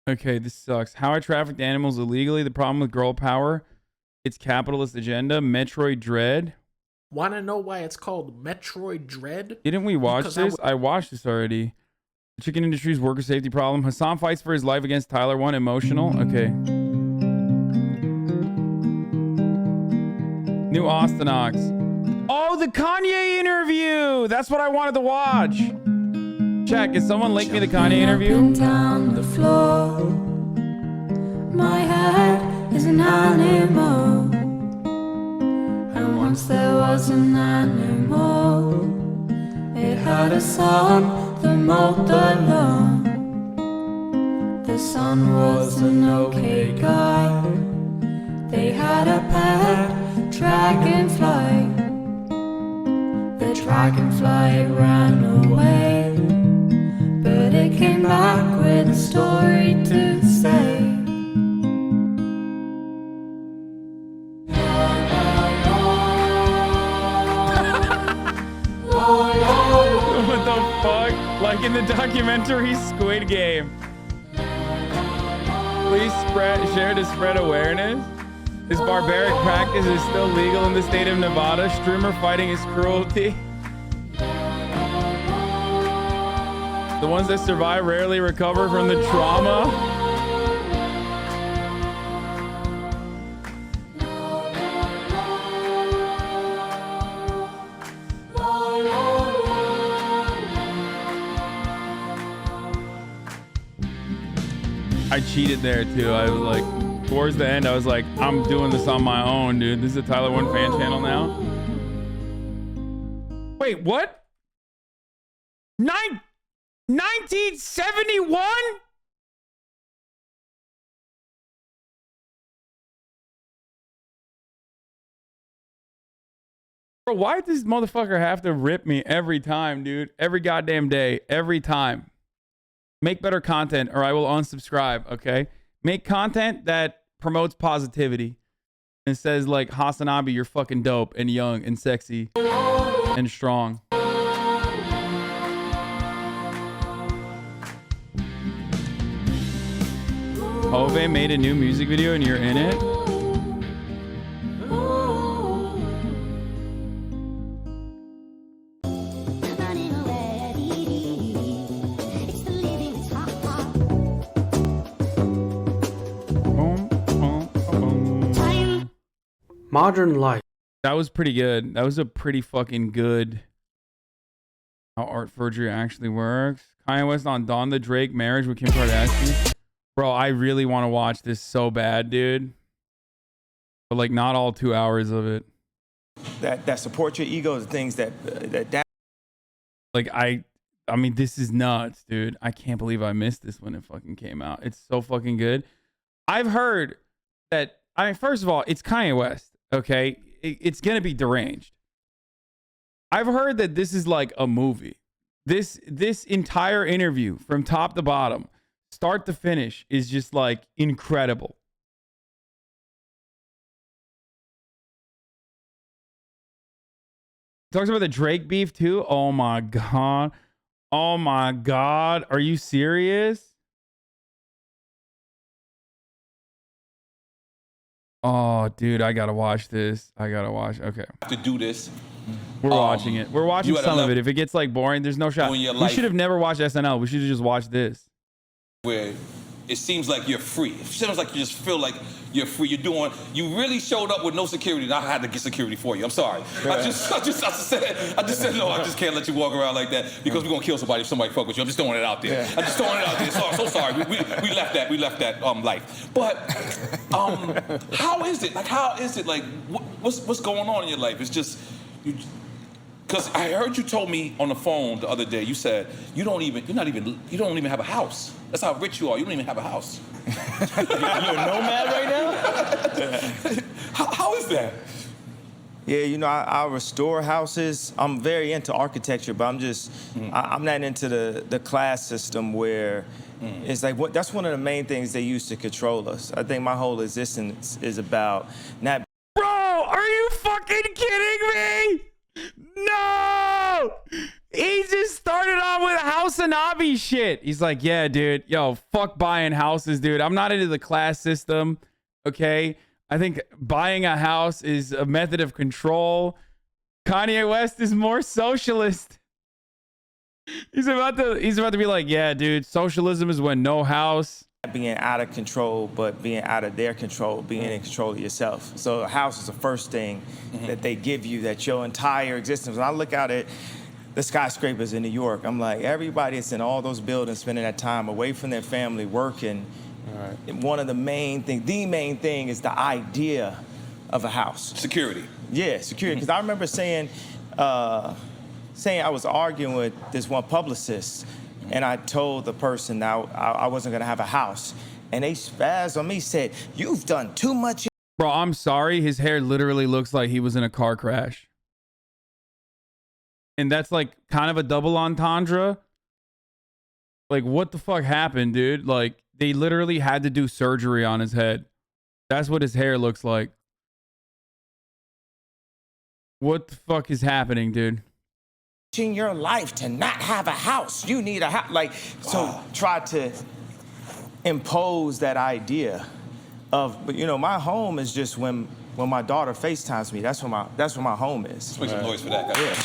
Okay, this sucks. How I trafficked animals illegally. The problem with girl power. Its capitalist agenda. Metroid Dread. Want to know why it's called Metroid Dread? Didn't we watch this? I watched this already. The chicken industry's worker safety problem. Hasan fights for his life against Tyler 1. Emotional. Okay. New Ostonox. Oh, the Kanye interview. That's what I wanted to watch. Check. Is someone link me the Kanye interview? Down the floor. My head is an animal. And once there was an animal. It had a son that mowed the lawn. The son was an okay guy. They had a pet dragonfly. The dragonfly ran away, but it came back with a story to say. What the fuck? Like in the documentary Squid Game. Please share to spread awareness. This barbaric practice is still legal in the state of Nevada. Streamer fighting is cruelty. The ones that survive rarely recover from the trauma. I cheated there too. I was like, towards the end, I was like, I'm doing this on my own, dude. This is a Tyler 1 fan channel now. Wait, what? 1971? Bro, why does this motherfucker have to rip me every time, dude? Every goddamn day, every time. Make better content or I will unsubscribe, okay? Make content that promotes positivity and says like, HasanAbi, you're fucking dope and young and sexy and strong. Hove made a new music video and you're in it? Modern life. That was pretty good. That was a pretty fucking good how art forgery actually works. Kanye West on Donda, Drake, marriage with Kim Kardashian. Bro, I really want to watch this so bad, dude. But like not all 2 hours of it. That support your ego, the things that like I mean, this is nuts, dude. I can't believe I missed this when it fucking came out. It's so fucking good. I've heard that, I mean, first of all, it's Kanye West. Okay, it's gonna be deranged. I've heard that this is like a movie. This entire interview from top to bottom, start to finish, is just like incredible. Talks about the Drake beef too. Oh my god. Oh my god. Are you serious? Oh, dude, I gotta watch this. I gotta watch. Okay. To do this. We're watching it. We're watching some of it. If it gets like boring, there's no shot. We should have never watched SNL. We should have just watched this. Where it seems like you're free. It seems like you just feel like you're free. You really showed up with no security, and I had to get security for you. I'm sorry. I just said, no, I just can't let you walk around like that because we're gonna kill somebody if somebody fuck with you. I'm just throwing it out there. Yeah. I'm just throwing it out there. So sorry. We left that life. But how is it? Like, what's going on in your life? It's just because I heard you told me on the phone the other day. You said you don't even have a house. That's how rich you are. You don't even have a house. you're a nomad right now? How is that? Yeah, you know, I restore houses. I'm very into architecture, but I'm not into the class system where it's like that's one of the main things they use to control us. I think my whole existence is about not. Bro, are you fucking kidding me? No! He just started on with HasanAbi shit. He's like, yeah, dude, yo, fuck buying houses, dude. I'm not into the class system, okay? I think buying a house is a method of control. Kanye West is more socialist. He's about to be like, yeah, dude, socialism is when no house. Being out of control, but being out of their control, being in control of yourself. So a house is the first thing that they give you, that your entire existence. When I look out at the skyscrapers in New York, I'm like, everybody that's in all those buildings spending that time away from their family, working. One of the main thing is the idea of a house. Security. Yeah, security. Because I remember saying I was arguing with this one publicist, and I told the person now I wasn't gonna have a house, and they spazzed on me, said, "You've done too much." Bro, I'm sorry. His hair literally looks like he was in a car crash. And that's like kind of a double entendre. Like, what the fuck happened, dude? Like, they literally had to do surgery on his head. That's what his hair looks like. What the fuck is happening, dude? In your life to not have a house, you need a house. Like, so try to impose that idea of, but you know, my home is just when my daughter FaceTimes me. That's where my home is. Make some noise for that guy. Yeah.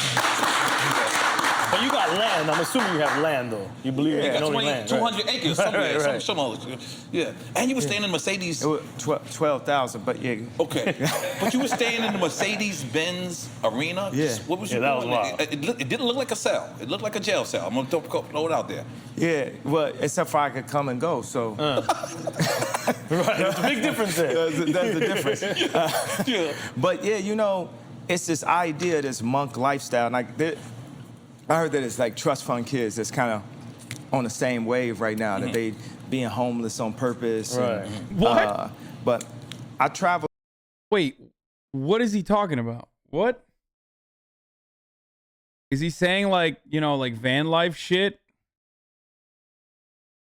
But you got land. I'm assuming you have land, though. You believe in You got owning land. 200 acres somewhere. Right. Yeah. And you were staying in Mercedes. It was 12,000, but yeah. Okay. But you were staying in the Mercedes-Benz arena? Yeah. What was you that doing? was wild. It didn't look like a cell. It looked like a jail cell. I'm going to throw it out there. Yeah, well, except for I could come and go, so. Right, there's a big difference there. That's the difference. Yeah. But yeah, you know, it's this idea, this monk lifestyle. And I heard that it's like trust fund kids that's kind of on the same wave right now, that they being homeless on purpose. Right. What? But I travel. Wait, what is he talking about? What? Is he saying like, you know, like van life shit?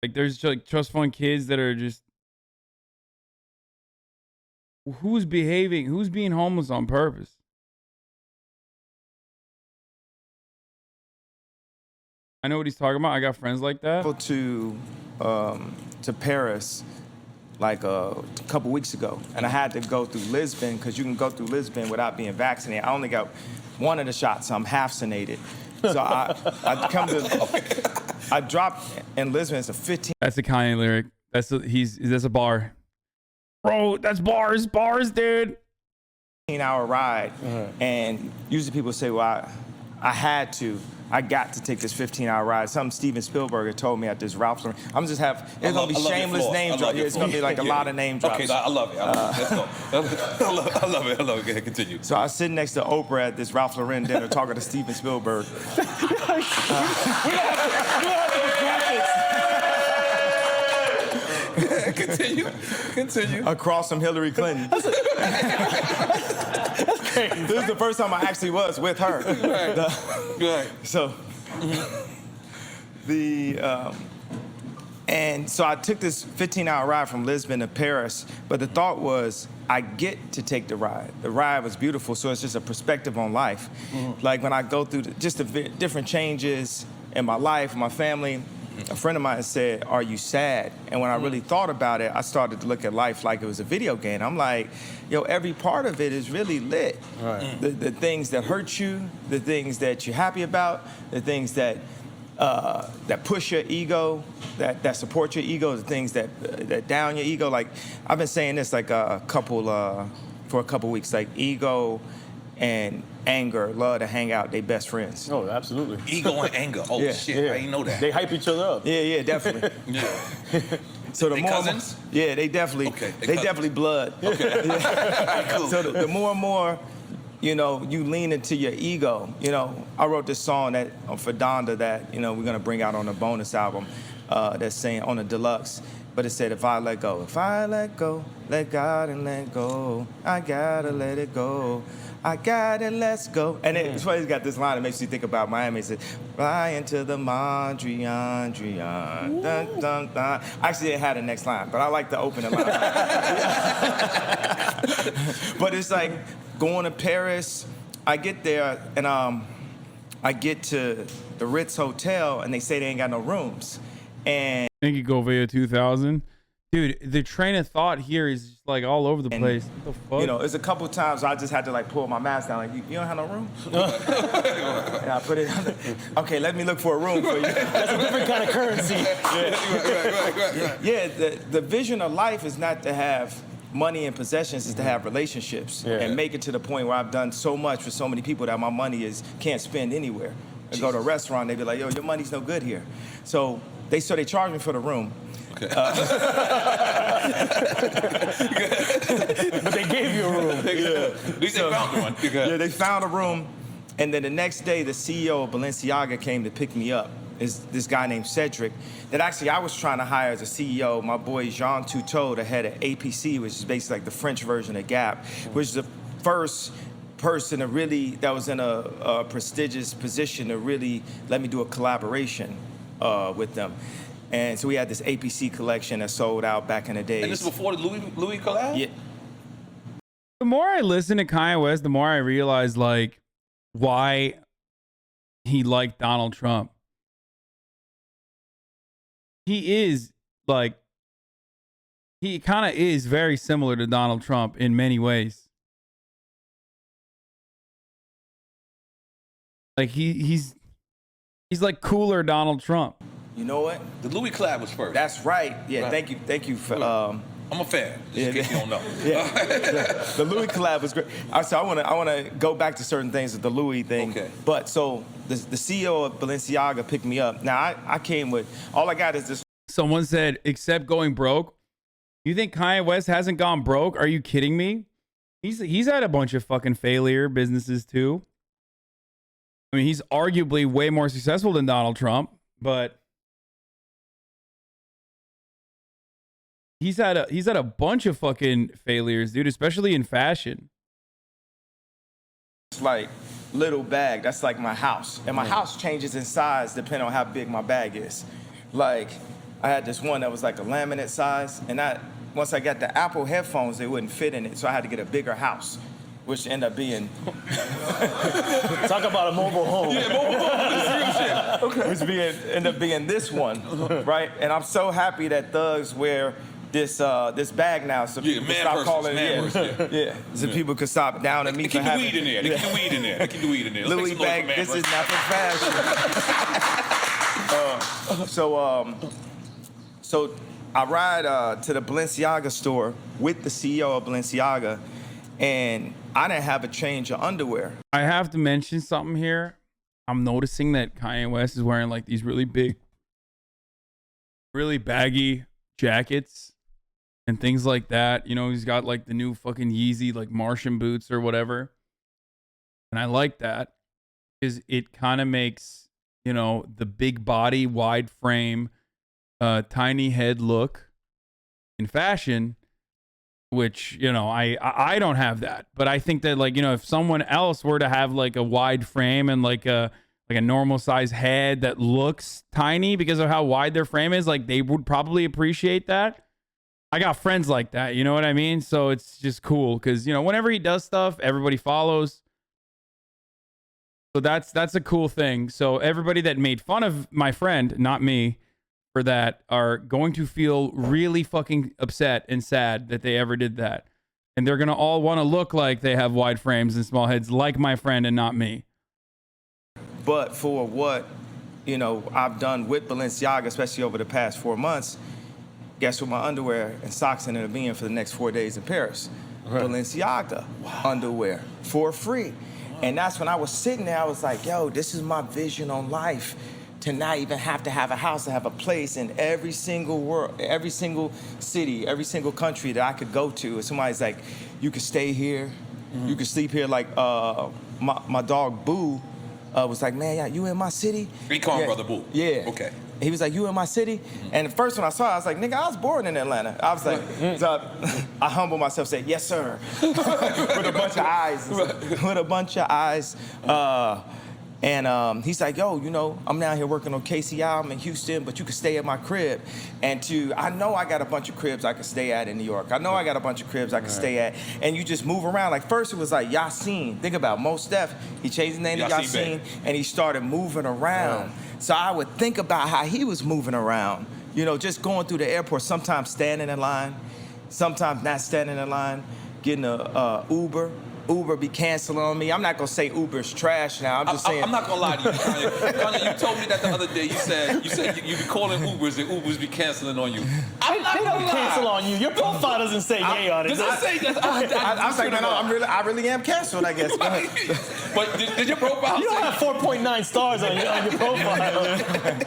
Like there's like trust fund kids that are just, who's being homeless on purpose? I know what he's talking about. I got friends like that. To Paris like a couple weeks ago, and I had to go through Lisbon because you can go through Lisbon without being vaccinated. I only got one of the shots, so I'm half-vaccinated. So I dropped in Lisbon. It's a 15. That's a Kanye lyric. That's a bar. Bro, that's bars, dude. 15-hour ride, and usually people say, well, I got to take this 15-hour ride. Something Steven Spielberg had told me at this Ralph Lauren. It's gonna be shameless name drop. It's gonna be like a lot of name drops. Okay, I love it. Let's go. I love it. Go ahead, continue. So I was sitting next to Oprah at this Ralph Lauren dinner talking to Steven Spielberg. Continue. Across from Hillary Clinton. This is the first time I actually was with her. Right. So, and so I took this 15-hour ride from Lisbon to Paris, but the thought was, I get to take the ride. The ride was beautiful, so it's just a perspective on life. Like when I go through just the different changes in my life, my family, a friend of mine said, are you sad? And when I really thought about it, I started to look at life like it was a video game. I'm like, yo, every part of it is really lit. Right. The things that hurt you, the things that you're happy about, the things that push your ego, that support your ego, the things that down your ego. Like, I've been saying this like for a couple weeks, like ego and anger love to hang out, they best friends. Oh, absolutely. Ego and anger. Oh, Yeah. shit. I didn't know that. They hype each other up. Yeah, definitely. Yeah. So the They more, cousins? Yeah, they definitely. Okay, they They cousins. definitely blood. Okay. Cool. So the more and more, you know, you lean into your ego. You know, I wrote this song for Donda that, you know, we're gonna bring out on the bonus album. That's saying on the deluxe. But it said, if I let go, let God and let go. I gotta let it go. I gotta let's go. And it's funny, it's got this line that makes you think about Miami. It says, fly into the Mondrian, dun, dun, dun. Actually, it had a next line, but I like the opening line. But it's like going to Paris. I get there, and I get to the Ritz Hotel and they say they ain't got no rooms. And Thank you, Govea 2000. Dude, the train of thought here is just like all over the place. What the fuck? you know, there's a couple times I just had to like pull my mask down, like, you don't have no room? And I put it on okay, let me look for a room for you. That's a different kind of currency. Yeah, the vision of life is not to have money and possessions, is to have relationships and make it to the point where I've done so much for so many people that my money can't spend anywhere. I go to a restaurant, they be like, yo, your money's no good here. So they charge me for the room. Okay. But they gave you a room. At least they found one. Yeah, they found a room, and then the next day, the CEO of Balenciaga came to pick me up. Is this guy named Cedric that actually I was trying to hire as a CEO. My boy Jean Toutot, the head of APC, which is basically like the French version of Gap, which is the first person to really, that was in a prestigious position to really let me do a collaboration with them. And so we had this APC collection that sold out back in the days. And this is before the Louis collab? Yeah. The more I listen to Kanye West, the more I realize like why he liked Donald Trump. He is like, he kind of is very similar to Donald Trump in many ways. Like he's like cooler Donald Trump. You know what? The Louis collab was first. That's right. Yeah, Right. thank you for. I'm a fan, just in case you don't know. The Louis collab was great. So I want to go back to certain things with the Louis thing. Okay. But so the CEO of Balenciaga picked me up. Now I came with, all I got is this. Someone said, except going broke. You think Kanye West hasn't gone broke? Are you kidding me? He's had a bunch of fucking failure businesses too. I mean, he's arguably way more successful than Donald Trump, but he's had a bunch of fucking failures, dude, especially in fashion. It's like little bag. That's like my house, and my house changes in size depending on how big my bag is. Like I had this one that was like a laminate size, and once I got the Apple headphones, they wouldn't fit in it, so I had to get a bigger house, which ended up being. Talk about a mobile home. Yeah, mobile home. This real shit. Okay. Which ended up being this one, right? And I'm so happy that thugs wear this bag now, so people can stop calling it. Yeah, so people could stop down and me for Keep the having. weed in there. They keep the weed in there. They keep the weed in there. Let's Louis make some noise bag. for Man This is Versus. not for fashion. So I ride to the Balenciaga store with the CEO of Balenciaga, and I didn't have a change of underwear. I have to mention something here. I'm noticing that Kanye West is wearing like these really big, really baggy jackets and things like that. You know, he's got like the new fucking Yeezy, like Martian boots or whatever. And I like that because it kind of makes, you know, the big body, wide frame, tiny head look in fashion, which, you know, I don't have that. But I think that, like, you know, if someone else were to have like a wide frame and like a normal size head that looks tiny because of how wide their frame is, like they would probably appreciate that. I got friends like that, you know what I mean? So it's just cool because, you know, whenever he does stuff, everybody follows. So that's a cool thing. So everybody that made fun of my friend, not me, for that are going to feel really fucking upset and sad that they ever did that. And they're going to all want to look like they have wide frames and small heads like my friend and not me. But for what, you know, I've done with Balenciaga, especially over the past 4 months, guess what my underwear and socks ended up being for the next 4 days in Paris? Right. Balenciaga underwear for free. And that's when I was sitting there, I was like, yo, this is my vision on life. To not even have to have a house, to have a place in every single world, every single city, every single country that I could go to. And somebody's like, you could stay here, you could sleep here. Like my dog Boo was like, man, yeah, you in my city? We call him Brother Boo. Yeah. Okay. He was like, you in my city? And the first one I saw, I was like, nigga, I was born in Atlanta. I was like, so I humbled myself, said, yes, sir. With a bunch of eyes. With a bunch of eyes. And he's like, yo, you know, I'm down here working on KCI. I'm in Houston, but you can stay at my crib. And I know I got a bunch of cribs I can stay at in New York. I know I got a bunch of cribs I can stay at. And you just move around. Like first it was like Yasin. Think about it. Mos Def. He changed his name to Yasin, and he started moving around. So I would think about how he was moving around. You know, just going through the airport, sometimes standing in line, sometimes not standing in line, getting a Uber. Uber be canceling on me. I'm not gonna say Uber's trash now. I'm just saying. I'm not gonna lie to you, Kanye. Kanye, you told me that the other day. You said you be calling Ubers and Ubers be canceling on you. I'm not gonna lie. Cancel on you. Your profile doesn't say yay on it. Does it say that? I was like, no, I really am canceled, I guess. Go ahead. But did your profile? You don't have 4.9 stars on your profile.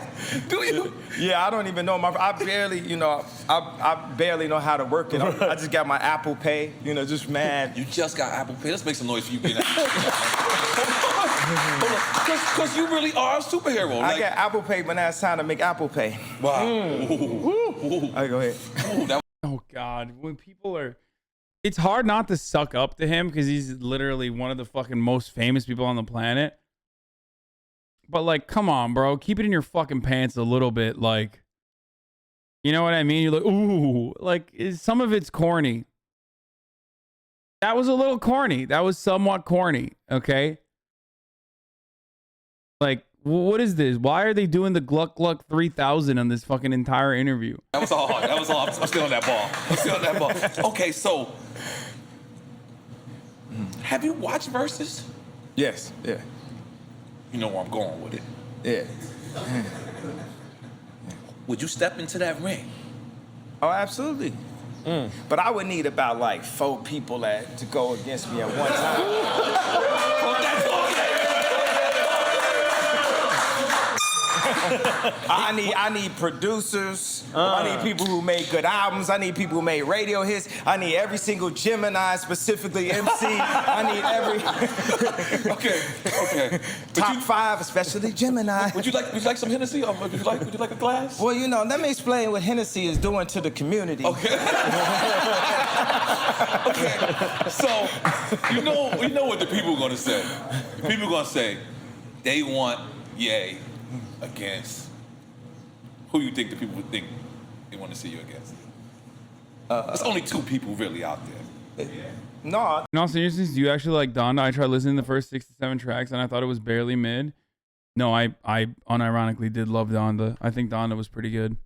Do you? Yeah, I don't even know. I barely, you know, I barely know how to work it. I just got my Apple Pay, you know, just mad. You just got Apple Pay. Let's make some noise for you being Hold on. Because you really are a superhero. I got Apple Pay, but now it's time to make Apple Pay. Wow. All right, go ahead. Oh God, when people are, it's hard not to suck up to him because he's literally one of the fucking most famous people on the planet. But like, come on, bro, keep it in your fucking pants a little bit. Like, you know what I mean? You're like, ooh, like some of it's corny. That was a little corny. That was somewhat corny. Okay. Like, what is this? Why are they doing the Gluck Gluck 3000 on this fucking entire interview? That was all hard. That was all. I'm still on that ball. Okay, so have you watched Versus? Yes. Yeah. You know where I'm going with it. Yeah. Would you step into that ring? Oh, absolutely. But I would need about like 4 people to go against me at one time. Well, that's all. I need producers. I need people who make good albums. I need people who made radio hits. I need every single Gemini, specifically MC. I need every. Okay. Top 5, especially Gemini. Would you like some Hennessy? Would you like a glass? Well, you know, let me explain what Hennessy is doing to the community. Okay. Okay. So you know what the people are gonna say. The people are gonna say they want Ye against who you think the people would think they want to see you against. There's only 2 people really out there. No. In all seriousness, do you actually like Donda? I tried listening to the first 6 to 7 tracks and I thought it was barely mid. No, I unironically did love Donda. I think Donda was pretty good.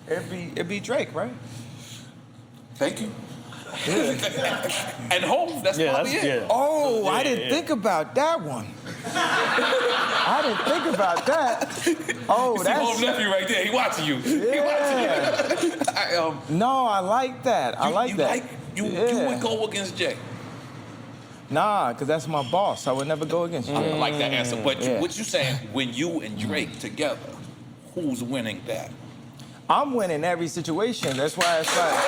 It'd be Drake, right? Thank you. And home, that's probably it. Yeah. Oh, I didn't think about that one. I didn't think about that. Oh, you that's... see home nephew right there. He watching you. Yeah. He watching you. No, I like that. I like that. You would go against Jay. Nah, because that's my boss. I would never go against you. I like that answer. But Yeah. what you saying, when you and Drake together, who's winning that? I'm winning every situation. That's why it's like...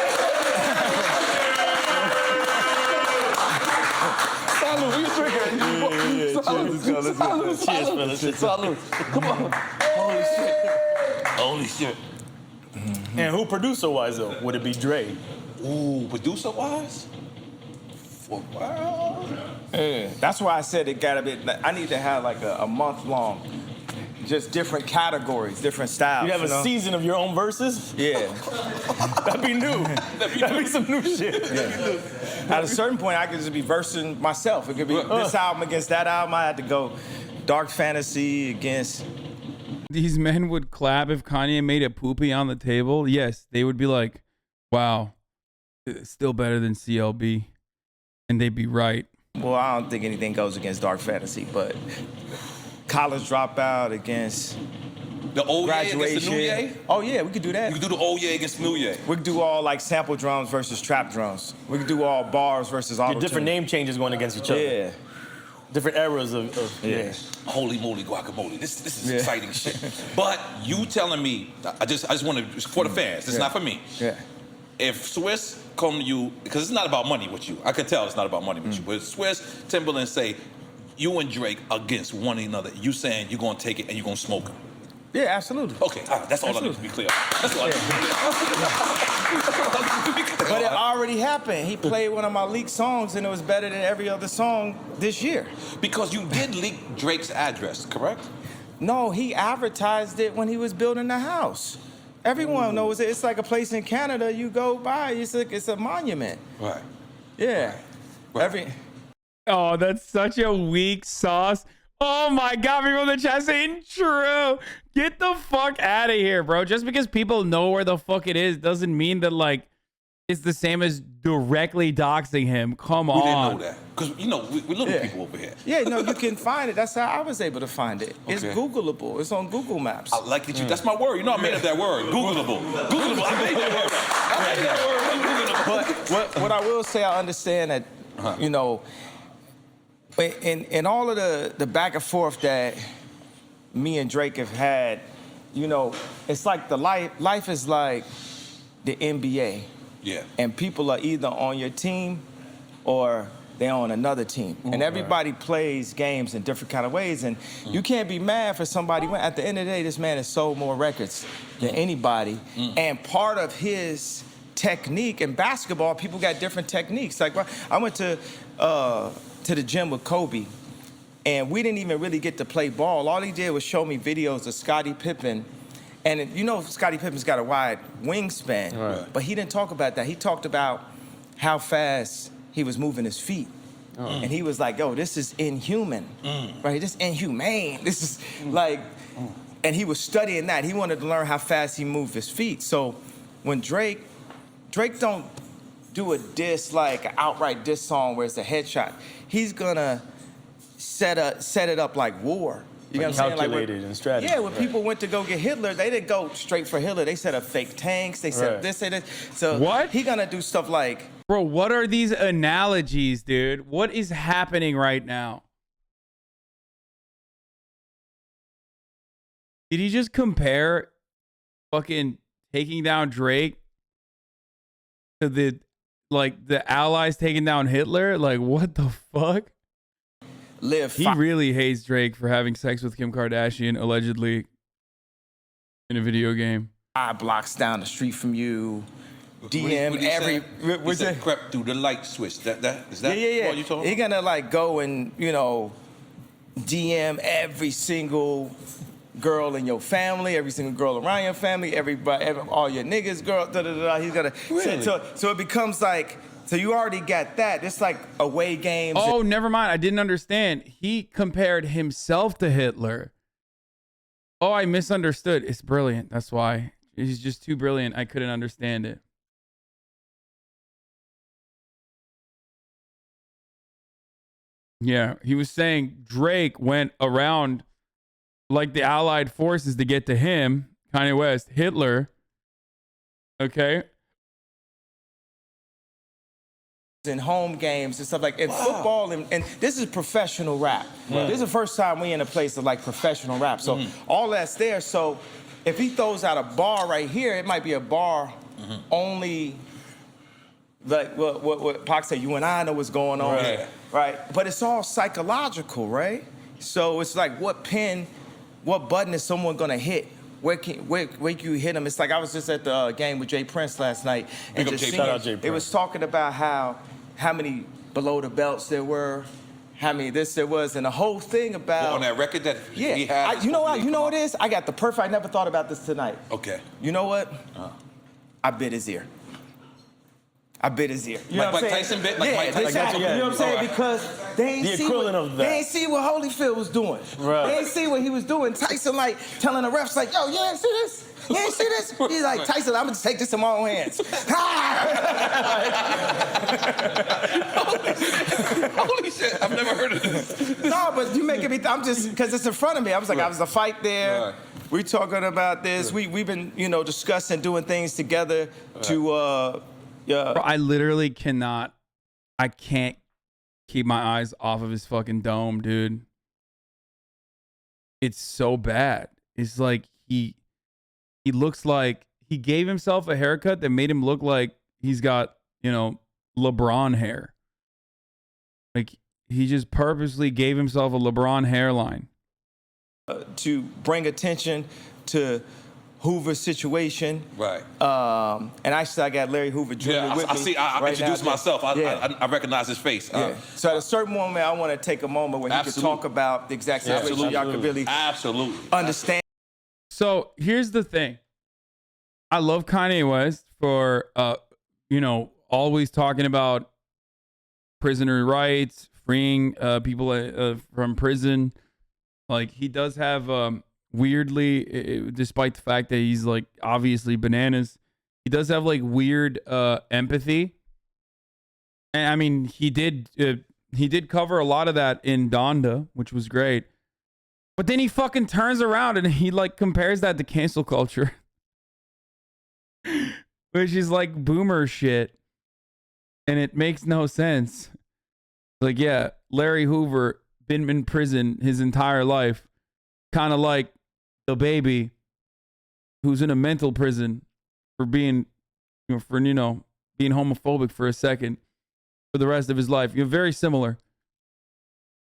Salud, we drinking. Salud. Cheers, fellas. Come on. Holy shit. And who producer-wise, though? Would it be Dre? Ooh, producer-wise? Well, That's why I said it gotta be... I need to have like a month long. Just different categories, different styles. You have a season of your own verses? Yeah. That'd be new. That'd be some new shit. Yeah. At a certain point, I could just be versing myself. It could be this album against that album. I had to go dark fantasy against... These men would clap if Kanye made a poopy on the table. Yes, they would be like, wow, it's still better than CLB. And they'd be right. Well, I don't think anything goes against dark fantasy, but college dropout against the old graduation. Ye against the new Ye? Oh yeah, we could do that. You could do the old Ye against the new Ye. We could do all like sample drums versus trap drums. We could do all bars versus auto. Different name changes going against each other. Yeah. Different eras of yeah. Holy moly guacamole. This is exciting shit. But you telling me, I just want to, for the fans, it's not for me. Yeah. If Swiss come to you, because it's not about money with you. I can tell it's not about money with you. But if Swiss, Timberland say, you and Drake against one another, you saying you're going to take it and you're going to smoke him. Yeah, absolutely. Okay, all right, that's all I need to be clear. That's all I need to be clear. But it already happened. He played one of my leaked songs, and it was better than every other song this year. Because you did leak Drake's address, correct? No, he advertised it when he was building the house. Everyone knows it. It's like a place in Canada you go by. It's a monument. Right. Yeah. Right. Oh, that's such a weak sauce. Oh my God, people in the chat saying true. Get the fuck out of here, bro. Just because people know where the fuck it is doesn't mean that, like, it's the same as directly doxing him. Come on. We didn't know that. Because, you know, we little people over here. Yeah, no, you can find it. That's how I was able to find it. It's Okay. Googleable. It's on Google Maps. I like that you, that's my word. You know I made up that word. Googleable. Googleable. I made that word. I made that word. Googleable. But what I will say, I understand that, you know, in all of the back and forth that me and Drake have had, you know, it's like life is like the NBA. Yeah. And people are either on your team or they're on another team. And everybody plays games in different kind of ways. And you can't be mad for somebody. At the end of the day, this man has sold more records than anybody. And part of his technique in basketball, people got different techniques. Like, I went to the gym with Kobe, and we didn't even really get to play ball. All he did was show me videos of Scottie Pippen. And you know, Scottie Pippen's got a wide wingspan, but he didn't talk about that. He talked about how fast he was moving his feet. And he was like, yo, this is inhuman, right? This is inhumane. This is like, and he was studying that. He wanted to learn how fast he moved his feet. So when Drake don't do a diss, like an outright diss song where it's a headshot. He's gonna set it up like war. You know what I'm saying? Calculated and strategy. Yeah, when people went to go get Hitler, they didn't go straight for Hitler. They set up fake tanks. They set this and this. So what? He gonna do stuff like, bro, what are these analogies, dude? What is happening right now? Did he just compare fucking taking down Drake to the Allies taking down Hitler? Like, what the fuck? He really hates Drake for having sex with Kim Kardashian, allegedly, in a video game. 5 blocks down the street from you. DM What every. He said crept through the light switch. Is that Yeah. what you told He him? gonna like go and, you know, DM every single girl in your family, every single girl around your family, everybody, all your niggas, girl. He's gonna. Really? So it becomes like. So you already got that. It's like away games. Oh, never mind. I didn't understand. He compared himself to Hitler. Oh, I misunderstood. It's brilliant. That's why. He's just too brilliant. I couldn't understand it. Yeah, he was saying Drake went around like the Allied forces to get to him, Kanye West, Hitler. Okay. In home games and stuff like in football and this is professional rap. This is the first time we in a place of like professional rap. So all that's there. So if he throws out a bar right here, it might be a bar only like what Pac said, you and I know what's going on here. Right? But it's all psychological, right? So it's like what button is someone gonna hit? Where can you hit him? It's like I was just at the game with Jay Prince last night, and just seeing, it was talking about how many below the belts there were, how many this there was, and the whole thing about on that record that he had. You know what it is? I got the perfect. I never thought about this tonight. Okay. You know what? I bit his ear. You know like what I'm Tyson saying? bit? Like Mike Tyson? Exactly. You know what I'm saying? Because they ain't The see equivalent of that. They ain't see what Holyfield was doing. Right. They ain't see what he was doing. Tyson like telling the refs like, yo, you ain't see this? You ain't see this? He's like, Tyson, I'm gonna take this in my own hands. Holy shit! I've never heard of this. No, but you making me. I'm just because it's in front of me. I was like, I was a fight there. Right. We talking about this. We've been discussing doing things together to. Bro, I literally cannot. I can't keep my eyes off of his fucking dome, dude. It's so bad. It's like he looks like he gave himself a haircut that made him look like he's got, LeBron hair. Like he just purposely gave himself a LeBron hairline. To bring attention to Hoover's situation. Right. And actually, I got Larry Hoover Jr. Yeah, with I me. see. I right introduced now. myself. Yeah. I recognize his face. Yeah. So at a certain moment, I want to take a moment where he can talk about the exact situation. Absolutely. Y'all can really understand. So here's the thing. I love Kanye West for, always talking about prisoner rights, freeing people from prison. Like, he does have, weirdly, despite the fact that he's, like, obviously bananas, he does have, like, weird empathy. And, I mean, he did cover a lot of that in Donda, which was great. But then he fucking turns around and he, like, compares that to cancel culture. Which is like boomer shit. And it makes no sense. Like, yeah, Larry Hoover been in prison his entire life. Kind of like the baby who's in a mental prison for being, being homophobic for a second for the rest of his life. You're very similar.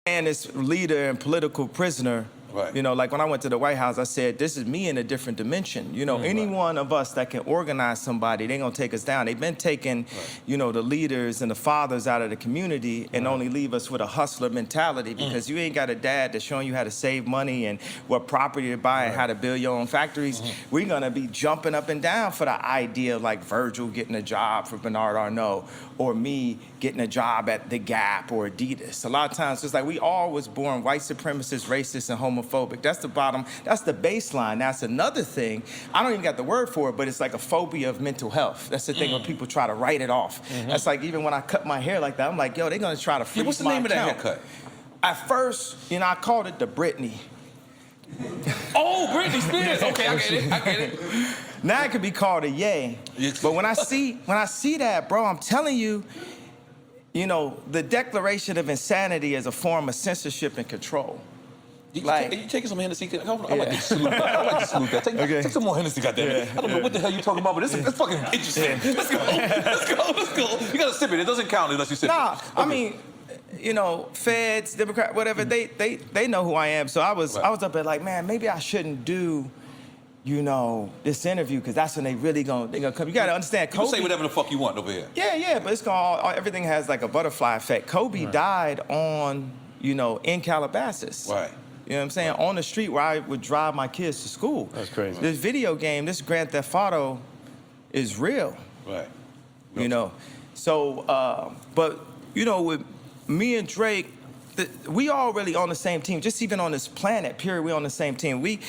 And this leader and political prisoner, right. Like when I went to the White House, I said, this is me in a different dimension. Any one of us that can organize somebody, they gonna take us down. They've been taking, the leaders and the fathers out of the community and only leave us with a hustler mentality because you ain't got a dad that's showing you how to save money and what property to buy and how to build your own factories. We're gonna be jumping up and down for the idea of like Virgil getting a job for Bernard Arnault or me getting a job at The Gap or Adidas. A lot of times it's like we all was born white supremacist, racist, and homophobic. That's the bottom, that's the baseline. That's another thing. I don't even got the word for it, but it's like a phobia of mental health. That's the thing when people try to write it off. That's like even when I cut my hair like that, I'm like, yo, they're gonna try to freeze what's the my name account. of that haircut? At first, I called it the Britney. Oh, Britney Spears. Okay, I get it. Now it could be called a yay. But when I see that, bro, I'm telling you, the declaration of insanity is a form of censorship and control. You taking some Hennessy? I like to salute that. Take some more Hennessy, goddammit. I don't know what the hell you're talking about, but it's fucking interesting. Let's go. You gotta sip it. It doesn't count unless you sip it. Nah, I mean, feds, Democrat, whatever, they know who I am. So I was up there like, man, maybe I shouldn't do, this interview because that's when they gonna come. You gotta understand, Kobe. You can say whatever the fuck you want over here. Yeah, but it's everything has like a butterfly effect. Kobe died on, in Calabasas. Right. You know what I'm saying? On the street where I would drive my kids to school. That's crazy. This video game, this Grand Theft Auto, is real. Right. So, but, with me and Drake, we all really on the same team. Just even on this planet, period, we on the same team. We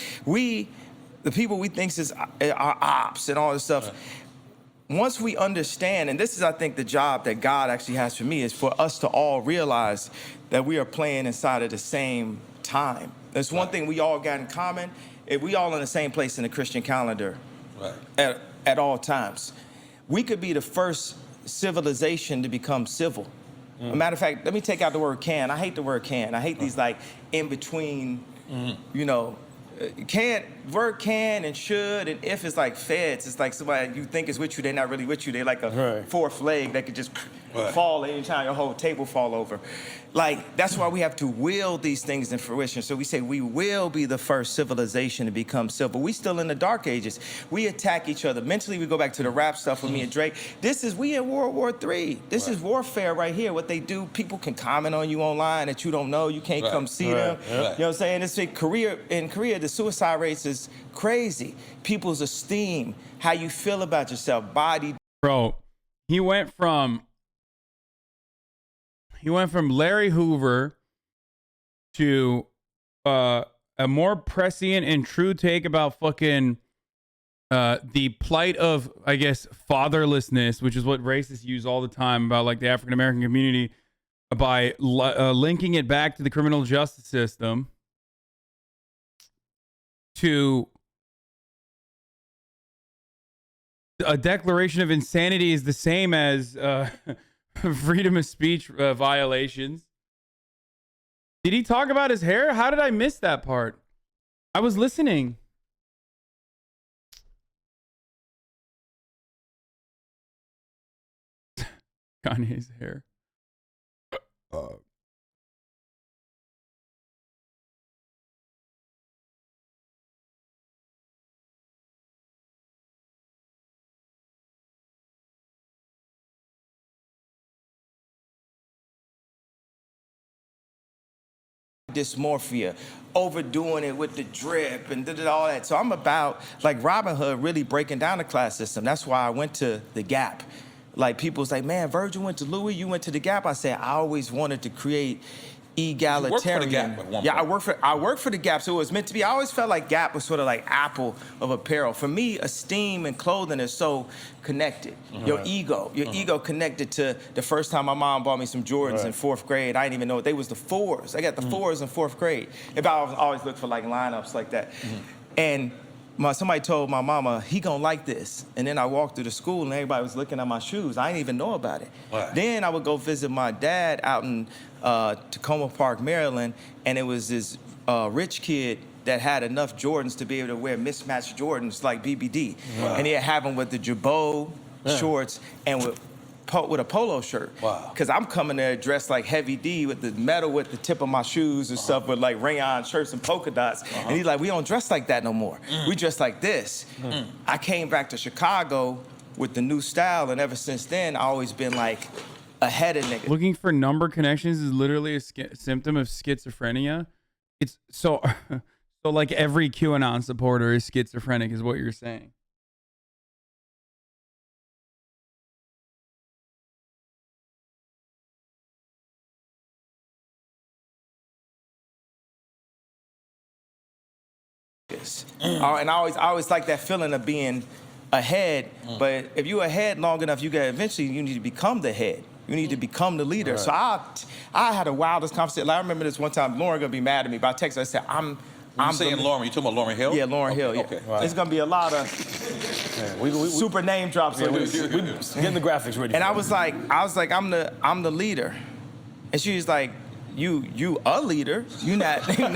the people we think is our ops and all this stuff. Right. Once we understand, and this is, I think, the job that God actually has for me, is for us to all realize that we are playing inside of the same time. There's one thing we all got in common. If we all in the same place in the Christian calendar at all times. We could be the first civilization to become civil. As a matter of fact, let me take out the word can. I hate the word can. I hate these like in between, word can and should and if is like feds. It's like somebody you think is with you, they're not really with you. They're like a fourth leg that could just fall anytime your whole table fall over. Like, that's why we have to will these things in fruition. So we say we will be the first civilization to become civil. We still in the dark ages. We attack each other. Mentally, we go back to the rap stuff with me and Drake. We in World War III. This is warfare right here. What they do, people can comment on you online that you don't know. You can't come see them. You know what I'm saying? It's in Korea, the suicide rates is crazy. People's esteem, how you feel about yourself, body. Bro, he went from Larry Hoover to a more prescient and true take about fucking the plight of, I guess, fatherlessness, which is what racists use all the time about like the African American community, by linking it back to the criminal justice system, to a declaration of insanity is the same as freedom of speech violations. Did he talk about his hair? How did I miss that part? I was listening. Kanye's hair. dysmorphia, overdoing it with the drip and all that. So I'm about, like, Robin Hood really breaking down the class system. That's why I went to the Gap. Like, people's like, man, Virgil went to Louis, you went to the Gap. I said, I always wanted to create egalitarian. You worked for the Gap at one yeah, point. I worked for the Gap, so it was meant to be. I always felt like Gap was sort of like Apple of apparel. For me, esteem and clothing is so connected. Your ego connected to the first time my mom bought me some Jordans in 4th grade. I didn't even know they was the 4s. I got the 4s in 4th grade. If I always look for like lineups like that. And somebody told my mama, he gonna like this. And then I walked through the school and everybody was looking at my shoes. I didn't even know about it. Right. Then I would go visit my dad out in Tacoma Park, Maryland, and it was this rich kid that had enough Jordans to be able to wear mismatched Jordans like BBD. Wow. And he'd have them with the jabot shorts and with a polo shirt. Wow. Because I'm coming there dressed like Heavy D with the metal with the tip of my shoes and stuff with like rayon shirts and polka dots. And he's like, we don't dress like that no more. We dress like this. I came back to Chicago with the new style, and ever since then, I always been like ahead of niggas. Looking for number connections is literally a symptom of schizophrenia. It's so like every QAnon supporter is schizophrenic, is what you're saying. And I always like that feeling of being ahead. But if you're ahead long enough, you need to become the head. You need to become the leader. Right. So I had the wildest conversation. Like, I remember this one time, Lauren gonna be mad at me, but I texted her, I said, I'm saying Lauren, you talking about Lauren Hill? Yeah, Lauren Hill. Yeah. Okay. Right. There's gonna be a lot of super name drops. Yeah, getting the graphics ready. And I was like, I'm the leader. And she was like, you a leader. You're not the leader.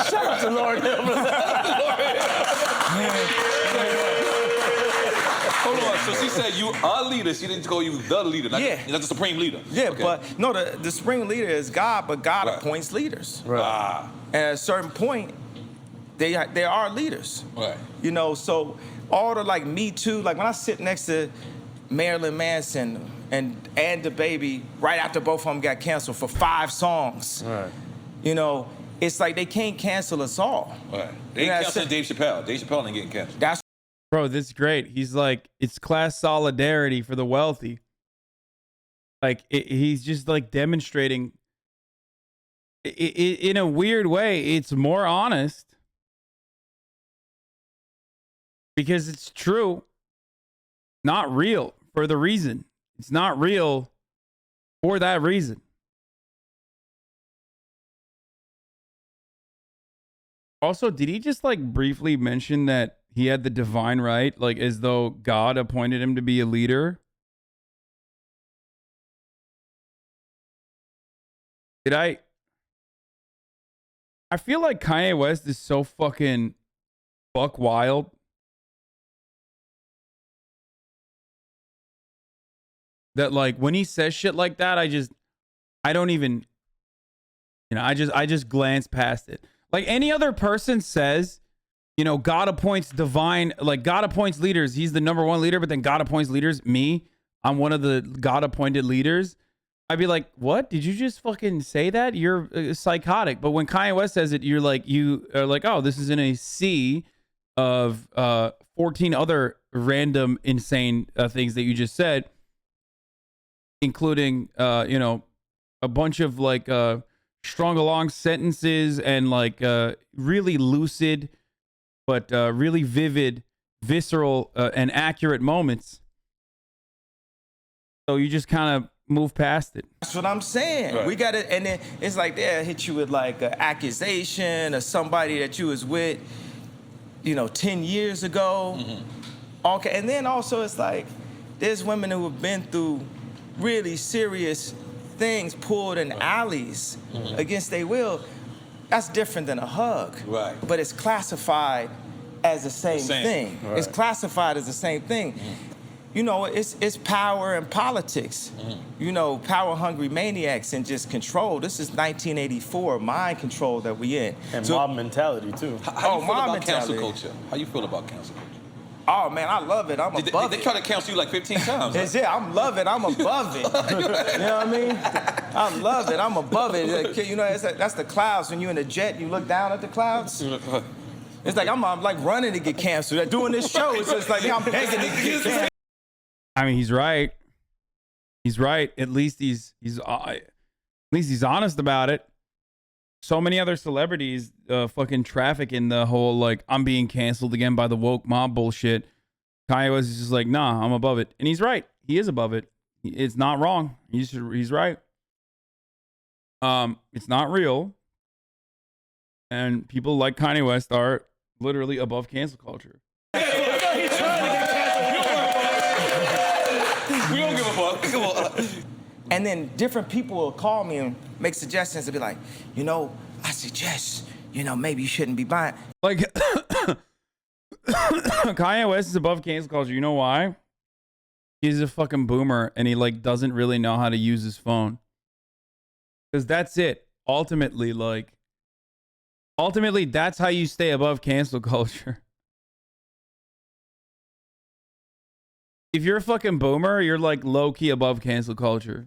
Shout out to Lauren Hill. Hold on. So she said you a leader. She didn't call you the leader. Not, Yeah. Not the supreme leader. Yeah, Okay. but no, the supreme leader is God, but God appoints leaders. Right. And at a certain point, they are leaders. Right. You know, so all the like Me Too, like when I sit next to Marilyn Manson and DaBaby right after both of them got canceled for 5 songs. Right. You know, it's like they can't cancel us all. Right. They ain't canceling Dave Chappelle. Dave Chappelle ain't getting canceled. That's Bro, this is great. He's like, it's class solidarity for the wealthy. Like, he's just like demonstrating in a weird way, it's more honest because it's true, not real for the reason. It's not real for that reason. Also, did he just like briefly mention that he had the divine right, like as though God appointed him to be a leader? I feel like Kanye West is so fucking buck wild that like when he says shit like that, I don't even, you know, I just glance past it. Like any other person says, you know, God appoints divine, like God appoints leaders. He's the number one leader, but then God appoints leaders. Me, I'm one of the God appointed leaders. I'd be like, what? Did you just fucking say that? You're psychotic. But when Kanye West says it, you are like, oh, this is in a sea of 14 other random insane things that you just said, including, you know, a bunch of like strung along sentences and like really lucid, but really vivid, visceral, and accurate moments. So you just kind of move past it. That's what I'm saying. Right. We got it, and then it's like they'll hit you with like an accusation or somebody that you was with, you know, 10 years ago. Okay, and then also it's like there's women who have been through really serious things, pulled in alleys against their will. That's different than a hug. Right. But it's classified as the same thing. Right. It's classified as the same thing. You know, it's power and politics. You know, power-hungry maniacs and just control. This is 1984, mind control that we in. And mob mentality, too. How you feel mob about cancel mentality. culture? How you feel about cancel culture? Oh man, I love it. I'm above They it. try to cancel you like 15 times. It's it. I'm love it. I'm above it. You know what I mean? I love it. I'm above it. You know, that's the clouds. When you're in a jet, you look down at the clouds. It's like I'm like running to get canceled. Doing this show, it's just like I'm begging to get canceled. I mean, he's right. He's right. At least he's honest about it. So many other celebrities fucking traffic in the whole like I'm being canceled again by the woke mob bullshit. Kanye was just like, nah, I'm above it, and he's right. He is above it. It's not wrong. He's right. It's not real, and people like Kanye West are literally above cancel culture. We don't give a fuck. Come on. And then different people will call me and make suggestions and be like, you know, I suggest, you know, maybe you shouldn't be buying. Like, Kanye West is above cancel culture. You know why? He's a fucking boomer and he like doesn't really know how to use his phone. Because that's it. Ultimately, that's how you stay above cancel culture. If you're a fucking boomer, you're like low-key above cancel culture.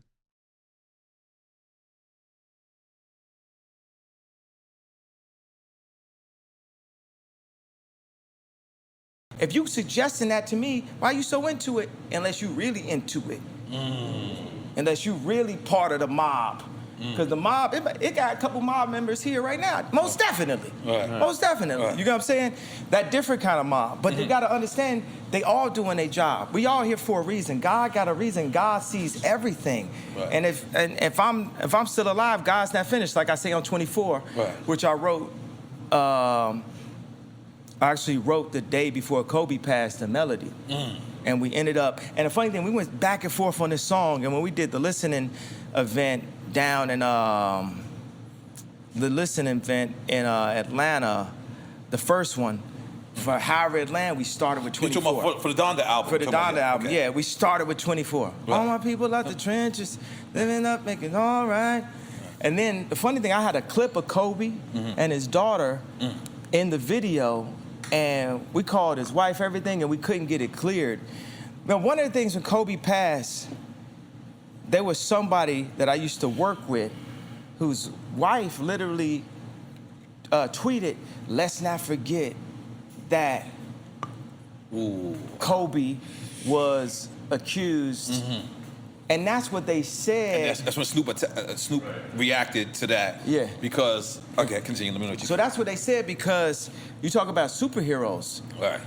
If you suggesting that to me, why are you so into it? Unless you really into it. Unless you really part of the mob. Because the mob, it got a couple mob members here right now. Most definitely. Right. Most definitely. Right. You know what I'm saying? That different kind of mob. But they got to understand, they all doing their job. We all here for a reason. God got a reason. God sees everything. Right. And if I'm still alive, God's not finished. Like I say on 24, Right. which I wrote, I actually wrote the day before Kobe passed the melody. And we ended up, and the funny thing, we went back and forth on this song, and when we did the listening event down in Atlanta, the first one, for However Atlanta, we started with 24. You talking about for the Donda album? For the Donda album, okay. yeah, we started with 24. Right. All my people out the trenches, living up, making all right. And then the funny thing, I had a clip of Kobe and his daughter in the video, and we called his wife, everything, and we couldn't get it cleared. But one of the things when Kobe passed, there was somebody that I used to work with whose wife literally tweeted, "Let's not forget that Kobe was accused." And that's what they said. And that's when Snoop reacted to that. Yeah. Because, okay, continue. Let me know what you So that's what they said, because you talk about superheroes. Right.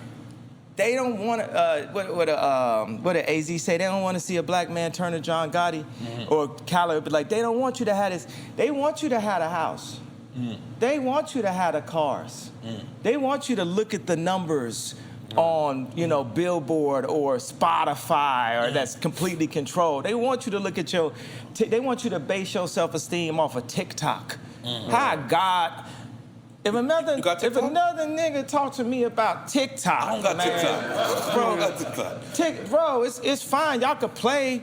They don't want to, what did AZ say? They don't want to see a black man turn to John Gotti or Khaled, but like, they don't want you to have this. They want you to have a house. They want you to have the cars. They want you to look at the numbers on, you know, Billboard or Spotify, or that's completely controlled. They want you to look at they want you to base your self-esteem off of TikTok. Hi, God. If another nigga talk to me about TikTok, I don't got man, TikTok. bro, I don't got TikTok. bro, it's fine. Y'all could play,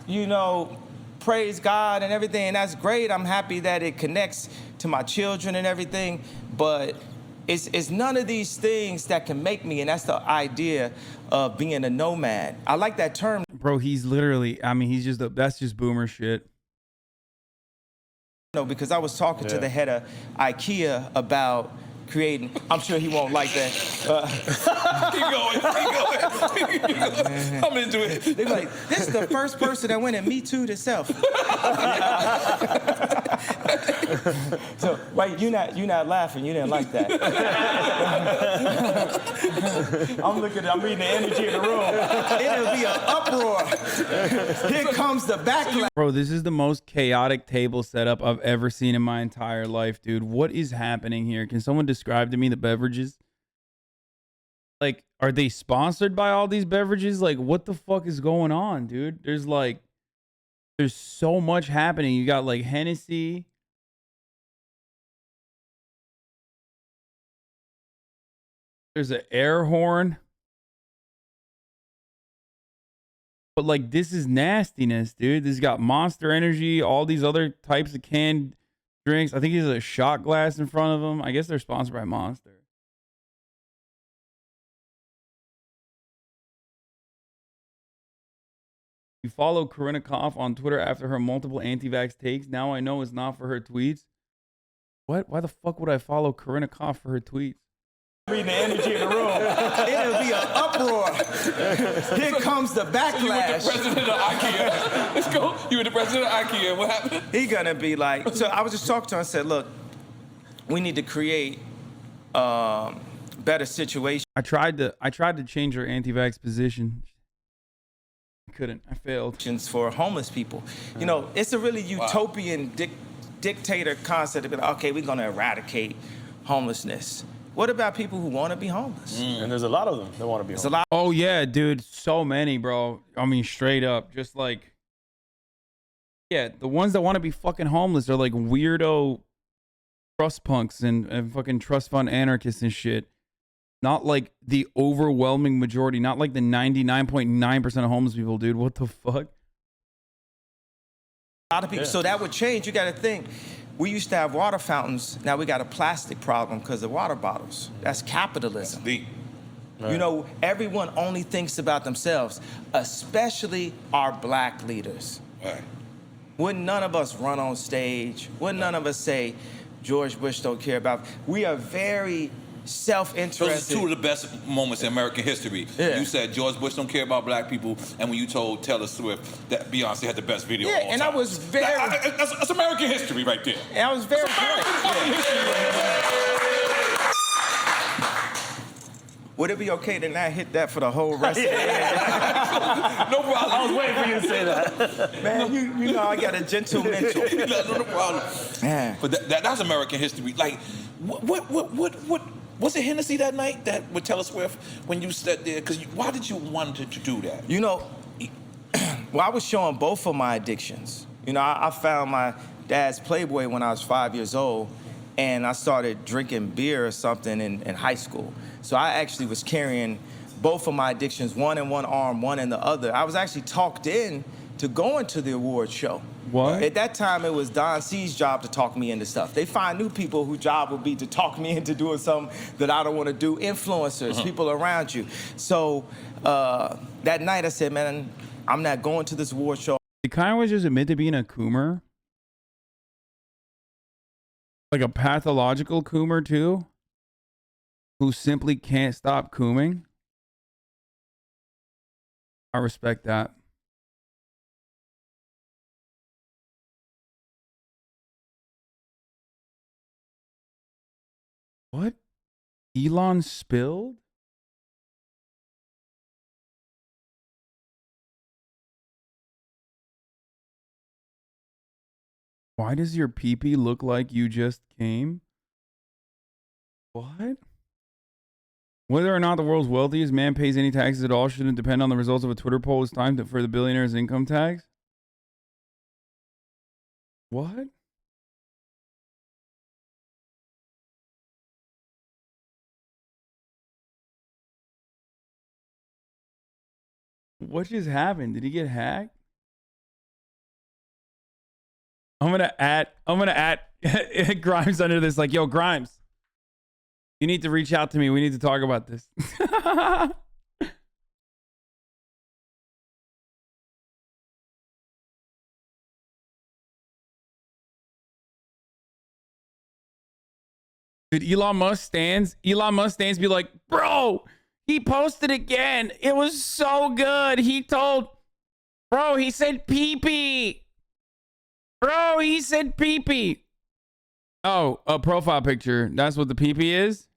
you know, praise God and everything, and that's great. I'm happy that it connects to my children and everything, but it's none of these things that can make me, and that's the idea of being a nomad. I like that term. Bro, he's literally, I mean, that's just boomer shit. No, because I was talking to the head of IKEA about creating. I'm sure he won't like that. Keep going. I'm into it. They're like, this is the first person that went and Me Too'd himself. So, wait, you're not laughing. You didn't like that. I'm reading the energy of the room. It'll be an uproar. Here comes the backlash. Bro, this is the most chaotic table setup I've ever seen in my entire life, dude. What is happening here? Can someone describe to me the beverages? Like, are they sponsored by all these beverages? Like, what the fuck is going on, dude? There's so much happening. You got like Hennessy. There's an air horn. But like, this is nastiness, dude. This got Monster Energy, all these other types of canned drinks. I think there's a shot glass in front of them. I guess they're sponsored by Monster. You follow Corinna Koff on Twitter after her multiple anti-vax takes. Now I know it's not for her tweets. What? Why the fuck would I follow Corinna Koff for her tweets? Reading the energy in the room. It'll be an uproar. Here comes the backlash. So you were the president of IKEA. Let's go. You were the president of IKEA. What happened? He gonna be like, so I was just talking to him and said, look, we need to create better situations. I tried to change her anti-vax position. I couldn't. I failed. For homeless people. You know, it's a really utopian dictator concept to be like, okay, we're gonna eradicate homelessness. What about people who want to be homeless? And there's a lot of them that want to be homeless. There's a lot. Oh yeah, dude, so many, bro. I mean, straight up, just like, yeah, the ones that want to be fucking homeless are like weirdo trust punks and fucking trust fund anarchists and shit. Not like the overwhelming majority, not like the 99.9% of homeless people, dude. What the fuck? A lot of people. Yeah. So that would change. You got to think. We used to have water fountains. Now we got a plastic problem because of water bottles. That's capitalism. That's deep. Right. You know, everyone only thinks about themselves, especially our black leaders. Right. Wouldn't none of us run on stage? Wouldn't none of us say, George Bush don't care about? We are very self-interested. Those are two of the best moments in American history. Yeah. You said George Bush don't care about black people, and when you told Taylor Swift that Beyonce had the best video of all and time. I was very... That's American history right there. And I was very... Would it be okay to not hit that for the whole rest of the day? No problem. I was waiting for you to say that. Man, you know I got a gentle mental. No problem. Man. But that's American history. Like, what was it Hennessy that night that with Taylor Swift when you sat there? Because why did you want to do that? You know, well, I was showing both of my addictions. You know, I found my dad's Playboy when I was 5 years old, and I started drinking beer or something in high school. So I actually was carrying both of my addictions, one in one arm, one in the other. I was actually talked in to going to the award show. What? At that time, it was Don C's job to talk me into stuff. They find new people whose job would be to talk me into doing something that I don't want to do. Influencers, people around you. So that night I said, man, I'm not going to this award show. Did Kanye just admit to being a coomer? Like a pathological coomer too? Who simply can't stop cooming? I respect that. What? Elon spilled? Why does your pee-pee look like you just came? What? Whether or not the world's wealthiest man pays any taxes at all shouldn't depend on the results of a Twitter poll. It's time for the billionaires' income tax. What? What just happened? Did he get hacked? I'm gonna add Grimes under this. Like, yo, Grimes, you need to reach out to me. We need to talk about this. Did Elon Musk stands be like, bro, he posted again. It was so good. He said pee-pee. Bro, he said pee-pee. Oh, a profile picture. That's what the pee-pee is?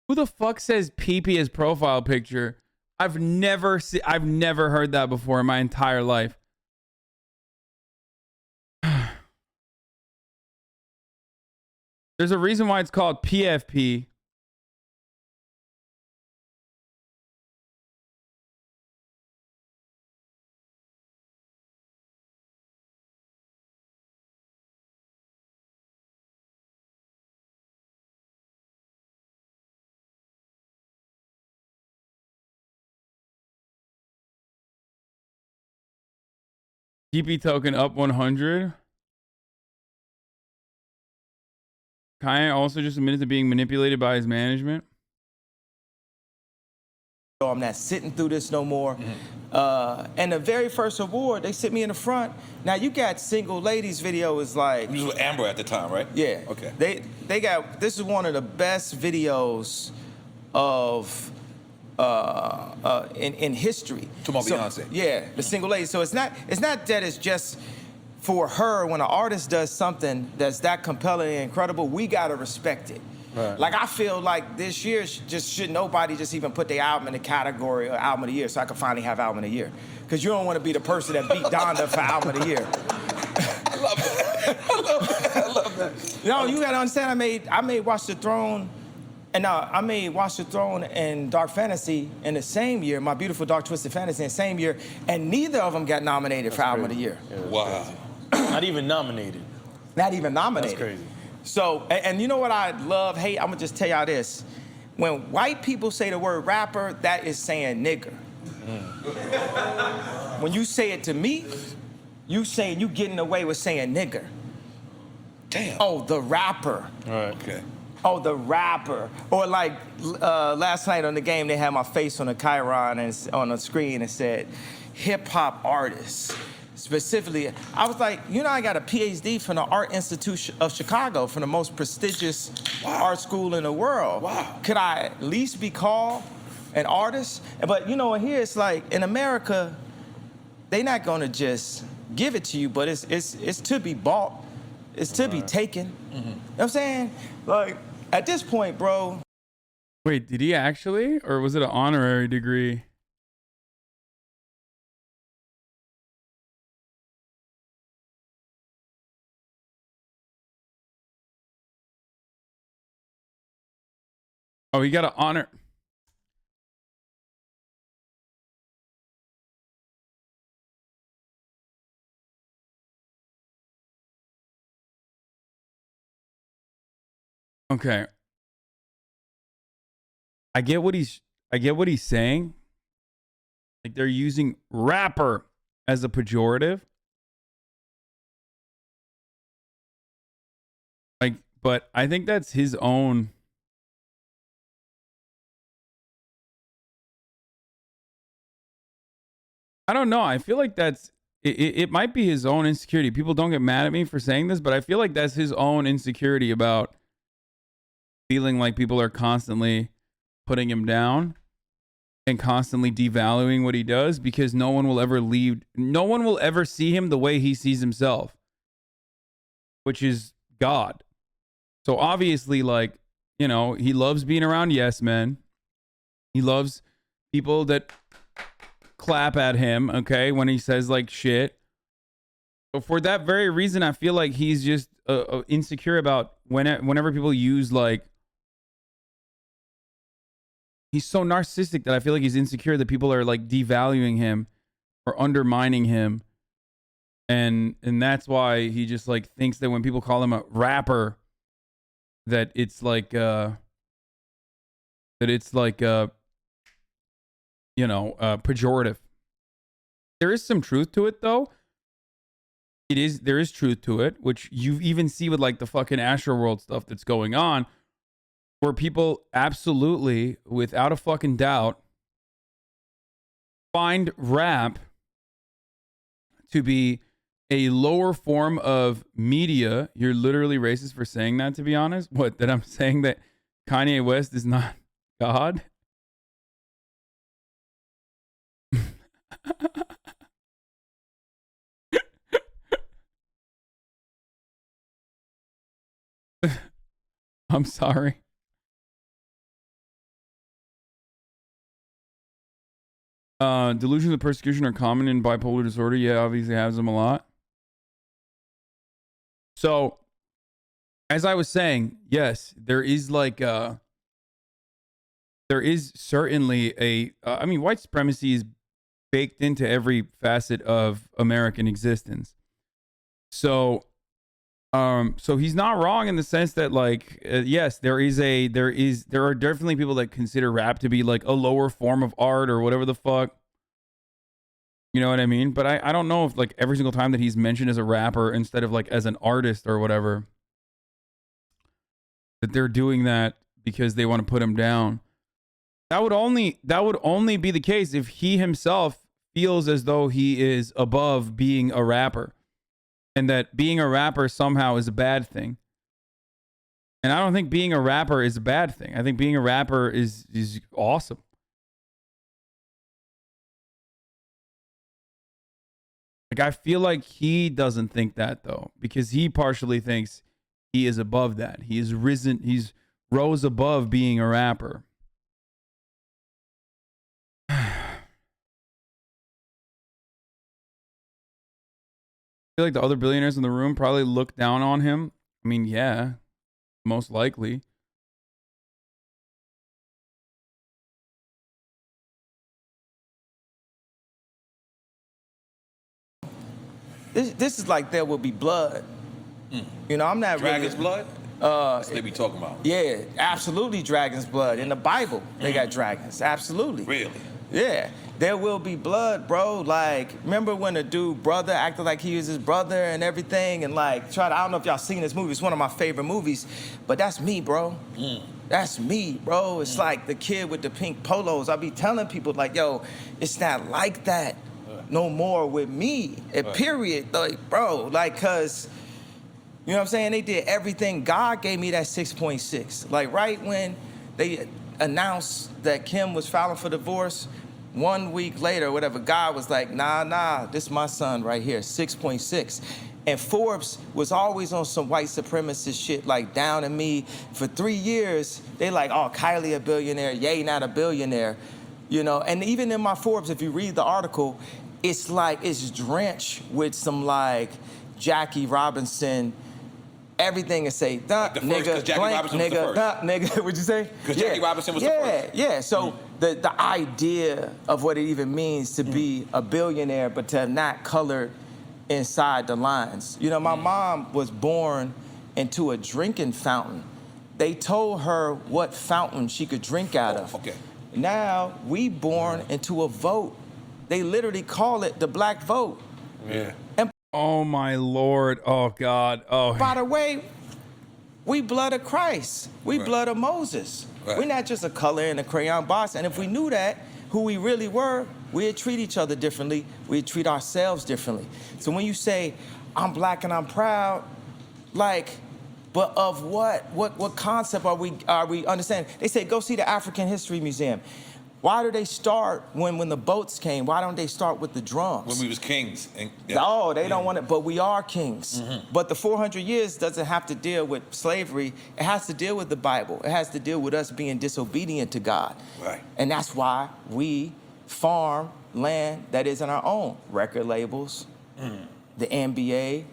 Who the fuck says pee-pee as profile picture? I've never heard that before in my entire life. There's a reason why it's called PFP. GP token up 100. Kanye also just admitted to being manipulated by his management. I'm not sitting through this no more. And the very first award, they sit me in the front. Now you got single ladies video is like, You was with Amber at the time, right? yeah. Okay. They got, this is one of the best videos of in history. Talking about Beyonce. Yeah, the single lady. So it's not that it's just for her. When an artist does something that's that compelling and incredible, we gotta respect it. Right. Like I feel like this year should nobody just even put their album in the category of album of the year, so I can finally have album of the year. Because you don't want to be the person that beat Donda for album of the year. I love that. I love that. No, you gotta understand. I made Watch the Throne, and I made Watch the Throne and Dark Fantasy in the same year. My Beautiful Dark Twisted Fantasy in the same year, and neither of them got nominated for album of the year. Yeah, Wow. Not even nominated. Not even nominated. That's crazy. So, and you know what I love, hate? I'm gonna just tell y'all this. When white people say the word rapper, that is saying nigger. When you say it to me, you getting away with saying nigger. Damn. Oh, the rapper. All right. Okay. Oh, the rapper. Or like last night on the game, they had my face on the chyron and on the screen and said, hip hop artist. Specifically, I was like, I got a PhD from the Art Institute of Chicago, from the most prestigious art school in the world. Wow. Could I at least be called an artist? But here it's like, in America, they not gonna just give it to you, but it's to be bought. It's to be taken. You know what I'm saying? Like, at this point, bro. Wait, did he actually? Or was it an honorary degree? Oh, he got an honor. Okay. I get what he's saying. Like they're using rapper as a pejorative. Like, but I think that's his own. I don't know. I feel like it might be his own insecurity. People don't get mad at me for saying this, but I feel like that's his own insecurity about feeling like people are constantly putting him down and constantly devaluing what he does, because no one will ever see him the way he sees himself, which is God. So obviously, like, he loves being around yes men. He loves people that clap at him, okay, when he says like shit. So for that very reason, I feel like he's just insecure about whenever people use like, he's so narcissistic that I feel like he's insecure that people are like devaluing him or undermining him, and that's why he just like thinks that when people call him a rapper, that it's like pejorative. There is some truth to it, though. There is truth to it, which you even see with like the fucking Astroworld stuff that's going on, where people absolutely, without a fucking doubt, find rap to be a lower form of media. You're literally racist for saying that, to be honest. What, that I'm saying that Kanye West is not God? I'm sorry. Delusions of persecution are common in bipolar disorder. Yeah, obviously has them a lot. So, as I was saying, yes, there is like there is certainly white supremacy is baked into every facet of American existence. So he's not wrong in the sense that like yes, there are definitely people that consider rap to be like a lower form of art or whatever the fuck. You know what I mean? But I don't know if like every single time that he's mentioned as a rapper instead of like as an artist or whatever, that they're doing that because they want to put him down. That would only be the case if he himself feels as though he is above being a rapper, and that being a rapper somehow is a bad thing. And I don't think being a rapper is a bad thing. I think being a rapper is awesome. Like, I feel like he doesn't think that, though, because he partially thinks he is above that. He's rose above being a rapper. I feel like the other billionaires in the room probably look down on him. I mean, yeah, most likely. This is like There Will Be Blood. You know, I'm not Dragon's really, blood? That's what they be talking about. Yeah, absolutely dragon's blood. In the Bible, they got dragons. Absolutely. Really? Yeah. There will be blood, bro. Like, remember when the dude brother acted like he was his brother and everything, and like I don't know if y'all seen this movie. It's one of my favorite movies, but that's me, bro. That's me, bro. It's like the kid with the pink polos. I be telling people like, yo, it's not like that no more with me. Period. Like, bro, like, cause you know what I'm saying? They did everything. God gave me that 6.6. Like, right when they announced that Kim was filing for divorce, 1 week later, whatever, God was like, nah, this is my son right here, 6.6. And Forbes was always on some white supremacist shit, like down on me. For 3 years, they like, oh, Kylie a billionaire, Ye not a billionaire. You know, and even in my Forbes, if you read the article, it's like, it's drenched with some like Jackie Robinson, everything is say, duh, the first, nigga, Jackie blank, Robinson was the nigga, first. duh, nigga, what'd you say? Because Jackie Robinson was the first. Yeah. So the idea of what it even means to be a billionaire, but to not colored inside the lines. You know, my mom was born into a drinking fountain. They told her what fountain she could drink out of. Okay. Now we born into a vote. They literally call it the black vote. Yeah. And Oh my Lord. Oh God. Oh. by the way, we blood of Christ. We Right. blood of Moses. Right. We're not just a color in a crayon box. And if we knew that, who we really were, we'd treat each other differently. We'd treat ourselves differently. So when you say, I'm black and I'm proud, like, but of what? What concept are we understanding? They say, go see the African History Museum. Why do they start when the boats came? Why don't they start with the drums? When we was kings. And, Oh, they don't want it, but we are kings. But the 400 years doesn't have to deal with slavery. It has to deal with the Bible. It has to deal with us being disobedient to God. Right. And that's why we farm land that isn't our own. Record labels, the NBA,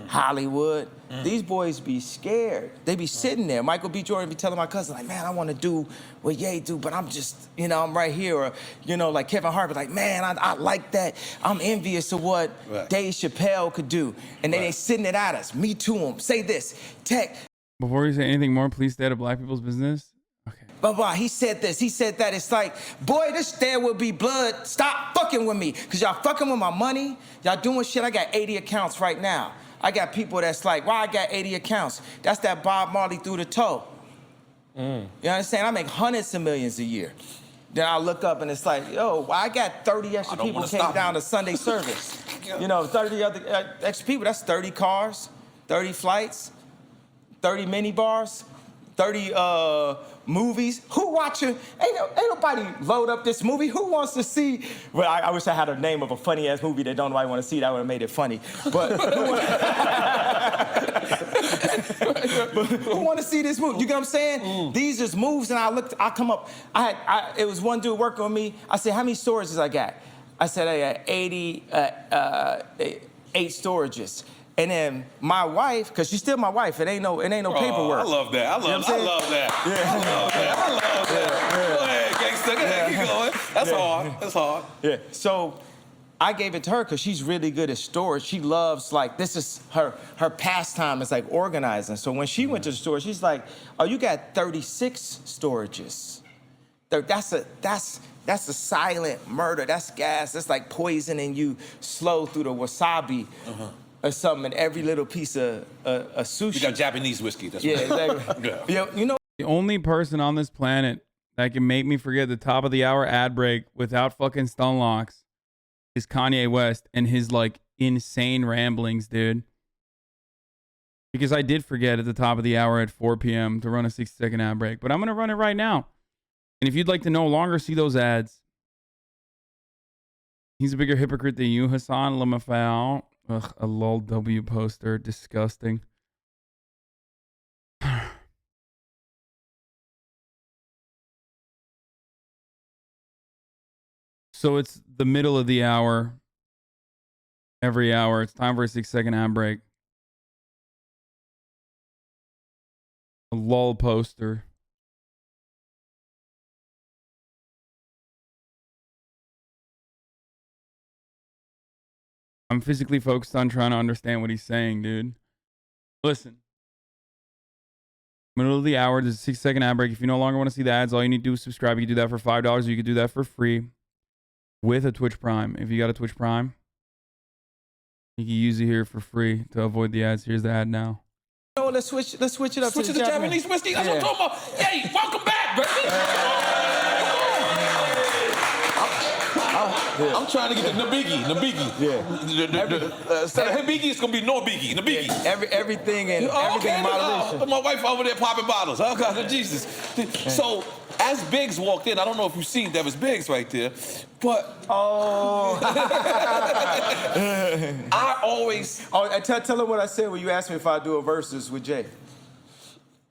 Hollywood. These boys be scared. They be sitting there. Michael B. Jordan be telling my cousin, like, man, I want to do what Ye do, but I'm just, you know, I'm right here. Or, you know, like Kevin Hart be like, man, I like that. I'm envious of what Dave Chappelle could do. And then they sitting it at us. Me to him. Say this. Tech. Before you say anything more, please stay out of black people's business. Okay. Blah, he said this, he said that. It's like, boy, this There Will Be Blood. Stop fucking with me. Because y'all fucking with my money. Y'all doing shit. I got 80 accounts right now. I got people that's like, why I got 80 accounts? That's that Bob Marley through the toe. You understand? I make hundreds of millions a year. Then I look up and it's like, yo, why I got 30 extra people came down to Sunday service. You know, 30 other extra people, that's 30 cars, 30 flights, 30 mini bars, 30 movies. Who watching? Ain't nobody load up this movie. Who wants to see? Well, I wish I had a name of a funny ass movie that don't nobody want to see. That would have made it funny. But who want to see this movie? You get what I'm saying? These is moves, and I come up. It was one dude working with me. I said, how many storages I got? I said I got 8 storages. And then my wife, because she's still my wife, it ain't no paperwork. I love that. I love that. Yeah. I love that. Go ahead, gangster. Go ahead, keep going. That's hard. That's hard. Yeah. So I gave it to her because she's really good at storage. She loves, like, this is her pastime is like organizing. So when she went to the store, she's like, oh, you got 36 storages. That's a silent murder. That's gas. That's like poisoning you slow through the wasabi. Or something in every little piece of sushi. You got Japanese whiskey. That's yeah, right. exactly. You know, The only person on this planet that can make me forget the top of the hour ad break without fucking Stonelocks is Kanye West and his like insane ramblings, dude. Because I did forget at the top of the hour at 4 p.m. to run a 60-second ad break, but I'm going to run it right now. And if you'd like to no longer see those ads, he's a bigger hypocrite than you, Hasan lmao. Ugh, a lol W poster. Disgusting. So it's the middle of the hour. Every hour. It's time for a 6-second ad break. A lol poster. I'm physically focused on trying to understand what he's saying, dude. Listen. Middle of the hour, there's a 6-second ad break. If you no longer want to see the ads, all you need to do is subscribe. You can do that for $5, or you can do that for free with a Twitch Prime. If you got a Twitch Prime, you can use it here for free to avoid the ads. Here's the ad now. No, let's switch it up Switch to the Japanese whiskey. That's what I'm talking about. Hey, welcome back, baby. I'm trying to get the Nabigi. Yeah. Instead of Hibigi, it's gonna be Norbigi. Nabigi. Yeah, everything in moderation. My wife over there popping bottles. Oh God, Jesus. So as Biggs walked in, I don't know if you seen that was Biggs right there, but I always. Oh, tell him what I said when you asked me if I'd do a versus with Jay.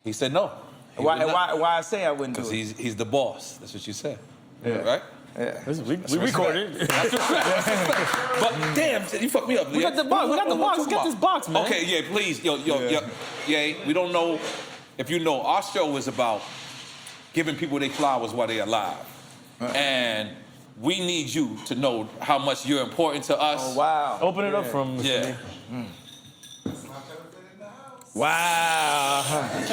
He said no. Why I say I wouldn't do it? Because he's the boss. That's what you said. Yeah. Right? Yeah. We recorded. That's but damn, you fucked me up. We got the box. We got the box. Let's get this box, man. Okay, yeah, please. Yo. We don't know if you know, our show is about giving people their flowers while they're alive. And we need you to know how much you're important to us. Oh, wow. Open it up from Yeah. Wow.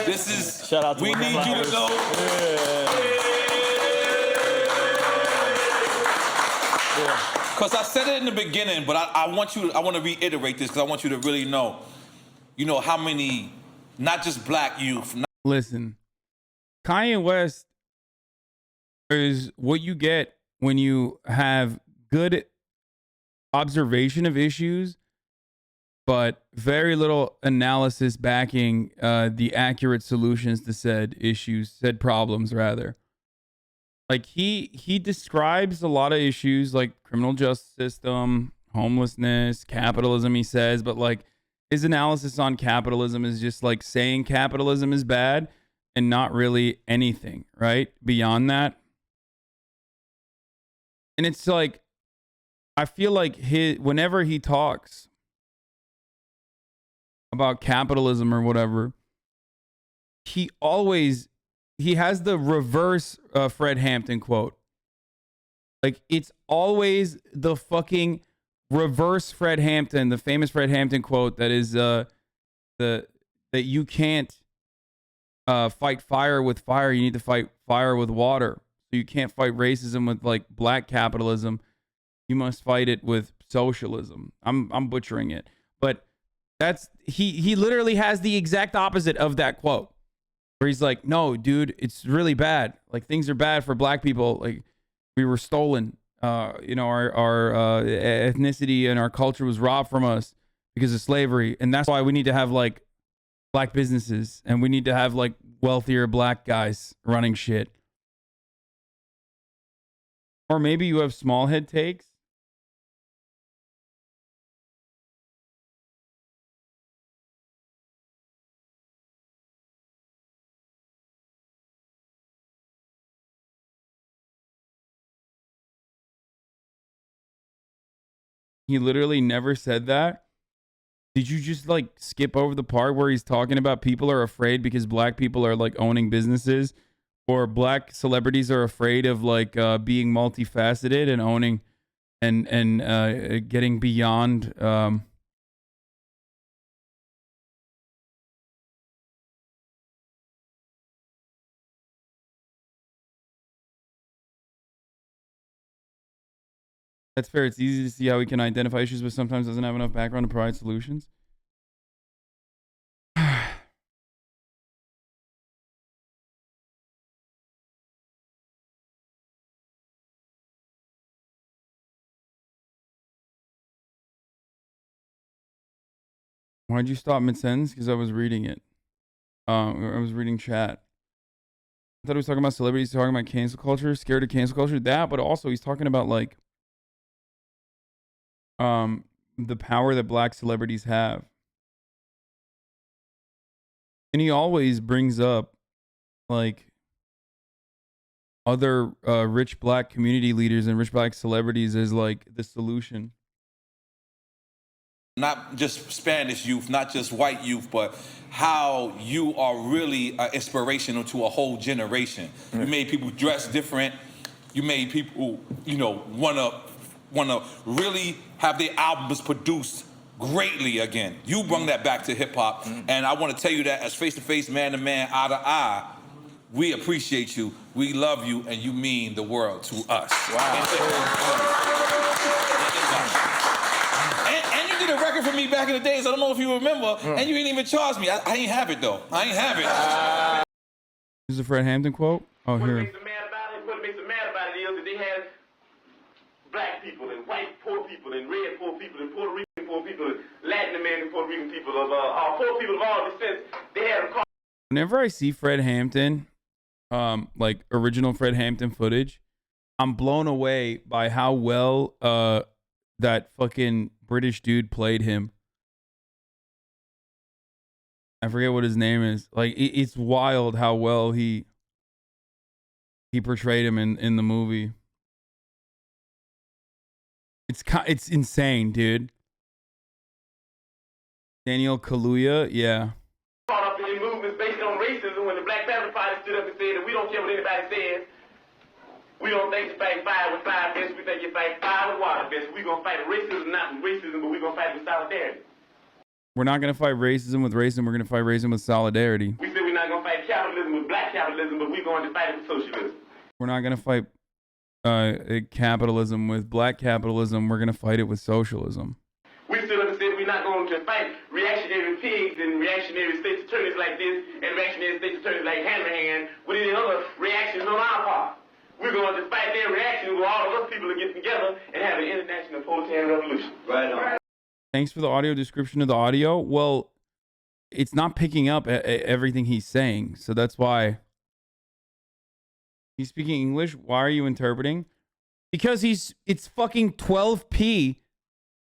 This is, shout out to we need you to know. Because I said it in the beginning, but I want to reiterate this because I want you to really know, how many, not just black youth. Listen, Kanye West is what you get when you have good observation of issues, but very little analysis backing the accurate solutions to said issues, said problems, rather. Like, he describes a lot of issues like criminal justice system, homelessness, capitalism, he says, but like his analysis on capitalism is just like saying capitalism is bad and not really anything, right? Beyond that. And it's like, I feel like whenever he talks about capitalism or whatever, he has the reverse Fred Hampton quote. Like, it's always the fucking reverse Fred Hampton, the famous Fred Hampton quote that is that you can't fight fire with fire, you need to fight fire with water. So you can't fight racism with like black capitalism. You must fight it with socialism. I'm butchering it. But that's he literally has the exact opposite of that quote. Where he's like, no, dude, it's really bad. Like, things are bad for black people. Like, we were stolen. Our ethnicity and our culture was robbed from us because of slavery. And that's why we need to have, like, black businesses. And we need to have, like, wealthier black guys running shit. Or maybe you have small head takes. He literally never said that. Did you just like skip over the part where he's talking about people are afraid because black people are like owning businesses, or black celebrities are afraid of like being multifaceted and owning and getting beyond That's fair. It's easy to see how we can identify issues, but sometimes doesn't have enough background to provide solutions. Why'd you stop mid-sentence? Because I was reading it. I was reading chat. I thought he was talking about celebrities, talking about cancel culture, scared of cancel culture. That, but also he's talking about like the power that black celebrities have. And he always brings up like other rich black community leaders and rich black celebrities as like the solution. Not just Spanish youth, not just white youth, but how you are really inspirational to a whole generation. You made people dress different. You made people, you know, wanna really have their albums produced greatly again. You brought that back to hip hop, and I want to tell you that as face to face, man to man, eye to eye, we appreciate you, we love you, and you mean the world to us. Wow. And you did a record for me back in the days. I don't know if you remember, and you didn't even charge me. I ain't have it though. I ain't have it. This is a Fred Hampton quote. Oh, here. What makes them mad about it is that they had black people and white poor people and red poor people and Puerto Rican poor people and Latin American Puerto Rican people of poor people of all descents. They had a Whenever I see Fred Hampton, like original Fred Hampton footage, I'm blown away by how well that fucking British dude played him. I forget what his name is. Like it's wild how well he portrayed him in the movie. It's insane, dude. Daniel Kaluuya, yeah. caught up in movements based on racism when the Black Panther Party stood up and said that we don't care what anybody says. We don't think you fight fire with fire best. We think you fight fire with water best. We're going to fight racism, not with racism, but we're going to fight with solidarity. We're not going to fight racism with racism. We're going to fight racism with solidarity. We said we're not going to fight capitalism with black capitalism, but we're going to fight it with socialism. We're not going to fight capitalism with black capitalism. We're going to fight it with socialism. We stood up and said we're not going to fight reactionary pigs and reactionary state's attorneys like this and reactionary state's attorneys like Hanrahan with any other reactions on our part. We're going to fight their reactions where all of us people are getting together and have an international proletarian revolution. Right on. Thanks for the audio description of the audio. Well, it's not picking up everything he's saying, so that's why. He's speaking English. Why are you interpreting? Because it's fucking 12p,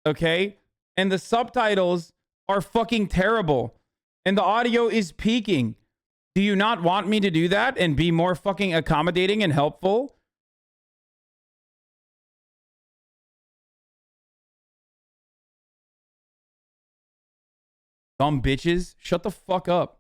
okay? And the subtitles are fucking terrible. And the audio is peaking. Do you not want me to do that and be more fucking accommodating and helpful? Dumb bitches, shut the fuck up.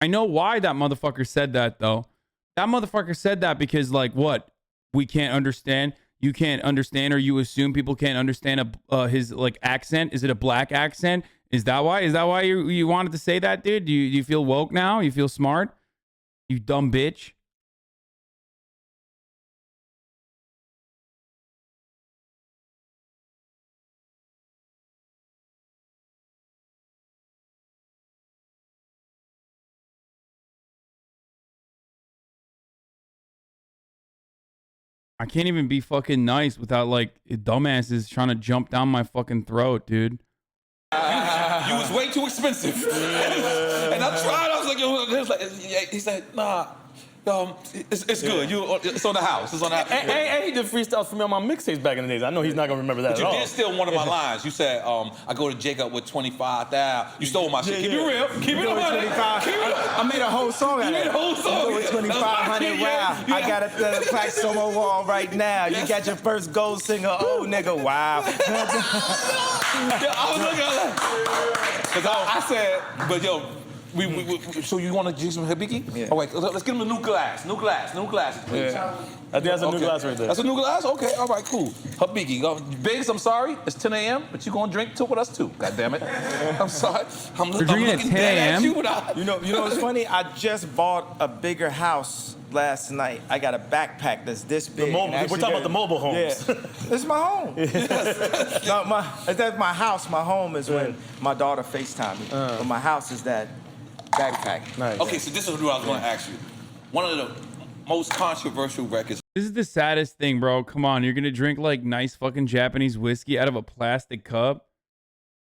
I know why that motherfucker said that, though. That motherfucker said that because, like, what? We can't understand? You can't understand, or you assume people can't understand his, like, accent? Is it a black accent? Is that why? Is that why you wanted to say that, dude? Do you feel woke now? You feel smart? You dumb bitch. I can't even be fucking nice without, like, dumbasses trying to jump down my fucking throat, dude. You was way too expensive. And I tried. I was like, yo, he said, nah, it's good. It's on the house. It's on the house. And he did freestyles for me on my mixtapes back in the days. I know he's not gonna remember that But at all. you did steal one of my lines. You said, I go to Jacob with 25,000. You stole my shit. Keep it real. Keep it real. I made a whole song out of You made a whole song. With 2,500 wow. I got a plaque on my wall right now. You got your first gold singer. Oh, nigga, wow. Yeah, I was looking at that. Because I said, but yo, so you want to do some Hibiki? Yeah. All right, let's get him a new glass. New glasses, please. Yeah. I think that's a new glass right there. That's a new glass? Okay, all right, cool. Hibiki. Biggs, I'm sorry. It's 10 a.m., but you're going to drink two with us too. God damn it. I'm sorry. You're drinking at 10 a.m.? You know what's funny? I just bought a bigger house last night. I got a backpack that's this big. We're talking about the mobile homes. Yeah. This is my home. No, that's my house. My home is when my daughter FaceTime me. But my house is that backpack. Nice. Okay, so this is what I was going to ask you. One of the most controversial records. This is the saddest thing, bro. Come on, you're gonna drink like nice fucking Japanese whiskey out of a plastic cup.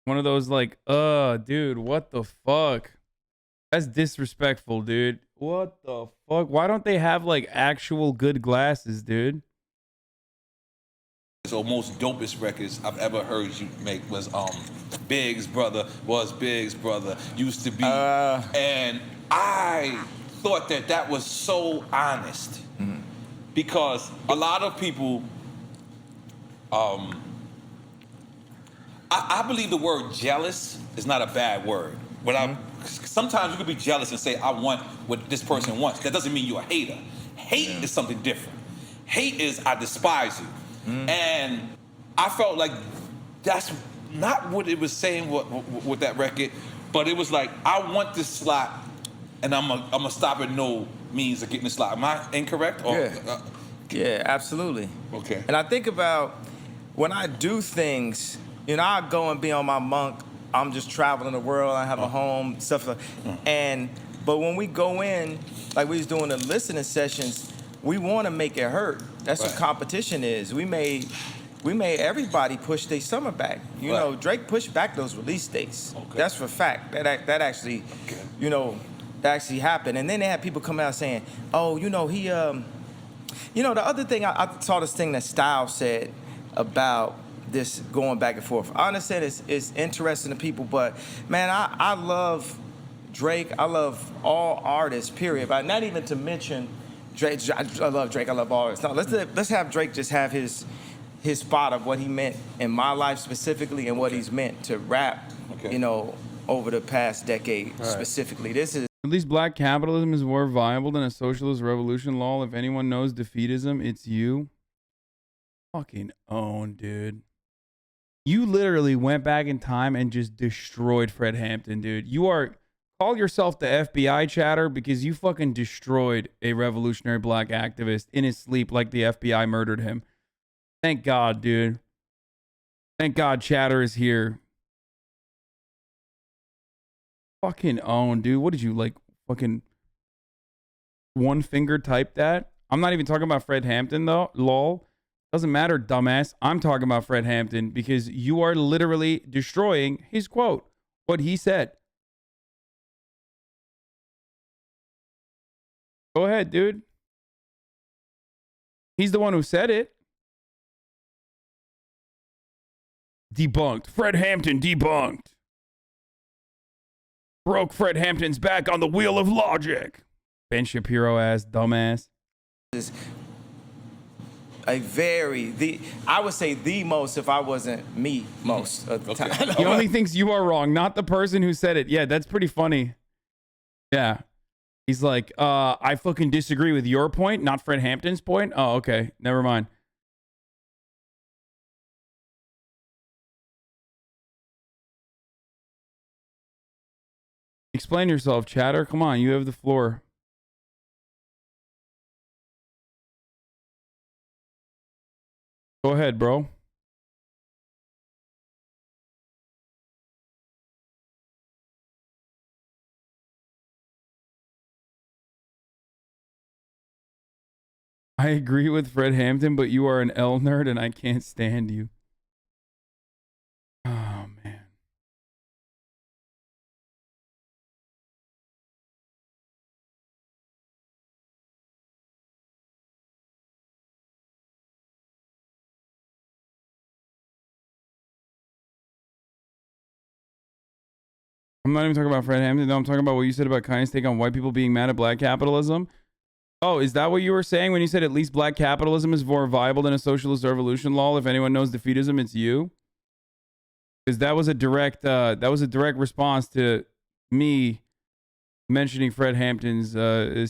One of those like, dude, what the fuck? That's disrespectful, dude. What the fuck? Why don't they have like actual good glasses, dude? So most dopest records I've ever heard you make was Big's brother used to be, and I thought that was so honest because a lot of people, I believe the word jealous is not a bad word. Sometimes you could be jealous and say I want what this person wants. That doesn't mean you're a hater. Hate is something different. Hate is I despise you. And I felt like that's not what it was saying with that record, but it was like, I want this slot, and I'm gonna stop at no means of getting the slot. Am I incorrect? Or, Yeah, absolutely. Okay. And I think about when I do things, you know, I go and be on my monk. I'm just traveling the world. I have a home, stuff like but when we go in, like we was doing the listening sessions, we want to make it hurt. That's what competition is. We made everybody push their summer back. You know, Drake pushed back those release dates. That's for fact. That actually, you know, that actually happened. And then they had people come out saying, oh, you know, he, you know, the other thing, I saw this thing that Styles said about this going back and forth. I understand it's interesting to people, but man, I love Drake. I love all artists, period. But not even to mention Drake. I love Drake. I love all artists. No, let's have Drake just have his spot of what he meant in my life specifically and what he's meant to rap, you know, over the past decade specifically. This is At least black capitalism is more viable than a socialist revolution, lol. If anyone knows defeatism, it's you. Fucking own, dude. You literally went back in time and just destroyed Fred Hampton, dude. Call yourself the FBI chatter because you fucking destroyed a revolutionary black activist in his sleep like the FBI murdered him. Thank God, dude. Thank God chatter is here. Fucking own, dude. What did you, like, fucking one finger type that? I'm not even talking about Fred Hampton, though. Lol. Doesn't matter, dumbass. I'm talking about Fred Hampton because you are literally destroying his quote, what he said. Go ahead, dude. He's the one who said it. Debunked. Fred Hampton debunked. Broke Fred Hampton's back on the wheel of logic. Ben Shapiro ass dumbass. I would say the most if I wasn't me most of the time. He only thinks you are wrong, not the person who said it. Yeah, that's pretty funny. Yeah. He's like, I fucking disagree with your point, not Fred Hampton's point. Oh, okay. Never mind. Explain yourself, chatter. Come on, you have the floor. Go ahead, bro. I agree with Fred Hampton, but you are an L nerd and I can't stand you. Oh, man. I'm not even talking about Fred Hampton. No, I'm talking about what you said about Kanye's take on white people being mad at black capitalism. Oh, is that what you were saying when you said at least black capitalism is more viable than a socialist revolution, lol? If anyone knows defeatism, it's you. Because that was a direct response to me mentioning Fred Hampton's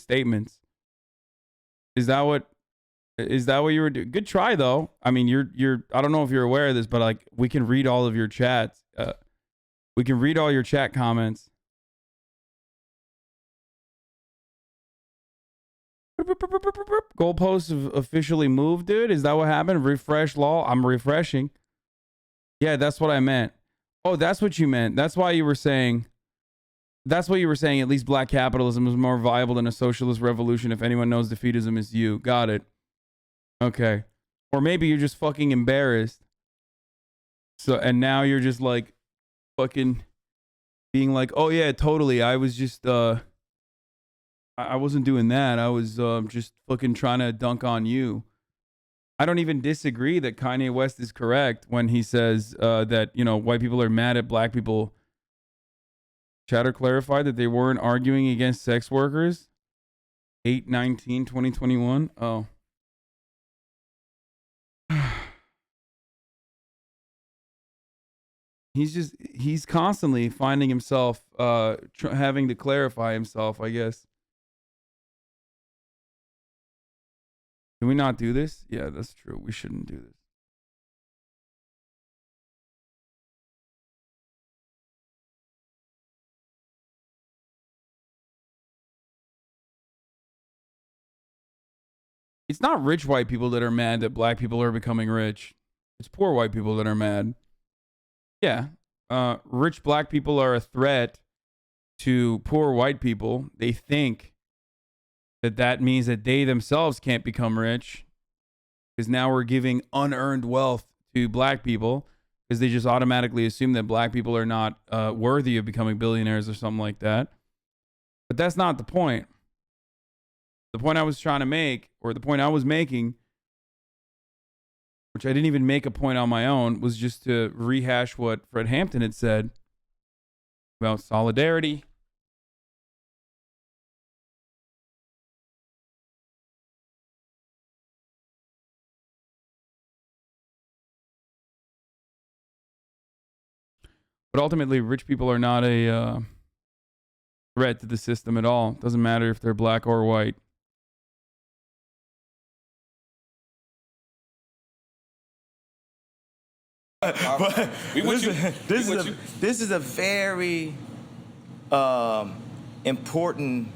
statements. Is that what you were doing? Good try though. I mean, you're I don't know if you're aware of this, but like we can read all of your chats. We can read all your chat comments. Goalposts have officially moved, dude. Is that what happened? Refresh, lol. I'm refreshing. Yeah, that's what I meant. Oh, that's what you meant. That's why you were saying That's what you were saying. At least black capitalism is more viable than a socialist revolution. If anyone knows defeatism is you. Got it. Okay. Or maybe you're just fucking embarrassed. So, and now you're just like fucking being like, oh yeah, totally. I was just, I wasn't doing that. I was just fucking trying to dunk on you. I don't even disagree that Kanye West is correct when he says that, you know, white people are mad at black people. Chatter clarified that they weren't arguing against sex workers. 8/19/2021. Oh. He's constantly finding himself having to clarify himself, I guess. Can we not do this? Yeah, that's true. We shouldn't do this. It's not rich white people that are mad that black people are becoming rich. It's poor white people that are mad. Yeah. Rich black people are a threat to poor white people. They think that means that they themselves can't become rich because now we're giving unearned wealth to black people because they just automatically assume that black people are not worthy of becoming billionaires or something like that. But that's not the point. The point I was trying to make, or the point I was making, which I didn't even make a point on my own, was just to rehash what Fred Hampton had said about solidarity. But ultimately, rich people are not a threat to the system at all. Doesn't matter if they're black or white. But this is a very important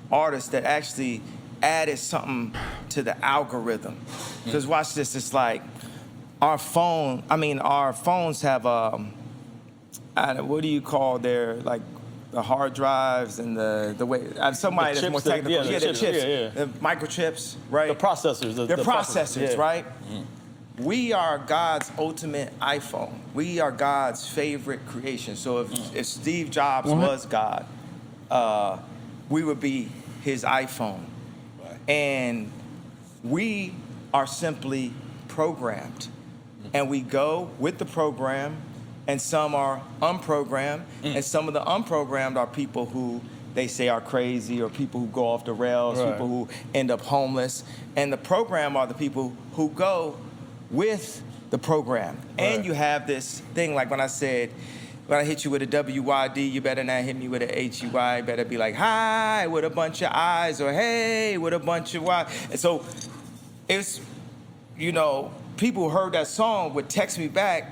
artist that actually added something to the algorithm. Because watch this, it's like our phones have what do you call their, like, the hard drives and the way somebody that's more technical. The chips. The microchips, right? The processors. They're processors, yeah. right? We are God's ultimate iPhone. We are God's favorite creation. So if Steve Jobs was God, we would be his iPhone. Right. And we are simply programmed. And we go with the program, and some are unprogrammed, and some of the unprogrammed are people who they say are crazy, or people who go off the rails, people who end up homeless. And the program are the people who go with the program. And you have this thing, like when I said, when I hit you with a WYD, you better not hit me with a HUY. You better be like, hi, with a bunch of I's, or hey, with a bunch of Y. And so it's, you know, people who heard that song would text me back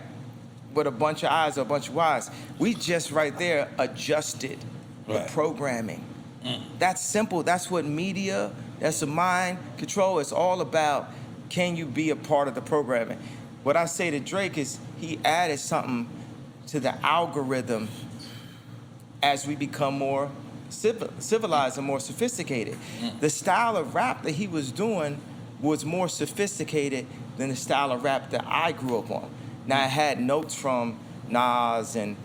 with a bunch of I's or a bunch of Y's. We just right there adjusted the programming. That's simple. That's what media, that's the mind control. It's all about, can you be a part of the programming? What I say to Drake is he added something to the algorithm as we become more civilized and more sophisticated. The style of rap that he was doing was more sophisticated than the style of rap that I grew up on. Now, I had notes from Nas and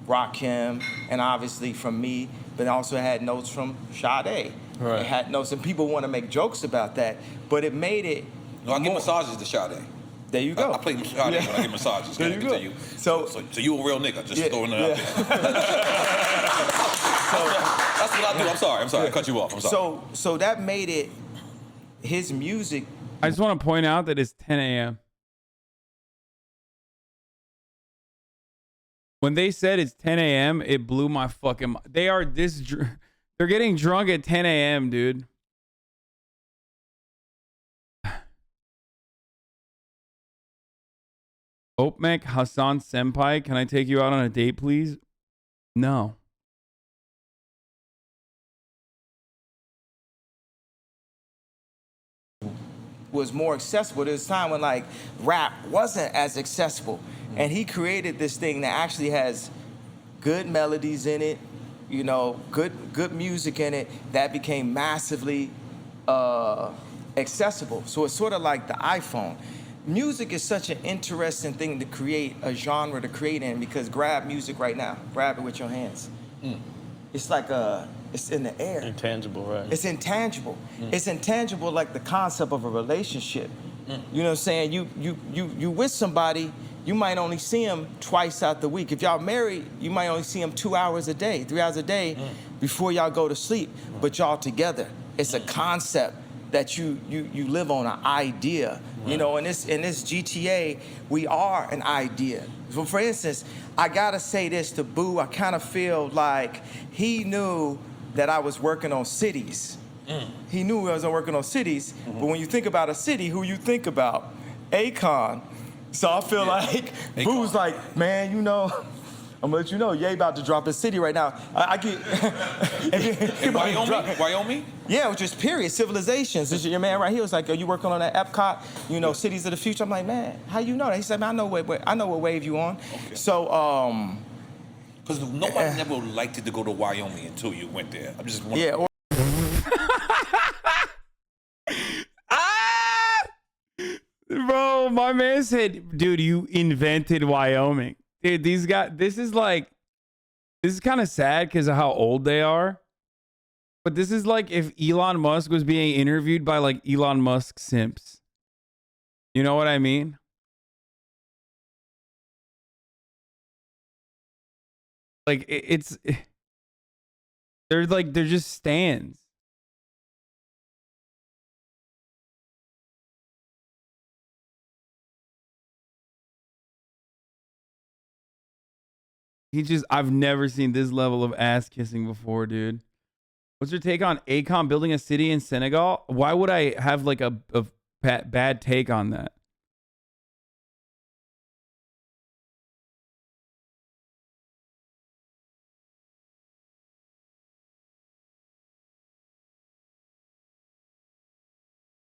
Rakim, and obviously from me, but I also had notes from Sade. Right. I had notes, and people want to make jokes about that, but it made it. No, I give massages to Sade. There you go. I play Sade when I give massages. There you go. So you a real nigga, just throwing it out there. That's what I do. I'm sorry. I cut you off. I'm sorry. So that made it, his music. I just want to point out that it's 10 a.m. When they said it's 10 a.m., it blew my fucking mind. They are they're getting drunk at 10 a.m., dude. Opmek Hasan Senpai, can I take you out on a date, please? No. Was more accessible. There was a time when, like, rap wasn't as accessible. And he created this thing that actually has good melodies in it, you know, good music in it, that became massively accessible. So it's sort of like the iPhone. Music is such an interesting thing to create, a genre to create in, because grab music right now. Grab it with your hands. It's like it's in the air. Intangible, right? It's intangible. It's intangible like the concept of a relationship. You know what I'm saying? You with somebody, you might only see them twice out the week. If y'all married, you might only see them 2 hours a day, 3 hours a day before y'all go to sleep, but y'all together. It's a concept that you live on, an idea. You know, in this GTA, we are an idea. So for instance, I gotta say this to Boo, I kind of feel like he knew that I was working on cities. He knew I was working on cities, but when you think about a city, who you think about? Akon. So I feel like Boo's like, man, you know, I'm gonna let you know, Ye about to drop his city right now. I get In Wyoming? Yeah, which is period, civilizations. This is your man right here was like, are you working on that Epcot, you know, cities of the future? I'm like, man, how you know that? He said, man, I know what wave you on. Okay. So, because nobody never liked it to go to Wyoming until you went there. I'm just wondering. Yeah. Bro, my man said, dude, you invented Wyoming. Dude, these guys, this is kind of sad because of how old they are. But this is like if Elon Musk was being interviewed by like Elon Musk simps. You know what I mean? Like they're just stands. I've never seen this level of ass kissing before, dude. What's your take on Akon building a city in Senegal? Why would I have like a bad take on that?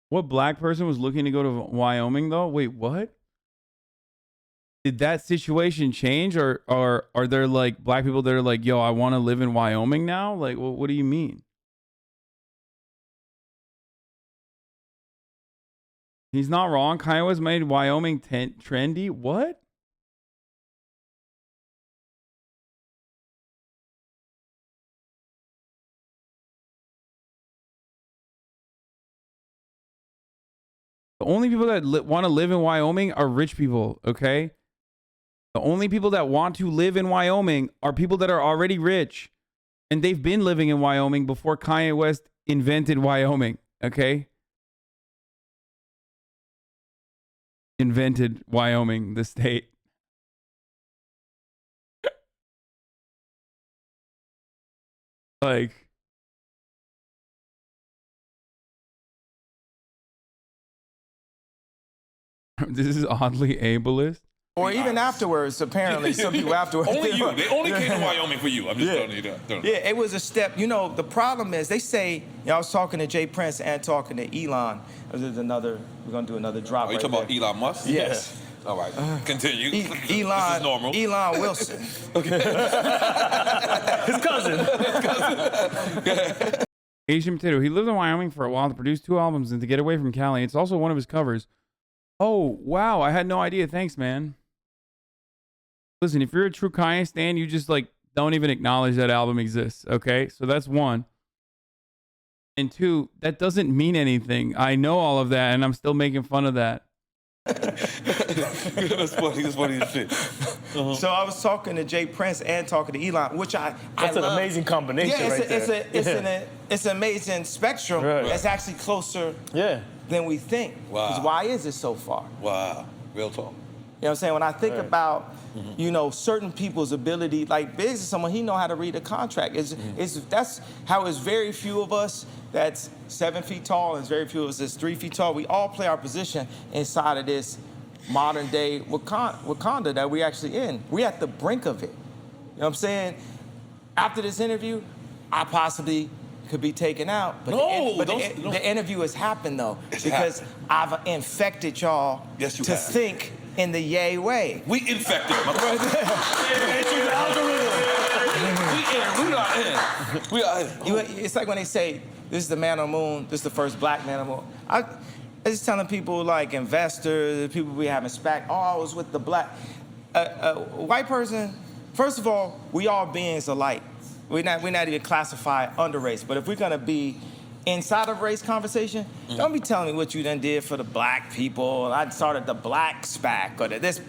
What black person was looking to go to Wyoming though? Wait, what? Did that situation change, or are there like black people that are like, yo, I want to live in Wyoming now? Like, what do you mean? He's not wrong. Kanye was made Wyoming trendy. What? The only people that want to live in Wyoming are rich people, okay? The only people that want to live in Wyoming are people that are already rich. And they've been living in Wyoming before Kanye West invented Wyoming, okay? Invented Wyoming, the state. Like, this is oddly ableist. Or even afterwards, apparently, some people afterwards. Only you. They only came to Wyoming for you. I'm just telling you that. Yeah, it was a step. You know, the problem is they say, you know, I was talking to Jay Prince and talking to Elon. We're going to do another drop. Are you talking about Elon Musk? Yes. Yeah. All right, continue. Elon, this is normal. Elon Wilson. His cousin. Asian Potato. He lived in Wyoming for a while to produce 2 albums and to get away from Cali. It's also one of his covers. Oh, wow. I had no idea. Thanks, man. Listen, if you're a true Kanye stan, you just like don't even acknowledge that album exists. Okay, so that's 1. And 2, that doesn't mean anything. I know all of that, and I'm still making fun of that. That's funny. That's funny as shit. So I was talking to Jay Prince and talking to Elon, which I That's an love. amazing combination, It's an amazing spectrum. Right. That's actually closer than we think. Wow. 'Cause why is it so far? Wow. Real talk. You know what I'm saying? When I think about, you know, certain people's ability, like Biggs is someone, he know how to read a contract. That's how it's very few of us that's 7 feet tall, and it's very few of us that's 3 feet tall. We all play our position inside of this modern day Wakanda that we actually in. We at the brink of it. You know what I'm saying? After this interview, I possibly could be taken out. But the interview has happened though, because I've infected y'all to think in the Ye way. We infected. We are It's like when they say, this is the man on the moon, this is the first black man on the moon. I just telling people like investors, people we having SPAC, oh, I was with the black. White person, first of all, we all beings alike. We're not even classified under race, but if we're gonna be inside of race conversation, don't be telling me what you done did for the black people. I started the black SPAC or this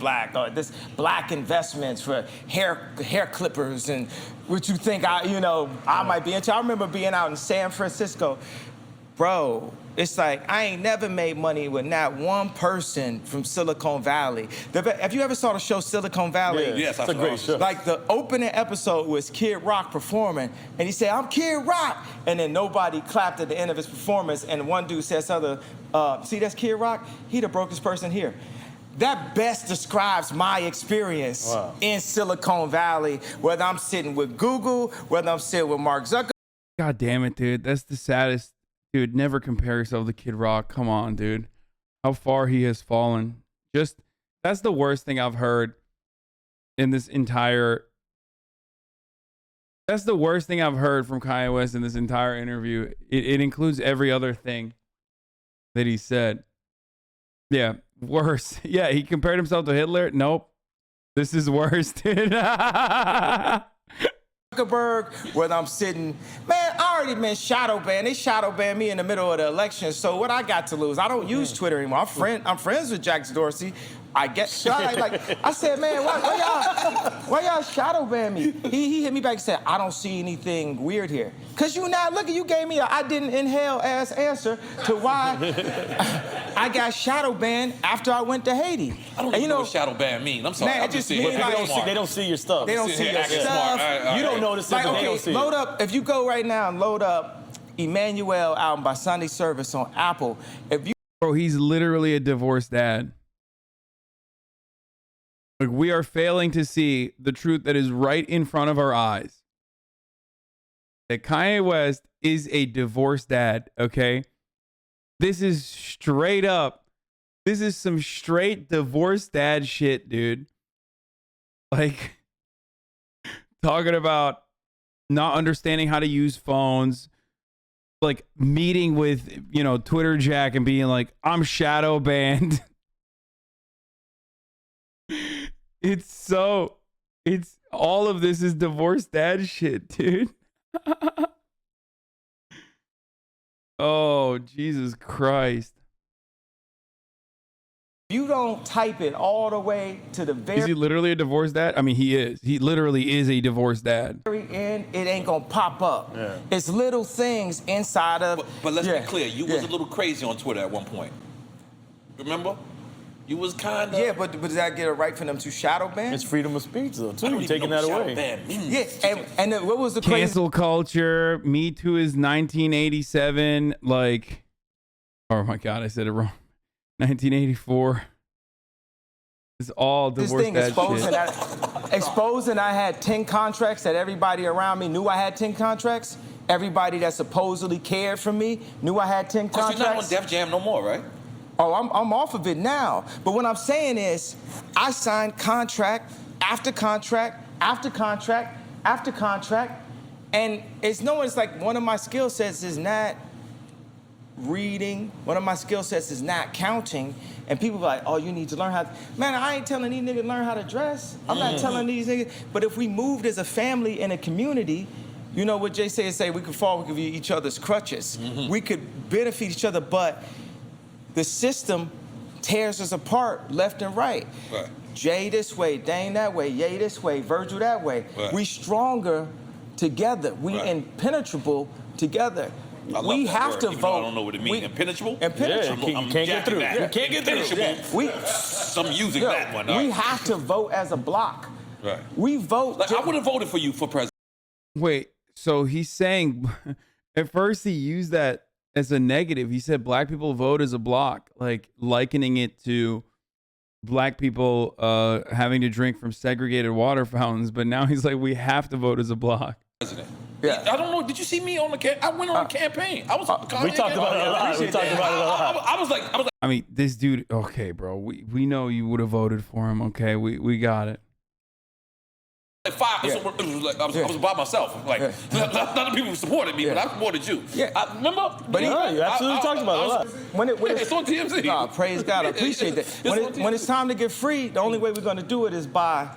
black investments for hair clippers and what you think I might be into. I remember being out in San Francisco. Bro, it's like I ain't never made money with not one person from Silicon Valley. Have you ever saw the show Silicon Valley? Yeah, yes, it's a great show. Like the opening episode was Kid Rock performing, and he said, "I'm Kid Rock," and then nobody clapped at the end of his performance, and one dude says, "See, that's Kid Rock. He the brokest person here." That best describes my experience in Silicon Valley, whether I'm sitting with Google, whether I'm sitting with Mark Zuckerberg. God damn it, dude. That's the saddest. Dude, never compare yourself to Kid Rock. Come on, dude. How far he has fallen. That's the worst thing I've heard in this entire... That's the worst thing I've heard from Kanye West in this entire interview. It includes every other thing that he said. Yeah, worse. Yeah, he compared himself to Hitler. Nope. This is worse, dude. Zuckerberg, whether I'm sitting, man, I already been shadow banned. They shadow banned me in the middle of the election. So what I got to lose? I don't use Twitter anymore. I'm friends with Jack Dorsey. I said, man, why y'all shadow ban me? He hit me back and said, I don't see anything weird here. Cause you gave me I didn't inhale ass answer to why I got shadow banned after I went to Haiti. I don't even know what shadow ban mean. I'm sorry. Man, it just means they don't see your stuff. They don't see your stuff. You don't notice it, but they don't see it. Load up, if you go right now and load up Emmanuel album by Sunday Service on Apple. Bro, he's literally a divorced dad. Like, we are failing to see the truth that is right in front of our eyes. That Kanye West is a divorced dad, okay? This is straight up. This is some straight divorced dad shit, dude. Like, talking about not understanding how to use phones, like meeting with, Twitter Jack and being like, I'm shadow banned. It's all of this is divorced dad shit, dude. Oh, Jesus Christ. You don't type it all the way to the Is he literally a divorced dad? I mean, he is. He literally is a divorced dad. very end, it ain't gonna pop up. Yeah. It's little things inside of. But let's be clear. You was a little crazy on Twitter at one point. Remember? You was kind of... Yeah, but does that get a right for them to shadow ban? It's freedom of speech, though, too. I don't You're even taking know that what away. shadow ban means. Yeah, and what was the crazy? Cancel culture. Me Too is 1987. Like, oh my God, I said it wrong. 1984. It's all This divorced thing dad exposing shit. exposing I had 10 contracts that everybody around me knew I had 10 contracts. Everybody that supposedly cared for me knew I had 10 Because contracts. you're not on Def Jam no more, right? Oh, I'm off of it now. But what I'm saying is, I signed contract after contract after contract after contract, and it's like one of my skill sets is not reading. One of my skill sets is not counting. And people be like, oh, you need to learn how to... Man, I ain't telling these niggas learn how to dress. I'm not telling these niggas. But if we moved as a family in a community, you know what Jay say we could fall, we could be each other's crutches. We could benefit each other, but the system tears us apart left and right. Right. Jay this way, Dane that way, Ye this way, Virgil that way. Right. We stronger together. We Right. impenetrable together. I love We that have word, to even though vote. I don't know what it means. Impenetrable? Impenetrable. Yeah, you can't get through. That. You can't get through. Impenetrable. Yeah. I'm using that one. All We right. have to vote as a block. Right. We vote. Like, I would have voted for you for president. Wait, so he's saying at first he used that as a negative. He said black people vote as a block, like likening it to black people having to drink from segregated water fountains. But now he's like, we have to vote as a block. Yeah. I don't know. Did you see me on the campaign? I went on a campaign. I was. We talked about it a lot. We talked about it a lot. I was like, I mean, this dude. Okay, bro. We know you would have voted for him. Okay, we got it. 5. Yeah. I was by myself. Like, not the people who supported me, but I supported you. Yeah. I remember. But you absolutely talked about it a lot. When It's on TMZ. Nah, praise God, I appreciate that. When it's time to get free, the only way we're going to do it is by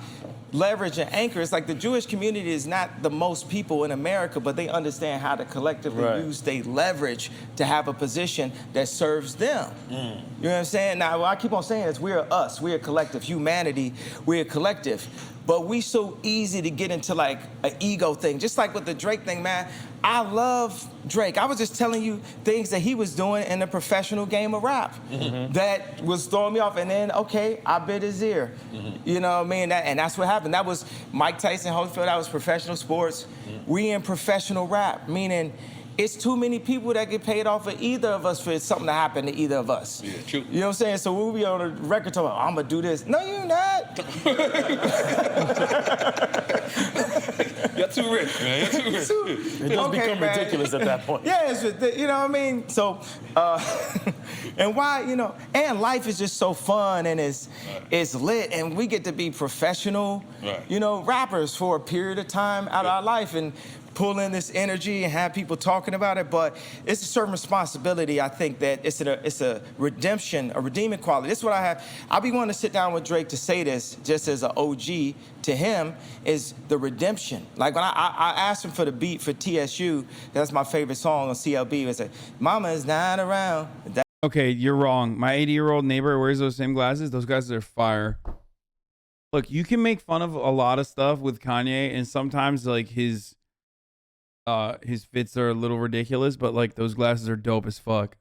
leverage and anchor. It's like the Jewish community is not the most people in America, but they understand how to collectively use their leverage to have a position that serves them. You know what I'm saying? Now, what I keep on saying is we're us. We're a collective. Humanity, we're a collective. But we so easy to get into like an ego thing. Just like with the Drake thing, man. I love Drake. I was just telling you things that he was doing in the professional game of rap that was throwing me off. And then, okay, I bit his ear. You know what I mean? And that's what happened. That was Mike Tyson, Holyfield. That was professional sports. We in professional rap, meaning it's too many people that get paid off of either of us for something to happen to either of us. Yeah, true. You know what I'm saying? So we'll be on the record talking, I'm gonna do this. No, you're not. You're too rich, man. You're too rich. It does become ridiculous at that point. Yeah, it's, you know what I mean? So, and why, you know, and life is just so fun and it's lit and we get to be professional, you know, rappers for a period of time out of our life and pull in this energy and have people talking about it, but it's a certain responsibility. I think that it's a redemption, a redeeming quality. This is what I have. I'll be wanting to sit down with Drake to say this, just as an OG to him, is the redemption. Like when I asked him for the beat for TSU, that's my favorite song on CLB. It's like, Mama is not around. Okay, you're wrong. My 80-year-old neighbor wears those same glasses. Those glasses are fire. Look, you can make fun of a lot of stuff with Kanye, and sometimes like his fits are a little ridiculous, but like those glasses are dope as fuck.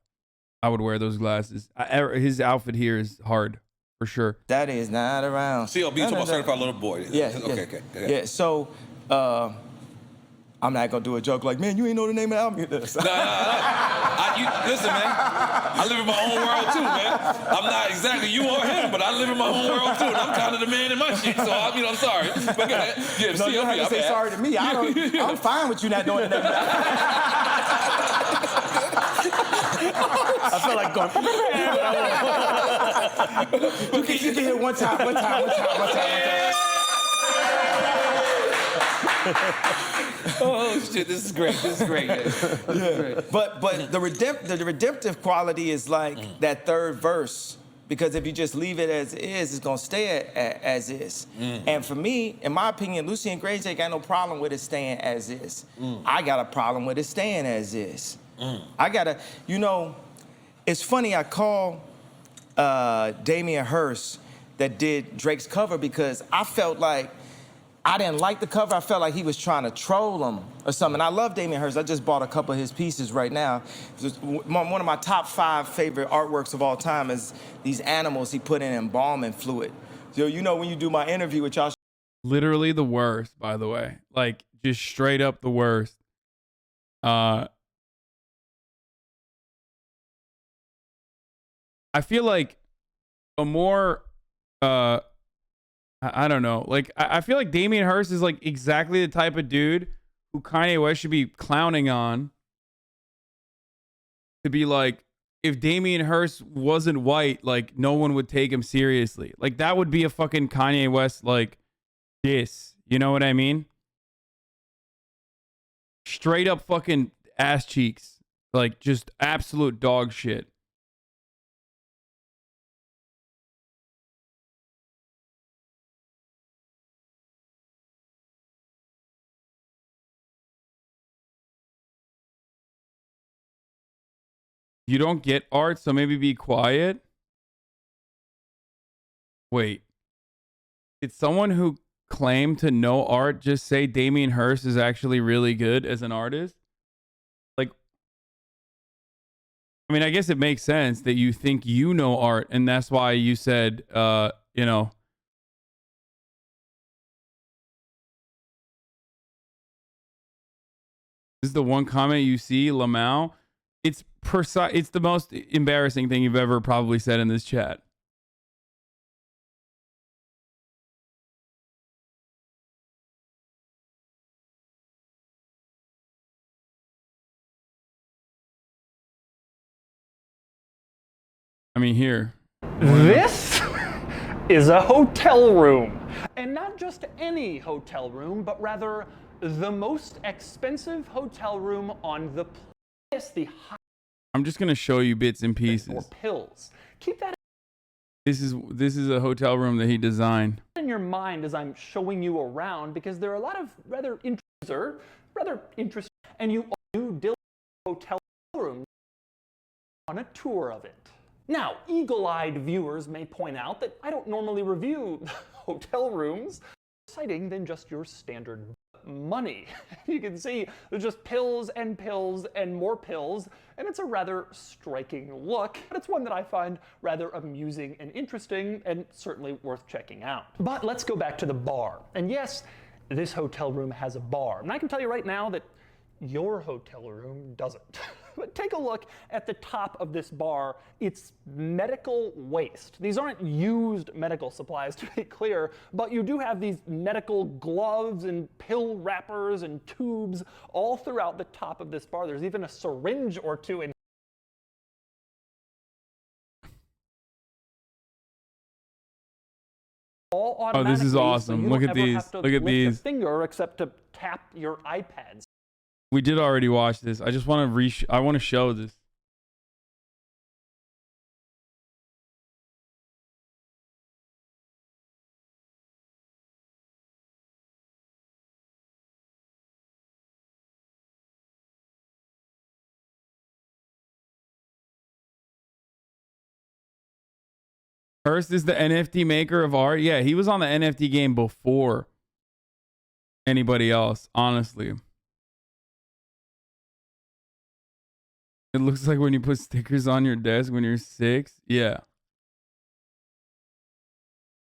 I would wear those glasses. His outfit here is hard for sure. That is not around. CLB, talking about certified little boy. Yeah. Okay. Yeah. So I'm not gonna do a joke like, man, you ain't know the name of the album. Listen, man. I live in my own world too, man. I'm not exactly you or him, but I live in my own world too, and I'm kind of the man in my shit. So I'm sorry. But go ahead. Yeah, no, you don't have to say sorry to me. I'm fine with you not knowing the name of the album. I feel like going. You can hear one time. Oh shit, this is great. Yeah. But the redemptive quality is like that third verse, because if you just leave it as is, it's gonna stay as is. And for me, in my opinion, Lucian Grace ain't got no problem with it staying as is. I got a problem with it staying as is. I gotta, you know, it's funny, I call Damian Hirst that did Drake's cover because I felt like I didn't like the cover. I felt like he was trying to troll him or something. I love Damian Hirst. I just bought a couple of his pieces right now. One of my top 5 favorite artworks of all time is these animals he put in embalming fluid. So, you know, when you do my interview with y'all. Literally the worst, by the way. Like, just straight up the worst. I feel like a more, I don't know. Like, I feel like Damian Hirst is like exactly the type of dude who Kanye West should be clowning on. To be like, if Damian Hirst wasn't white, like no one would take him seriously. Like that would be a fucking Kanye West like diss. You know what I mean? Straight up fucking ass cheeks. Like just absolute dog shit. You don't get art, so maybe be quiet. Wait. Did someone who claimed to know art just say Damian Hirst is actually really good as an artist? Like, I mean, I guess it makes sense that you think you know art, and that's why you said, you know. This is the one comment you see, lmao. It's the most embarrassing thing you've ever probably said in this chat. I mean, here. This is a hotel room. And not just any hotel room, but rather the most expensive hotel room on the planet. The I'm just gonna show you bits and or pieces. pills. Keep that This is a hotel room that he designed. in your mind as I'm showing you around, because there are a lot of rather interesting, and you do deal with hotel room on a tour of it. Now, eagle-eyed viewers may point out that I don't normally review hotel rooms, exciting than just your standard money. You can see there's just pills and more pills, and it's a rather striking look, but it's one that I find rather amusing and interesting, and certainly worth checking out. But let's go back to the bar. And yes, this hotel room has a bar, and I can tell you right now that your hotel room doesn't. But take a look at the top of this bar. It's medical waste. These aren't used medical supplies, to be clear, but you do have these medical gloves and pill wrappers and tubes all throughout the top of this bar. There's even a syringe or two in all automatically. Oh, this is awesome. So you Look don't at ever these. have to Look at lift these. a finger except to tap your iPads. We did already watch this. I just want to I want to show this. First is the NFT maker of art. Yeah, he was on the NFT game before anybody else, honestly. It looks like when you put stickers on your desk when you're 6. Yeah.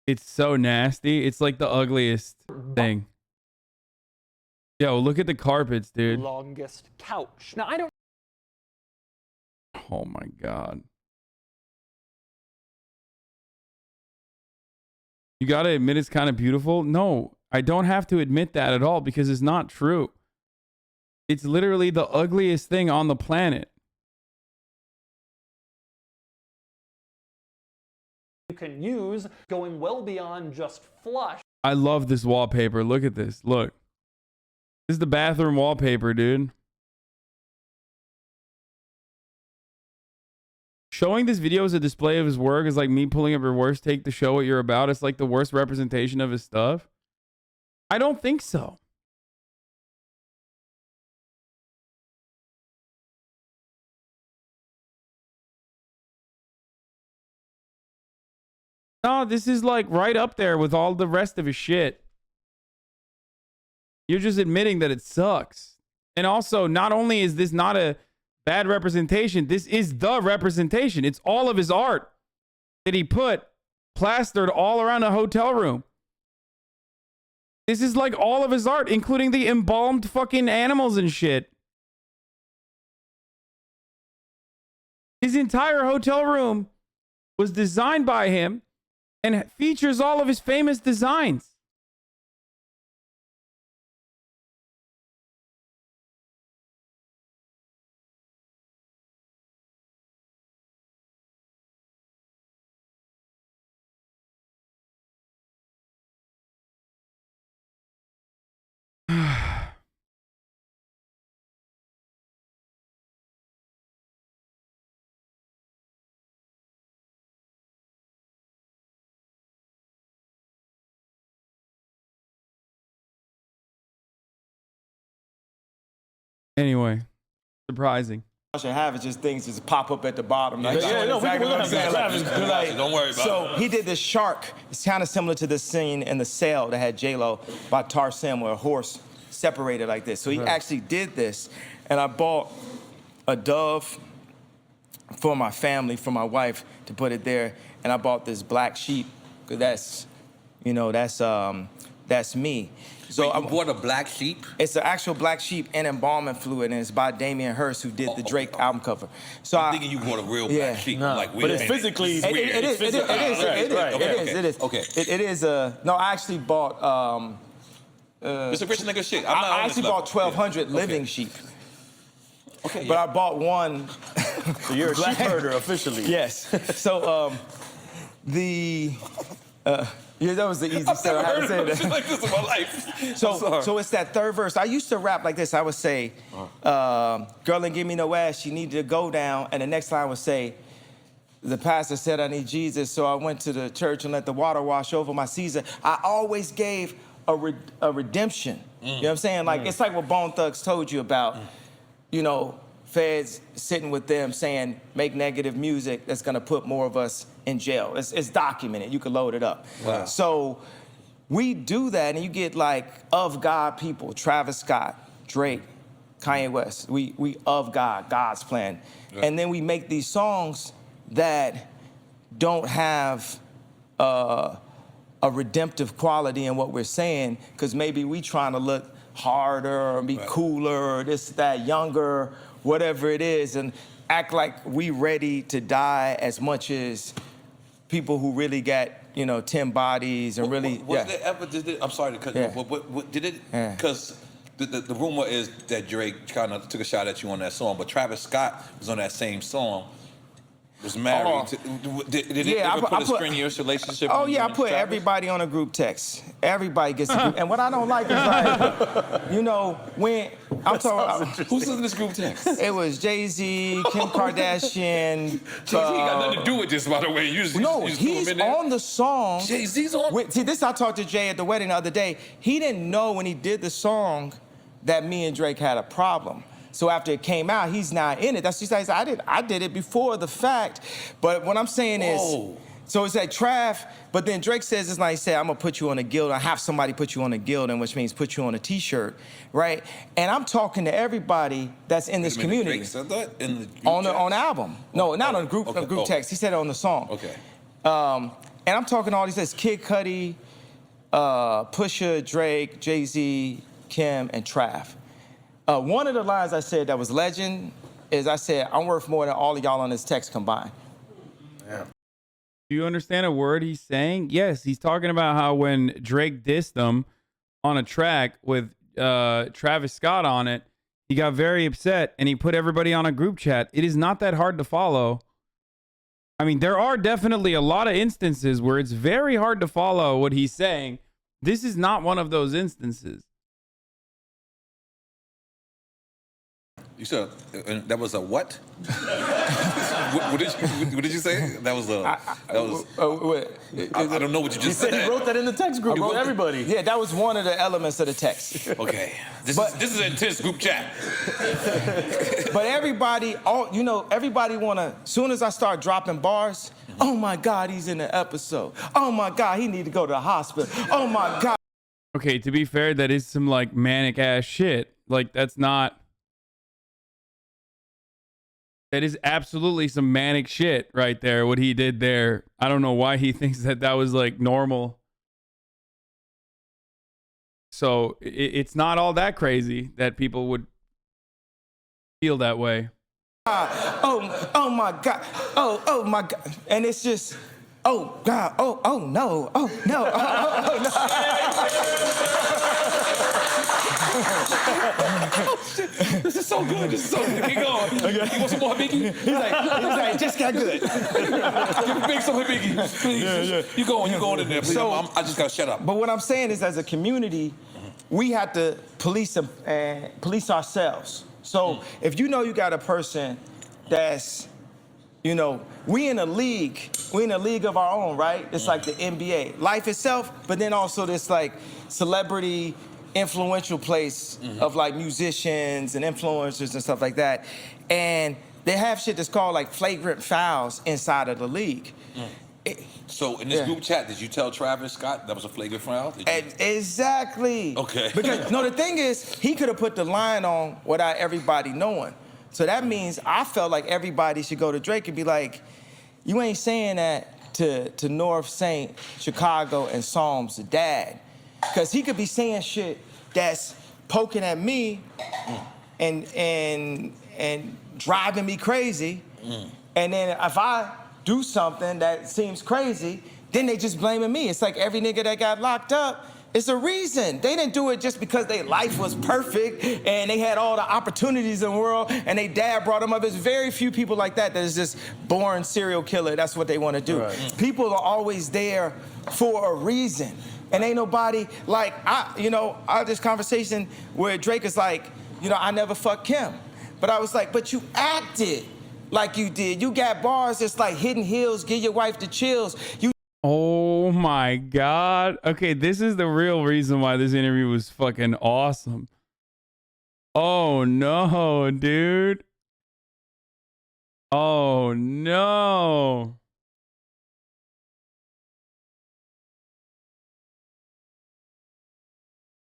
It's so nasty. It's like the ugliest thing. Yo, look at the carpets, dude. Longest couch. Now, I don't. Oh my God. You gotta admit it's kind of beautiful. No, I don't have to admit that at all because it's not true. It's literally the ugliest thing on the planet. You can use going well beyond just flush. I love this wallpaper. Look at this. Look. This is the bathroom wallpaper, dude. Showing this video as a display of his work is like me pulling up your worst take to show what you're about. It's like the worst representation of his stuff. I don't think so. No, this is like right up there with all the rest of his shit. You're just admitting that it sucks. And also, not only is this not a bad representation, this is the representation. It's all of his art that he put plastered all around a hotel room. This is like all of his art, including the embalmed fucking animals and shit. His entire hotel room was designed by him and features all of his famous designs. Anyway, surprising. I should have is just things just pop up at the bottom. Like, Yeah, no, exactly what I'm saying. Like, Don't worry about so it. he did this shark. It's kind of similar to the scene in The Cell that had J-Lo by Tarzan where a horse separated like this. So he actually did this. And I bought a dove for my family, for my wife, to put it there. And I bought this black sheep, because that's, you know, that's me. So Wait, you bought a black sheep? It's an actual black sheep and embalming fluid, and it's by Damien Hirst, who did the Drake album cover. So I'm thinking you bought a real black sheep. No, Like, but it's physically it's weird. It is. Okay. It is. No, I actually bought. It's a rich nigga shit. I actually bought 1,200 living sheep. Okay, But I bought one. So you're a sheep herder officially. Yes. So Yeah, that was the easy stuff. I had to say I've that. shit like this in my life. So it's that third verse. I used to rap like this. I would say, girl ain't give me no ass, she needed to go down. And the next line would say, the pastor said I need Jesus, so I went to the church and let the water wash over my Caesar. I always gave a redemption. You know what I'm saying? Like, it's like what Bone Thugs told you about, you know, feds sitting with them saying, make negative music that's gonna put more of us in jail. It's documented, you can load it up. Wow. So we do that and you get like of God people, Travis Scott, Drake, Kanye West. We of God, God's plan. Yeah. And then we make these songs that don't have a redemptive quality in what we're saying, because maybe we trying to look harder or be cooler or this, that, younger, whatever it is, and act like we ready to die as much as people who really got, you know, 10 bodies and really, Was there ever, I'm sorry to cut you off, what did it, because the rumor is that Drake kind of took a shot at you on that song, but Travis Scott was on that same song, was married. Did it ever put a strenuous relationship? Oh yeah, I put everybody on a group text. Everybody gets a group. And what I don't like is like, you know, when I'm talking, who's in this group text? It was Jay-Z, Kim Kardashian. Jay-Z got nothing to do with this, by the way. He's on the song. Jay-Z's on. See, this I talked to Jay at the wedding the other day. He didn't know when he did the song that me and Drake had a problem. So after it came out, he's not in it. That's just like I did it before the fact. But what I'm saying is, so it's like Trav, but then Drake says it's like he said, I'm gonna put you on a guild. I have somebody put you on a guild, which means put you on a t-shirt, right? And I'm talking to everybody that's in this community. Drake said that in the group on the album. No, not on group text. He said it on the song. Okay. And I'm talking to all these, Kid Cudi, Pusha, Drake, Jay-Z, Kim, and Trav. One of the lines I said that was legend is I said, I'm worth more than all of y'all on this text combined. Yeah. Do you understand a word he's saying? Yes, he's talking about how when Drake dissed them on a track with Travis Scott on it, he got very upset and he put everybody on a group chat. It is not that hard to follow. I mean, there are definitely a lot of instances where it's very hard to follow what he's saying. This is not one of those instances. You said that was a what? what did you say? That was a. I don't know what you just said. He wrote that in the text group. He wrote everybody. Yeah, that was one of the elements of the text. Okay, this is an intense group chat. But everybody, everybody wanna. Soon as I start dropping bars, oh my God, he's in the episode. Oh my God, he need to go to the hospital. Oh my God. Okay, to be fair, that is some like manic ass shit. Like that's not. That is absolutely some manic shit right there, what he did there. I don't know why he thinks that was like normal. So it's not all that crazy that people would feel that way. Oh my God. Oh my God. And it's just, oh God. Oh no. Oh no. Oh no. This is so good. This is so good. Keep going. Okay. You want some more Biggie? He's like, it just got good. Give Big some Biggie, please. Yeah. You going in there, please. So, I just gotta shut up. But what I'm saying is, as a community, we have to police ourselves. So if you know you got a person that's, we in a league of our own, right? It's like the NBA, life itself, but then also this like celebrity influential place of like musicians and influencers and stuff like that. And they have shit that's called like flagrant fouls inside of the league. So in this group chat, did you tell Travis Scott that was a flagrant foul? Exactly. Okay. Because the thing is, he could have put the line on without everybody knowing. So that means I felt like everybody should go to Drake and be like, you ain't saying that to North St. Chicago and Psalm's dad. Because he could be saying shit that's poking at me and driving me crazy. And then if I do something that seems crazy, then they just blaming me. It's like every nigga that got locked up, it's a reason. They didn't do it just because their life was perfect and they had all the opportunities in the world and they dad brought them up. There's very few people like that is just born serial killer. That's what they want to do. Right. People are always there for a reason. And ain't nobody like, I had this conversation where Drake is like, I never fucked Kim. But I was like, but you acted like you did. You got bars that's like Hidden Hills, give your wife the chills. Oh my God. Okay, this is the real reason why this interview was fucking awesome. Oh no, dude. Oh no.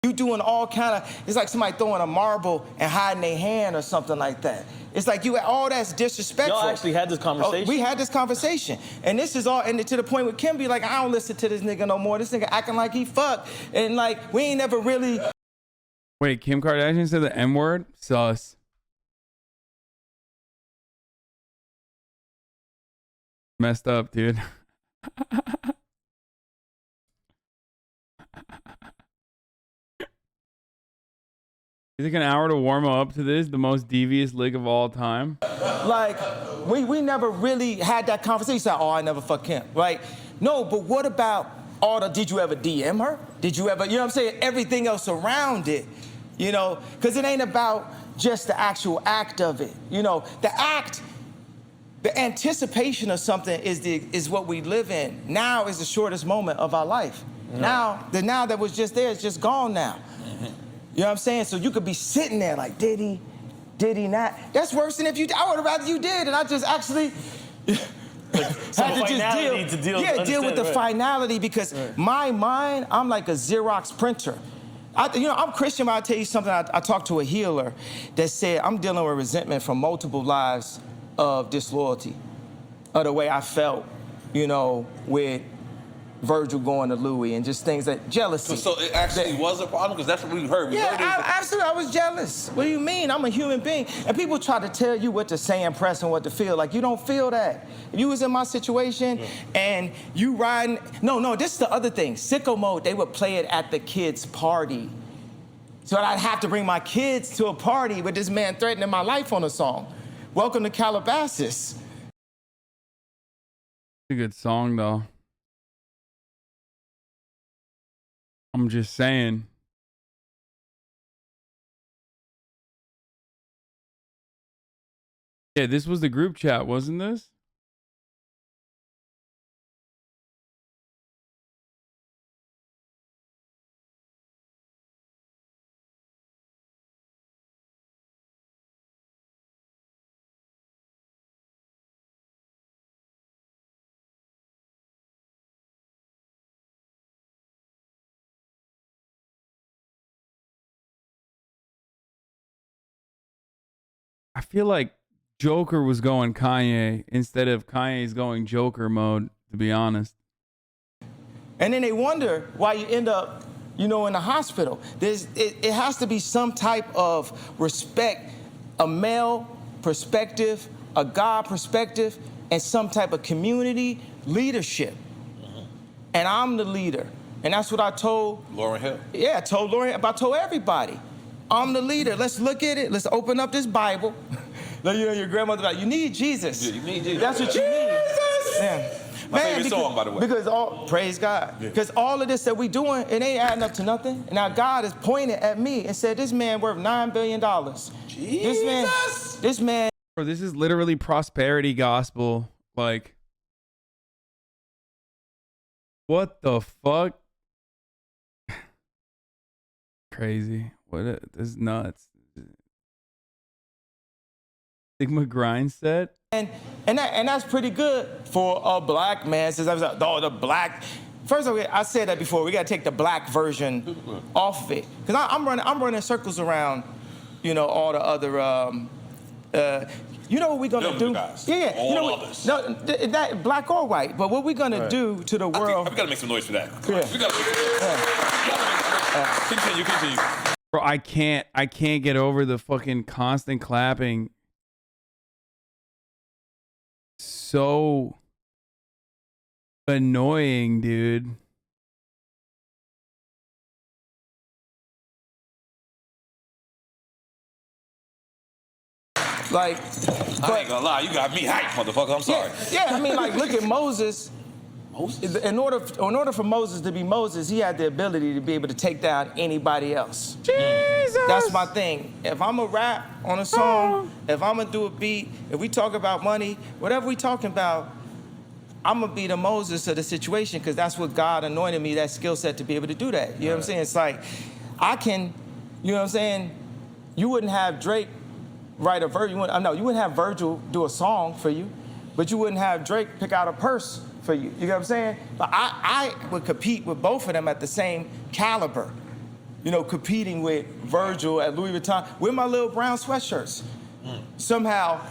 You doing all kind of, it's like somebody throwing a marble and hiding their hand or something like that. It's like all that's disrespectful. Y'all actually had this conversation? We had this conversation. And this is all, and to the point where Kim be like, I don't listen to this nigga no more. This nigga acting like he fucked. And like, we ain't never really. Wait, Kim Kardashian said the M word? Sus. Messed up, dude. You think an hour to warm up to this, the most devious lick of all time? Like, we never really had that conversation. Like, I never fucked Kim. Like, no, but what about did you ever DM her? Did you ever, what I'm saying? Everything else around it, because it ain't about just the actual act of it. The act, the anticipation of something is what we live in. Now is the shortest moment of our life. Mm-hmm. Now, the now that was just there is just gone now. Mm-hmm. You know what I'm saying? So you could be sitting there like, did he not? That's worse than if you, I would have rather you did, and I just actually had to just deal with the finality, because my mind, I'm like a Xerox printer. I'm Christian, but I'll tell you something. I talked to a healer that said, I'm dealing with resentment from multiple lives of disloyalty, of the way I felt, with Virgil going to Louis and just things that jealousy. So it actually was a problem, because that's what we heard. Absolutely, I was jealous. What do you mean? I'm a human being. And people try to tell you what to say and press and what to feel. Like, you don't feel that. If you was in my situation and you riding, no, this is the other thing. Sicko mode, they would play it at the kids' party. So I'd have to bring my kids to a party with this man threatening my life on a song. Welcome to Calabasas. A good song though. I'm just saying. Yeah, this was the group chat, wasn't this? I feel like Joker was going Kanye instead of Kanye's going Joker mode, to be honest. And then they wonder why you end up, in the hospital. It has to be some type of respect, a male perspective, a God perspective, and some type of community leadership. And I'm the leader. And that's what I told Lauryn Hill. Yeah, I told Lauryn, but I told everybody. I'm the leader. Let's look at it. Let's open up this Bible. Your grandmother, like, you need Jesus. Yeah, you need Jesus. That's what you need. Yeah. My favorite song, by the way. Because praise God. Because all of this that we doing, it ain't adding up to nothing. And now God is pointing at me and said, this man worth $9 billion. Jesus. This man. Bro, this is literally prosperity gospel. Like, what the fuck? Crazy. This is nuts. Sigma grind set. And that's pretty good for a black man. Since I was like, the black. First of all, I said that before. We got to take the black version off of it, because I'm running circles around, all the other. You know what we're gonna do? Guys. Yeah. All others. No, that black or white. But what we're gonna do to the world? We gotta make some noise for that. Yeah. We gotta continue. Bro, I can't get over the fucking constant clapping. So annoying, dude. Like, I ain't gonna lie, you got me hyped, motherfucker. I'm sorry. Yeah, I mean, like, look at Moses. In order for Moses to be Moses, he had the ability to be able to take down anybody else. Jesus. That's my thing. If I'm a rap on a song, if I'm gonna do a beat, if we talk about money, whatever we talking about, I'm gonna be the Moses of the situation because that's what God anointed me, that skill set to be able to do that. You know what I'm saying? It's like, I can, you know what I'm saying? You wouldn't have Drake write a verse. You wouldn't have Virgil do a song for you, but you wouldn't have Drake pick out a purse for you. You know what I'm saying? But I would compete with both of them at the same caliber. You know, competing with Virgil at Louis Vuitton with my little brown sweatshirts. Somehow,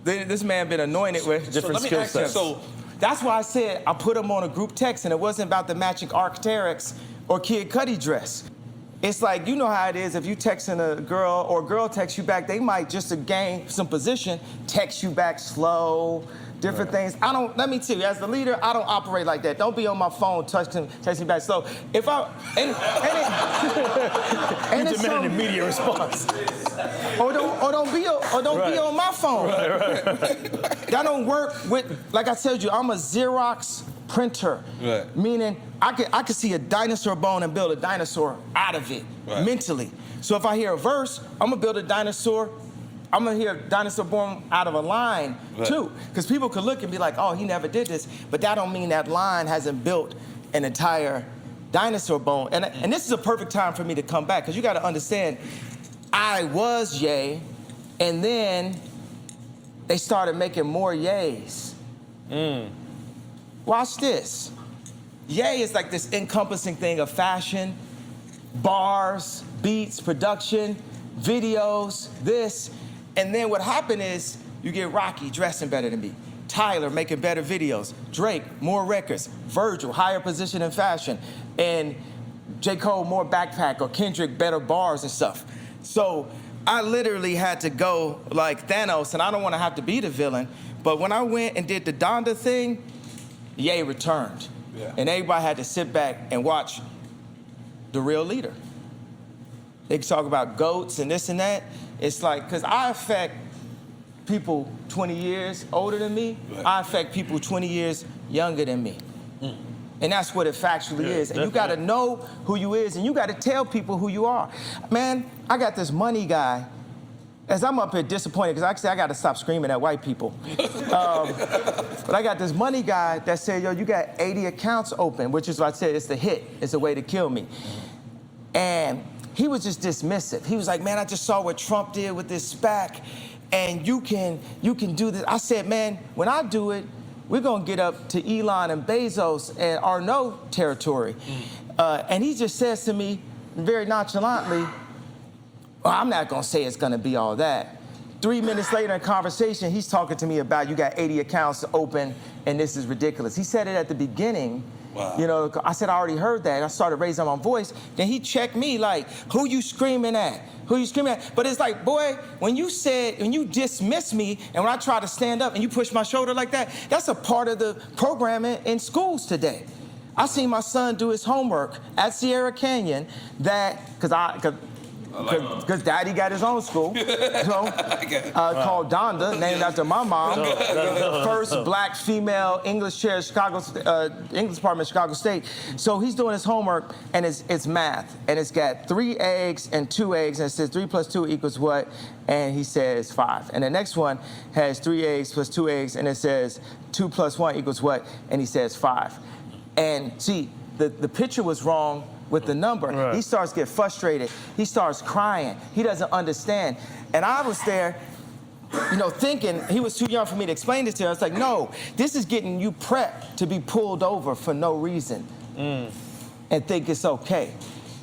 this man been anointed with different skill sets. So that's why I said I put him on a group text, and it wasn't about the matching Arc'teryx or Kid Cudi dress. It's like, you know how it is, if you texting a girl or a girl texts you back, they might, just to gain some position, text you back slow, different things. Let me tell you, as the leader, I don't operate like that. Don't be on my phone texting me back slow. If I, and You demand an immediate response. Or don't be on my phone. That don't work with, like I told you, I'm a Xerox printer. Meaning I could see a dinosaur bone and build a dinosaur out of it mentally. So if I hear a verse, I'm gonna build a dinosaur. I'm gonna hear a dinosaur born out of a line too. Because people could look and be like, oh, he never did this. But that don't mean that line hasn't built an entire dinosaur bone. And this is a perfect time for me to come back, because you gotta understand, I was Ye, and then they started making more Yays. Watch this. Ye is like this encompassing thing of fashion, bars, beats, production, videos, this. And then what happened is you get Rocky dressing better than me, Tyler making better videos, Drake, more records, Virgil, higher position in fashion, and J. Cole, more backpack, or Kendrick, better bars and stuff. So I literally had to go like Thanos, and I don't want to have to be the villain, but when I went and did the Donda thing, Ye returned. And everybody had to sit back and watch the real leader. They can talk about goats and this and that. It's like, because I affect people 20 years older than me. I affect people 20 years younger than me. And that's what it factually is. And you got to know who you is, and you got to tell people who you are. Man, I got this money guy. As I'm up here disappointed, because actually I got to stop screaming at white people. But I got this money guy that said, yo, you got 80 accounts open, which is what I said, it's the hit. It's a way to kill me. And he was just dismissive. He was like, man, I just saw what Trump did with this SPAC, and you can do this. I said, man, when I do it, we're gonna get up to Elon and Bezos and Arnault territory. And he just says to me very nonchalantly, well, I'm not gonna say it's gonna be all that. 3 minutes later in conversation, he's talking to me about you got 80 accounts open and this is ridiculous. He said it at the beginning. Wow. You know, I said, I already heard that. I started raising my voice. Then he checked me like, who you screaming at? Who you screaming at? But it's like, boy, when you dismiss me and when I try to stand up and you push my shoulder like that, that's a part of the programming in schools today. I seen my son do his homework at Sierra Canyon because Daddy got his own school, called Donda, named after my mom. The first black female English chair at English department at Chicago State. So he's doing his homework, and it's math, and it's got 3 eggs and 2 eggs, and it says 3 plus 2 equals what? And he says 5. And the next one has 3 eggs plus 2 eggs, and it says 2 plus 1 equals what? And he says 5. And see, the picture was wrong with the number. Right. He starts to get frustrated. He starts crying. He doesn't understand. And I was there, you know, thinking he was too young for me to explain this to him. I was like, no, this is getting you prepped to be pulled over for no reason and think it's okay.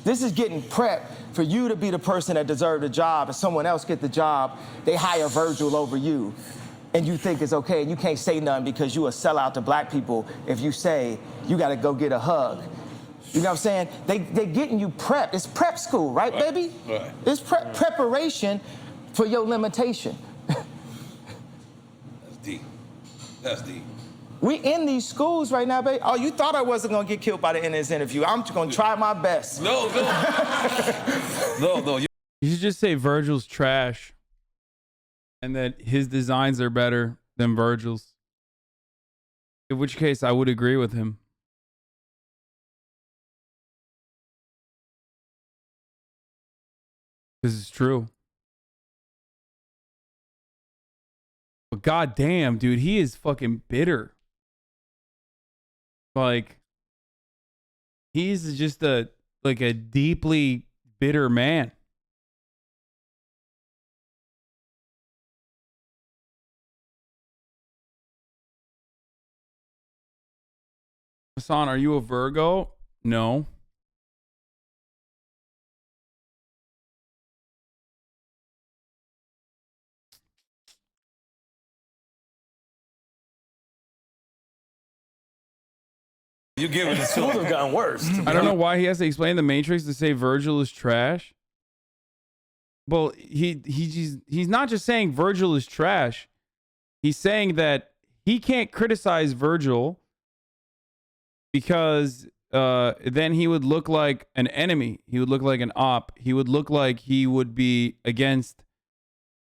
This is getting prepped for you to be the person that deserved the job, and someone else get the job, they hire Virgil over you, and you think it's okay, and you can't say nothing because you a sellout to black people if you say you gotta go get a hug. You know what I'm saying? They getting you prepped. It's prep school, right, baby? Right. It's preparation for your limitation. That's deep. That's deep. We in these schools right now, baby. Oh, you thought I wasn't gonna get killed by the end of this interview. I'm just gonna try my best. No. No. You should just say Virgil's trash and that his designs are better than Virgil's. In which case, I would agree with him. This is true. But goddamn, dude, he is fucking bitter. Like, he's just a deeply bitter man. Hasan, are you a Virgo? No. You giving it It would have gotten worse. I don't know why he has to explain the Matrix to say Virgil is trash. Well, he's not just saying Virgil is trash. He's saying that he can't criticize Virgil because then he would look like an enemy. He would look like an op. He would look like he would be against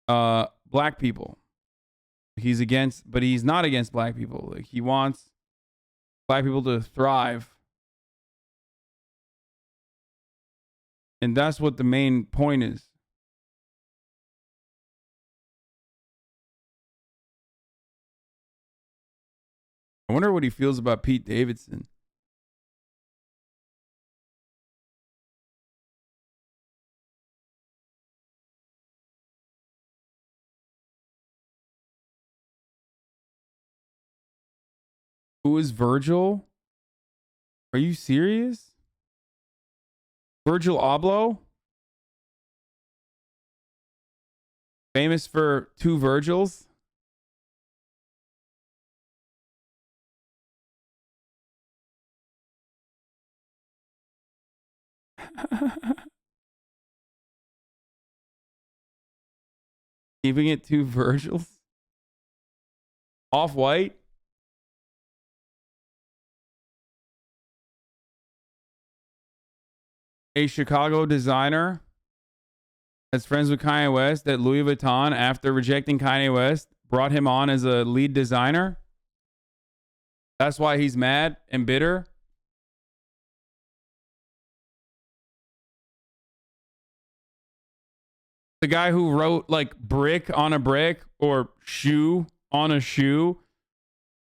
black people. He's against, but he's not against black people. Like, he wants black people to thrive. And that's what the main point is. I wonder what he feels about Pete Davidson. Who is Virgil? Are you serious? Virgil Abloh? Famous for 2 Virgils? Keeping it 2 Virgils? Off-White? A Chicago designer that's friends with Kanye West that Louis Vuitton, after rejecting Kanye West, brought him on as a lead designer. That's why he's mad and bitter. The guy who wrote like brick on a brick or shoe on a shoe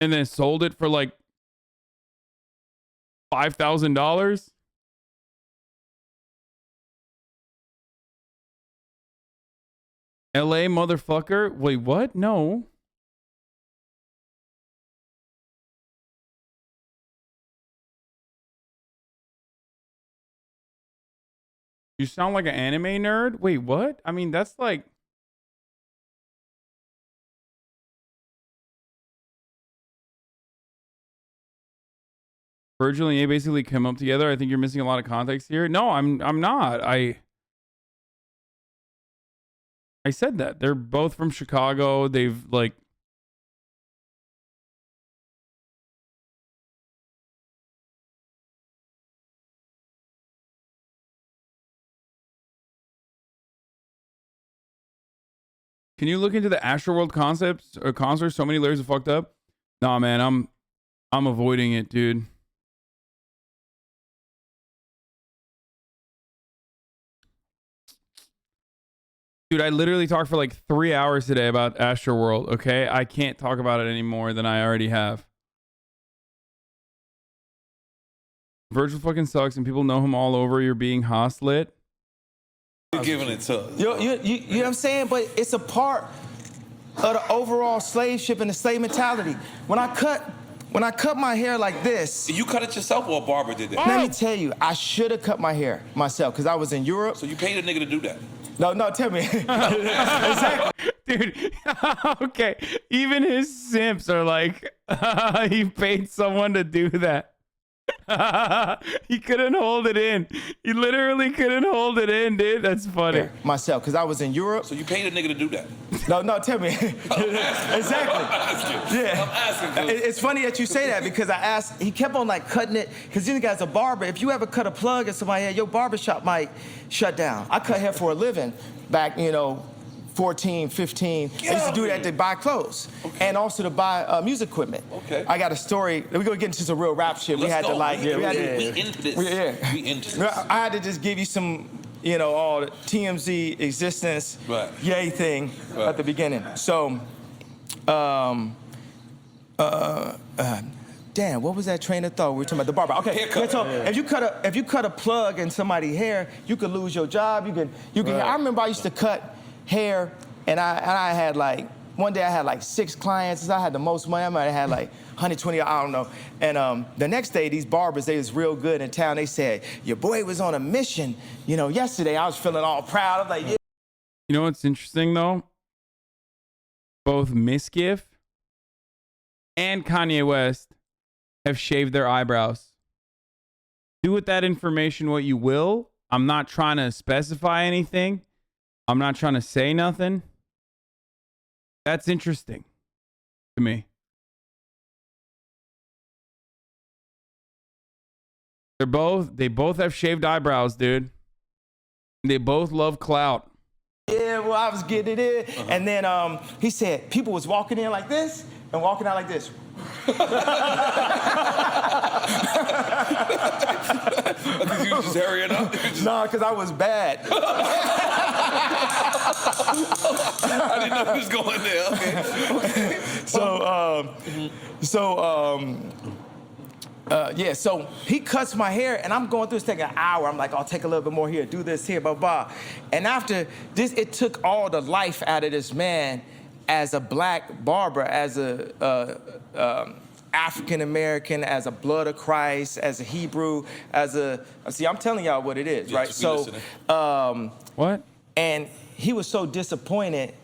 and then sold it for like $5,000. LA motherfucker. Wait, what? No. You sound like an anime nerd? Wait, what? I mean, that's like... Virgil and A basically come up together. I think you're missing a lot of context here. No, I'm not. I said that. They're both from Chicago. They've like... Can you look into the Astroworld concepts or concerts? So many layers of fucked up. Nah, man, I'm avoiding it, dude. Dude, I literally talked for like 3 hours today about Astroworld, okay? I can't talk about it any more than I already have. Virgil fucking sucks and people know him all over. You're being hostlit. You're giving it to us. You know what I'm saying? But it's a part of the overall slave ship and the slave mentality. When I cut my hair like this... You cut it yourself or a barber did that? Let me tell you, I should have cut my hair myself because I was in Europe. So you paid a nigga to do that? No, tell me. Exactly. Dude, okay. Even his simps are like, he paid someone to do that. He couldn't hold it in. He literally couldn't hold it in, dude. That's funny. Yeah, myself, because I was in Europe. So you paid a nigga to do that? No, tell me. Exactly. Yeah. I'm asking. It's funny that you say that because I asked, he kept on like cutting it, because this guy's a barber. If you ever cut a plug in somebody's hair, your barbershop might shut down. I cut hair for a living back, 14, 15. I used to do that to buy clothes and also to buy music equipment. Okay. I got a story. We're gonna get into some real rap shit. We had to like, we into this. We into this. I had to just give you some, you know, all the TMZ existence, yay thing at the beginning. So, damn, what was that train of thought? We were talking about the barber. Okay, haircut. So if you cut a plug in somebody's hair, you could lose your job. You can. I remember I used to cut hair, and I had like one day I had like 6 clients. I had the most money. I might have had like 120. I don't know. And the next day, these barbers, they was real good in town. They said your boy was on a mission. You know, yesterday I was feeling all proud. I was like, yeah. You know what's interesting though? Both Misgift and Kanye West have shaved their eyebrows. Do with that information what you will. I'm not trying to specify anything. I'm not trying to say nothing. That's interesting to me. They both have shaved eyebrows, dude. They both love clout. Yeah, well, I was getting it in. And then he said people was walking in like this and walking out like this. Because you was just hurrying up? Nah, because I was bad. I didn't know he was going there. Okay. So he cuts my hair, and I'm going through this, taking an hour. I'm like, I'll take a little bit more here, do this here, blah, blah. And after this, it took all the life out of this man as a black barber, as a African-American, as a blood of Christ, as a Hebrew, see, I'm telling y'all what it is, right? So, what? And he was so disappointed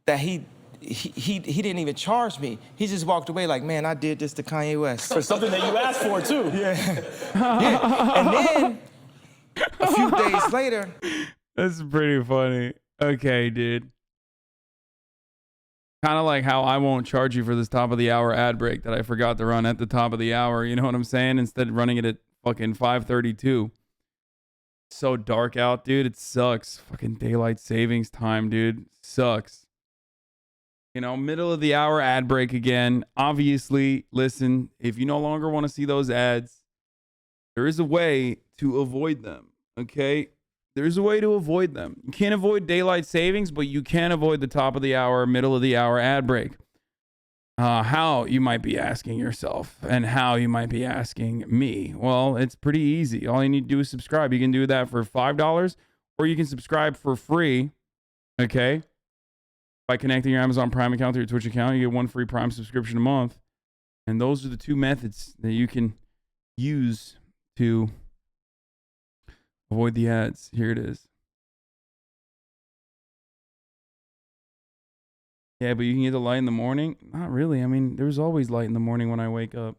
that he didn't even charge me. He just walked away like, man, I did this to Kanye West. For something that you asked for, too. Yeah. And then, a few days later. That's pretty funny. Okay, dude. Kind of like how I won't charge you for this top of the hour ad break that I forgot to run at the top of the hour. You know what I'm saying? Instead of running it at fucking 5:32. So dark out, dude. It sucks. Fucking daylight savings time, dude. Sucks. You know, middle of the hour ad break again. Obviously, listen, if you no longer want to see those ads, there is a way to avoid them, okay? There's a way to avoid them. You can't avoid daylight savings, but you can avoid the top of the hour, middle of the hour ad break. How, you might be asking yourself, and how you might be asking me. Well, it's pretty easy. All you need to do is subscribe. You can do that for $5, or you can subscribe for free, okay? By connecting your Amazon Prime account to your Twitch account, you get 1 free Prime subscription a month. And those are the 2 methods that you can use to avoid the ads. Here it is. Yeah, but you can get the light in the morning? Not really. I mean, there's always light in the morning when I wake up.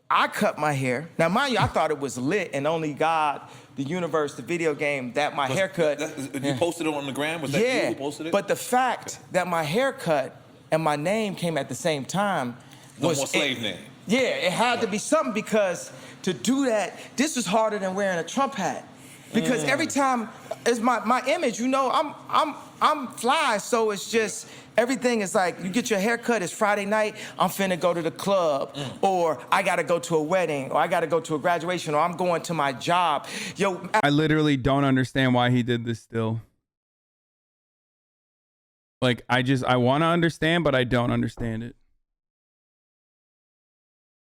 I cut my hair. Now, mind you, I thought it was lit and only God, the universe, the video game, that my haircut. You posted it on the gram? Was that you who posted it? But the fact that my haircut and my name came at the same time was... No more slave name. Yeah, it had to be something, because to do that, this was harder than wearing a Trump hat. Because every time, it's my image, you know, I'm fly, so it's just, everything is like, you get your haircut, it's Friday night, I'm finna go to the club, or I gotta go to a wedding, or I gotta go to a graduation, or I'm going to my job. Yo, I literally don't understand why he did this still. Like, I want to understand, but I don't understand it.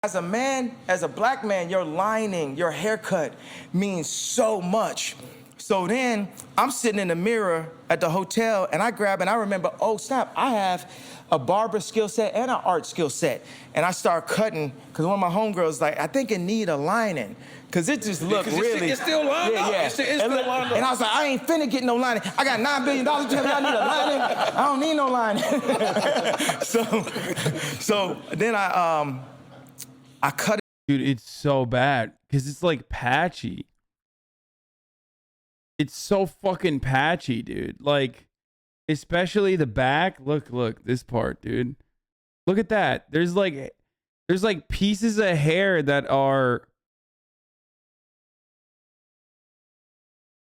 As a man, as a black man, your lining, your haircut means so much. So then I'm sitting in the mirror at the hotel, and I remember, oh snap, I have a barber skill set and an art skill set. And I start cutting, because one of my homegirls like, I think it need a lining, because it just looked really. It's still lined up. Yeah. It's still lined up. And I was like, I ain't finna get no lining. I got $9 billion, tell me I need a lining. I don't need no lining. so then I cut it. Dude, it's so bad because it's like patchy. It's so fucking patchy, dude. Like, especially the back. Look, this part, dude. Look at that. There's like pieces of hair that are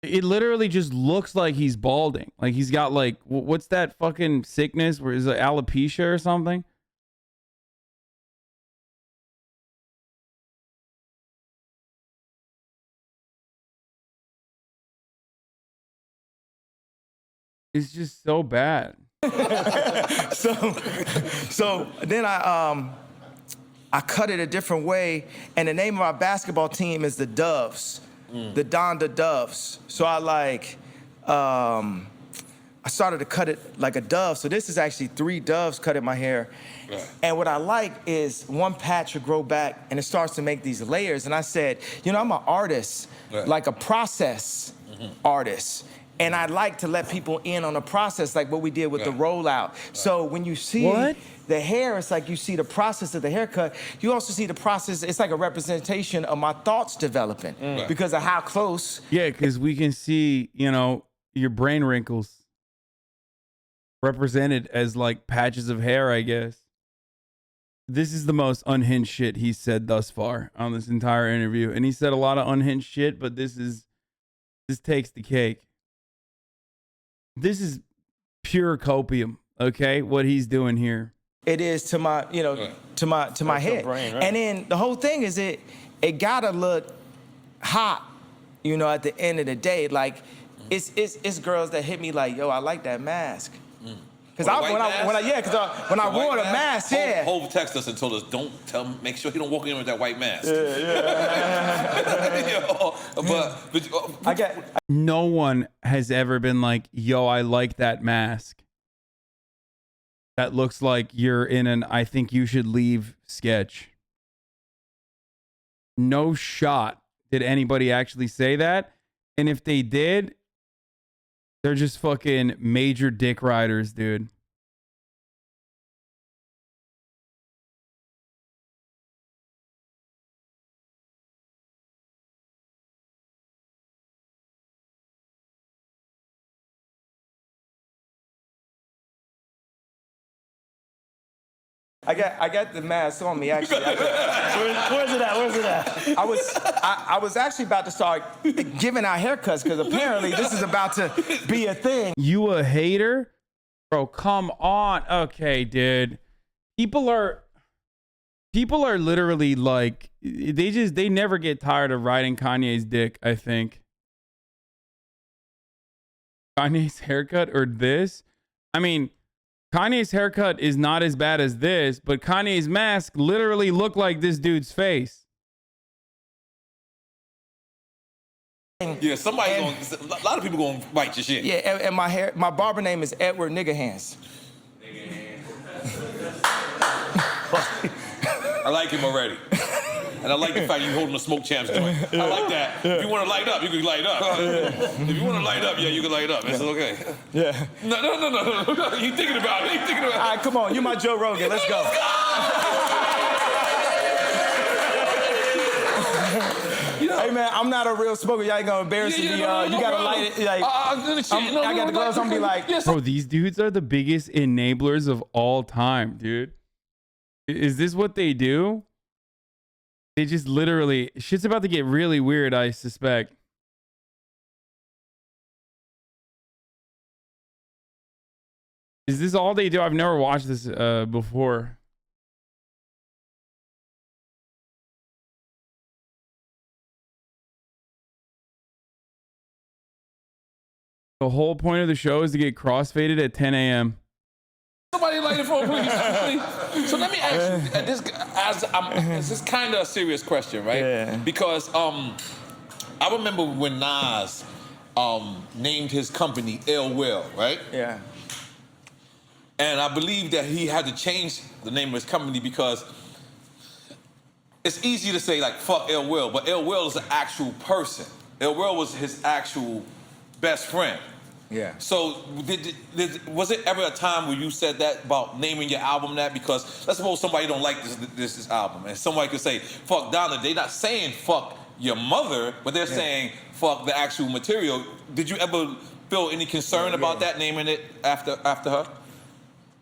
It literally just looks like he's balding. Like he's got like, what's that fucking sickness? Where is it alopecia or something? It's just so bad. so then I cut it a different way, and the name of our basketball team is the Doves, the Donda Doves. So I started to cut it like a dove. So this is actually 3 doves cut in my hair. Right. And what I like is one patch will grow back and it starts to make these layers. And I said, you know, I'm an artist, like a process artist. And I like to let people in on the process, like what we did with the rollout. So when you see the hair, it's like you see the process of the haircut. You also see the process, it's like a representation of my thoughts developing because of how close. Yeah, because we can see, you know, your brain wrinkles represented as like patches of hair, I guess. This is the most unhinged shit he's said thus far on this entire interview. And he said a lot of unhinged shit, but this takes the cake. This is pure copium, okay? What he's doing here. It is to my, you know, to my head. Brain, right? And then the whole thing is it gotta look hot, you know, at the end of the day. Like it's girls that hit me like, yo, I like that mask. Because when I wore the mask, Hov texted us and told us, make sure he don't walk in with that white mask. No one has ever been like, yo, I like that mask. That looks like you're in an I think you should leave sketch. No shot did anybody actually say that. And if they did, they're just fucking major dick riders, dude. I got the mask on me actually. Where's it at? I was actually about to start giving out haircuts because apparently this is about to be a thing. You a hater? Bro, come on. Okay, dude. People are literally like, they never get tired of riding Kanye's dick, I think. Kanye's haircut or this? I mean, Kanye's haircut is not as bad as this, but Kanye's mask literally looked like this dude's face. Yeah, a lot of people gonna bite your shit. Yeah, and my barber name is Edward Nigga Hands. I like him already. And I like the fact you holding a Smoke Champs joint. I like that. If you want to light up, you can light up. If you want to light up, you can light up. It's okay. Yeah. No. You thinking about it. All right, come on. You my Joe Rogan. Let's go. Hey, man, I'm not a real smoker. Y'all ain't gonna embarrass me. You gotta light it. Like, I got the gloves on, be like. Bro, these dudes are the biggest enablers of all time, dude. Is this what they do? They just literally, shit's about to get really weird, I suspect. Is this all they do? I've never watched this before. The whole point of the show is to get crossfaded at 10 a.m. Somebody light it for me, please. So let me ask you, this is kind of a serious question, right? Yeah. Because I remember when Nas named his company Ill Will, right? Yeah. And I believe that he had to change the name of his company because it's easy to say like fuck Ill Will, but Ill Will is an actual person. Ill Will was his actual best friend. Yeah. So was it ever a time where you said that about naming your album that? Because let's suppose somebody don't like this album, and somebody could say fuck Donda. They're not saying fuck your mother, but they're saying fuck the actual material. Did you ever feel any concern about that, naming it after her?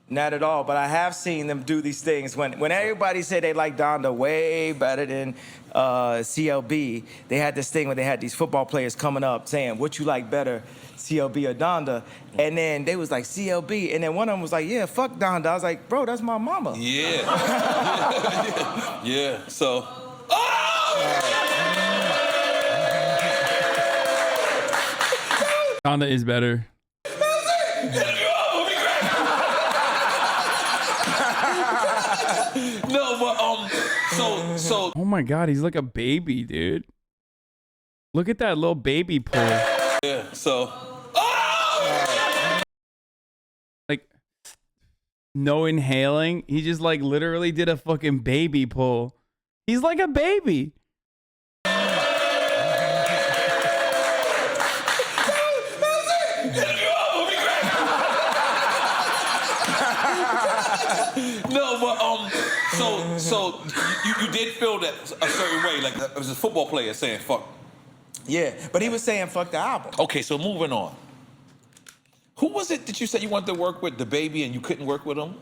Not at all, but I have seen them do these things. When everybody said they like Donda way better than CLB, they had this thing where they had these football players coming up saying, what you like better, CLB or Donda? And then they was like, CLB. And then one of them was like, yeah, fuck Donda. I was like, bro, that's my mama. Yeah. Yeah. So. Donda is better. No, but so. Oh my God, he's like a baby, dude. Look at that little baby pull. Yeah. So. Like, no inhaling. He just like literally did a fucking baby pull. He's like a baby. No, but so you did feel that a certain way, like it was a football player saying fuck. Yeah, but he was saying fuck the album. Okay, so moving on. Who was it that you said you wanted to work with, the baby, and you couldn't work with him?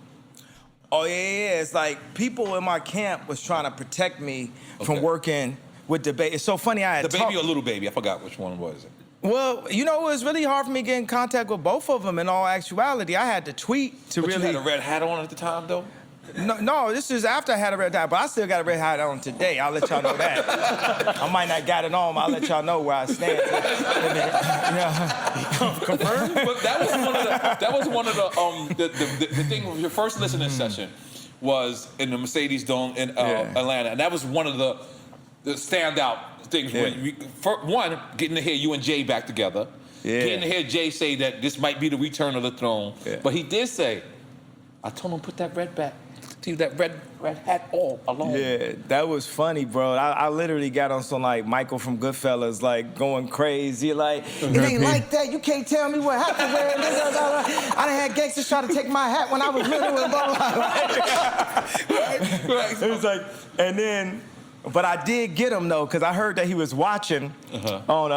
Oh yeah. It's like people in my camp was trying to protect me from working with the baby. It's so funny. I had the baby or little baby? I forgot which one was it. Well, you know, it was really hard for me to get in contact with both of them. In all actuality, I had to tweet to really. You had a red hat on at the time, though. No, this is after I had a red hat, but I still got a red hat on today. I'll let y'all know that. I might not got it on, but I'll let y'all know where I stand. Confirmed? But that was one of the thing with your first listening session was in the Mercedes Dome in Atlanta, and that was one of the standout things. One, getting to hear you and Jay back together. Yeah. Getting to hear Jay say that this might be the return of the throne. Yeah. But he did say, I told him put that red hat all alone. Yeah, that was funny, bro. I literally got on some like Michael from Goodfellas, like going crazy, like it ain't like that. You can't tell me what hat to wear. I done had gangsters try to take my hat when I was little and blah blah blah. Right. It was like, and then, but I did get him though, because I heard that he was watching on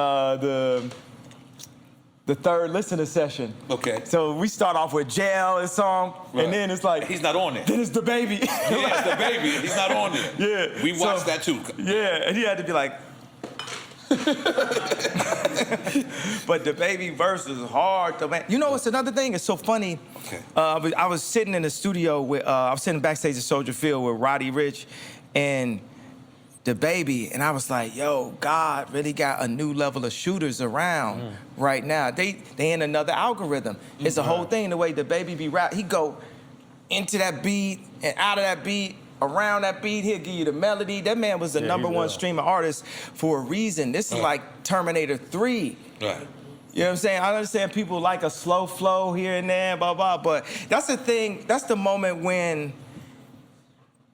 the third listener session. Okay. So we start off with Jail and song, and then it's like he's not on there. Then it's the baby. Yeah, it's the baby. He's not on there. Yeah. We watched that too. Yeah, and he had to be like. But the baby verse is hard to man. You know what's another thing? It's so funny. Okay. I was sitting in the studio with I was sitting backstage at Soldier Field with Roddy Ricch and the baby, and I was like, yo, God really got a new level of shooters around right now. They in another algorithm. It's a whole thing, the way the baby be rap. He go into that beat and out of that beat, around that beat, he'll give you the melody. That man was the #1 streaming artist for a reason. This is like Terminator 3. Right. You know what I'm saying? I understand people like a slow flow here and there, blah, blah, but that's the thing, that's the moment when,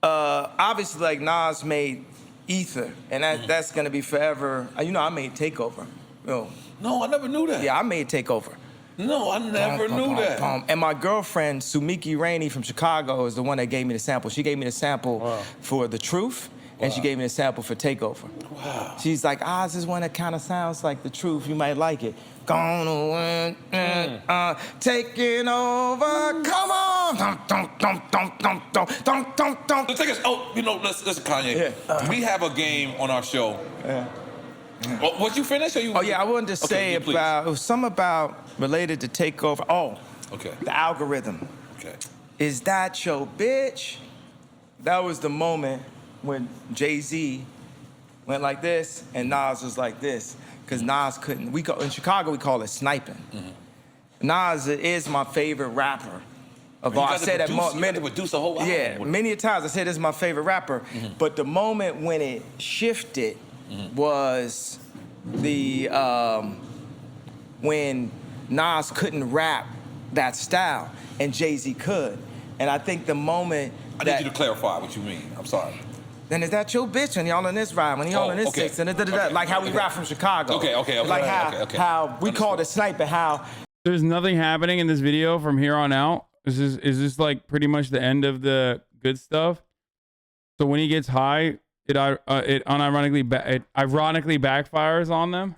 obviously, like Nas made Ether, and that's gonna be forever. You know, I made Takeover. You know. No, I never knew that. Yeah, I made Takeover. No, I never knew that. And my girlfriend, Sumiki Rainey from Chicago, is the one that gave me the sample. She gave me the sample for The Truth, and she gave me the sample for Takeover. Wow. She's like, Oz is one that kind of sounds like The Truth. You might like it. Gonna win, taking over. Come on. Let's take us. Oh, you know, listen, Kanye. Yeah. We have a game on our show. Yeah. Was you finished? Or you? Oh yeah, I wanted to say about it was something about related to Takeover. Oh, okay. The algorithm. Okay. Is that your bitch? That was the moment when Jay-Z went like this and Nas was like this, because Nas couldn't. In Chicago we call it sniping. Nas is my favorite rapper. I said that many produce a whole album. Yeah, many a times I said this is my favorite rapper. But the moment when it shifted was the when Nas couldn't rap that style and Jay-Z could. And I think the moment I need you to clarify what you mean. I'm sorry. Then is that your bitch when y'all in this ride, when y'all in this six, and like how we rap from Chicago. Okay. Like how we called it sniping, how there's nothing happening in this video from here on out. Is this like pretty much the end of the good stuff? So when he gets high, it ironically backfires on them.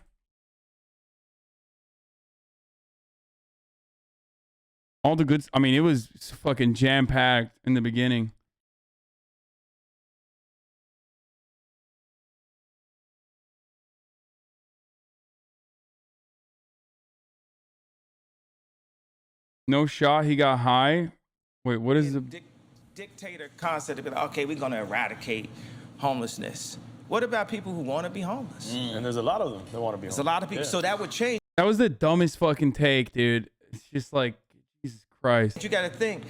All the goods. I mean, it was fucking jam packed in the beginning. No shot. He got high. Wait, what is the dictator concept of, okay, we're going to eradicate homelessness? What about people who want to be homeless? And there's a lot of them that want to be There's homeless. a lot of people. Yeah. So that would change. That was the dumbest fucking take, dude. It's just like, Jesus Christ. But you got to think,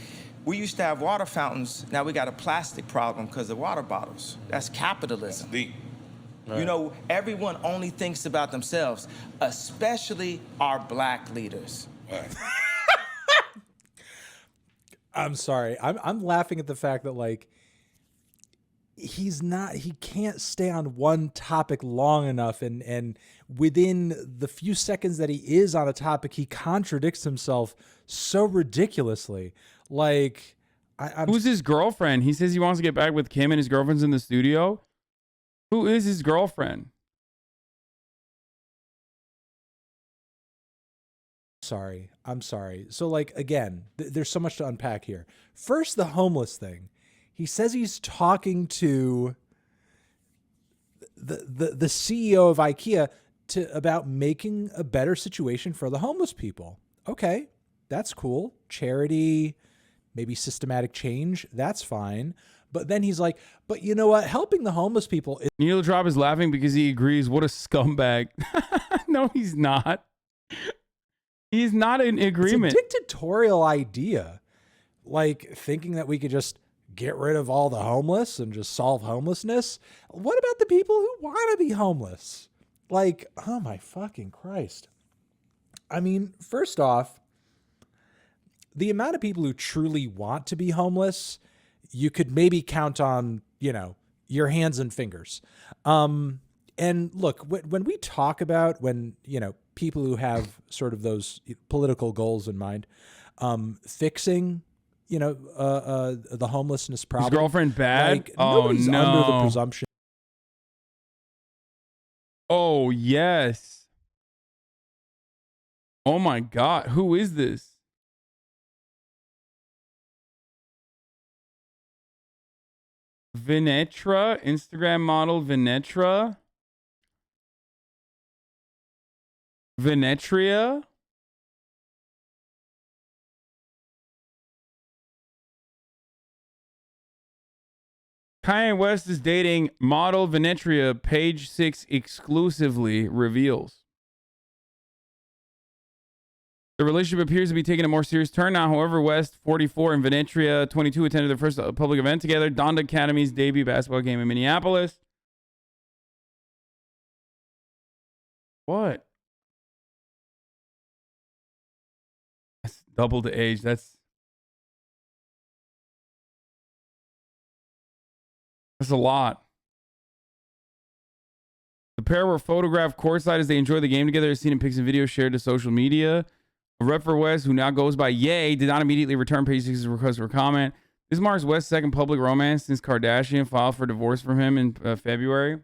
we used to have water fountains. Now we got a plastic problem because of water bottles. That's capitalism. Deep. You know, everyone only thinks about themselves, especially our black leaders. Right. I'm sorry. I'm laughing at the fact that like he can't stay on one topic long enough, and within the few seconds that he is on a topic, he contradicts himself so ridiculously. Like, who's his girlfriend? He says he wants to get back with Kim and his girlfriend's in the studio. Who is his girlfriend? I'm sorry. So like, again, there's so much to unpack here. First, the homeless thing. He says he's talking to the CEO of IKEA about making a better situation for the homeless people. Okay, that's cool. Charity, maybe systematic change, that's fine. But then he's like, but you know what? Helping the homeless people is— Neil Drop is laughing because he agrees. What a scumbag. No, he's not. He's not in agreement. It's a dictatorial idea. Like thinking that we could just get rid of all the homeless and just solve homelessness. What about the people who want to be homeless? Like, oh my fucking Christ. I mean, first off, the amount of people who truly want to be homeless, you could maybe count on, you know, your hands and fingers. And look, when we talk about you know, people who have sort of those political goals in mind, fixing, you know, the homelessness problem. His girlfriend bad? Like, Oh, nobody's no. under the presumption. Oh, yes. Oh, my God. Who is this? Venetra, Instagram model Venetra. Venetria. Kanye West is dating model Venetria, page 6 exclusively reveals. The relationship appears to be taking a more serious turn now. However, West, 44, and Venetria, 22, attended their first public event together, Donda Academy's debut basketball game in Minneapolis. What? That's double the age. That's a lot. The pair were photographed courtside as they enjoyed the game together, as seen in pics and videos shared to social media. A rep for West, who now goes by Ye, did not immediately return page 6's request for comment. This marks West's second public romance since Kardashian filed for divorce from him in February.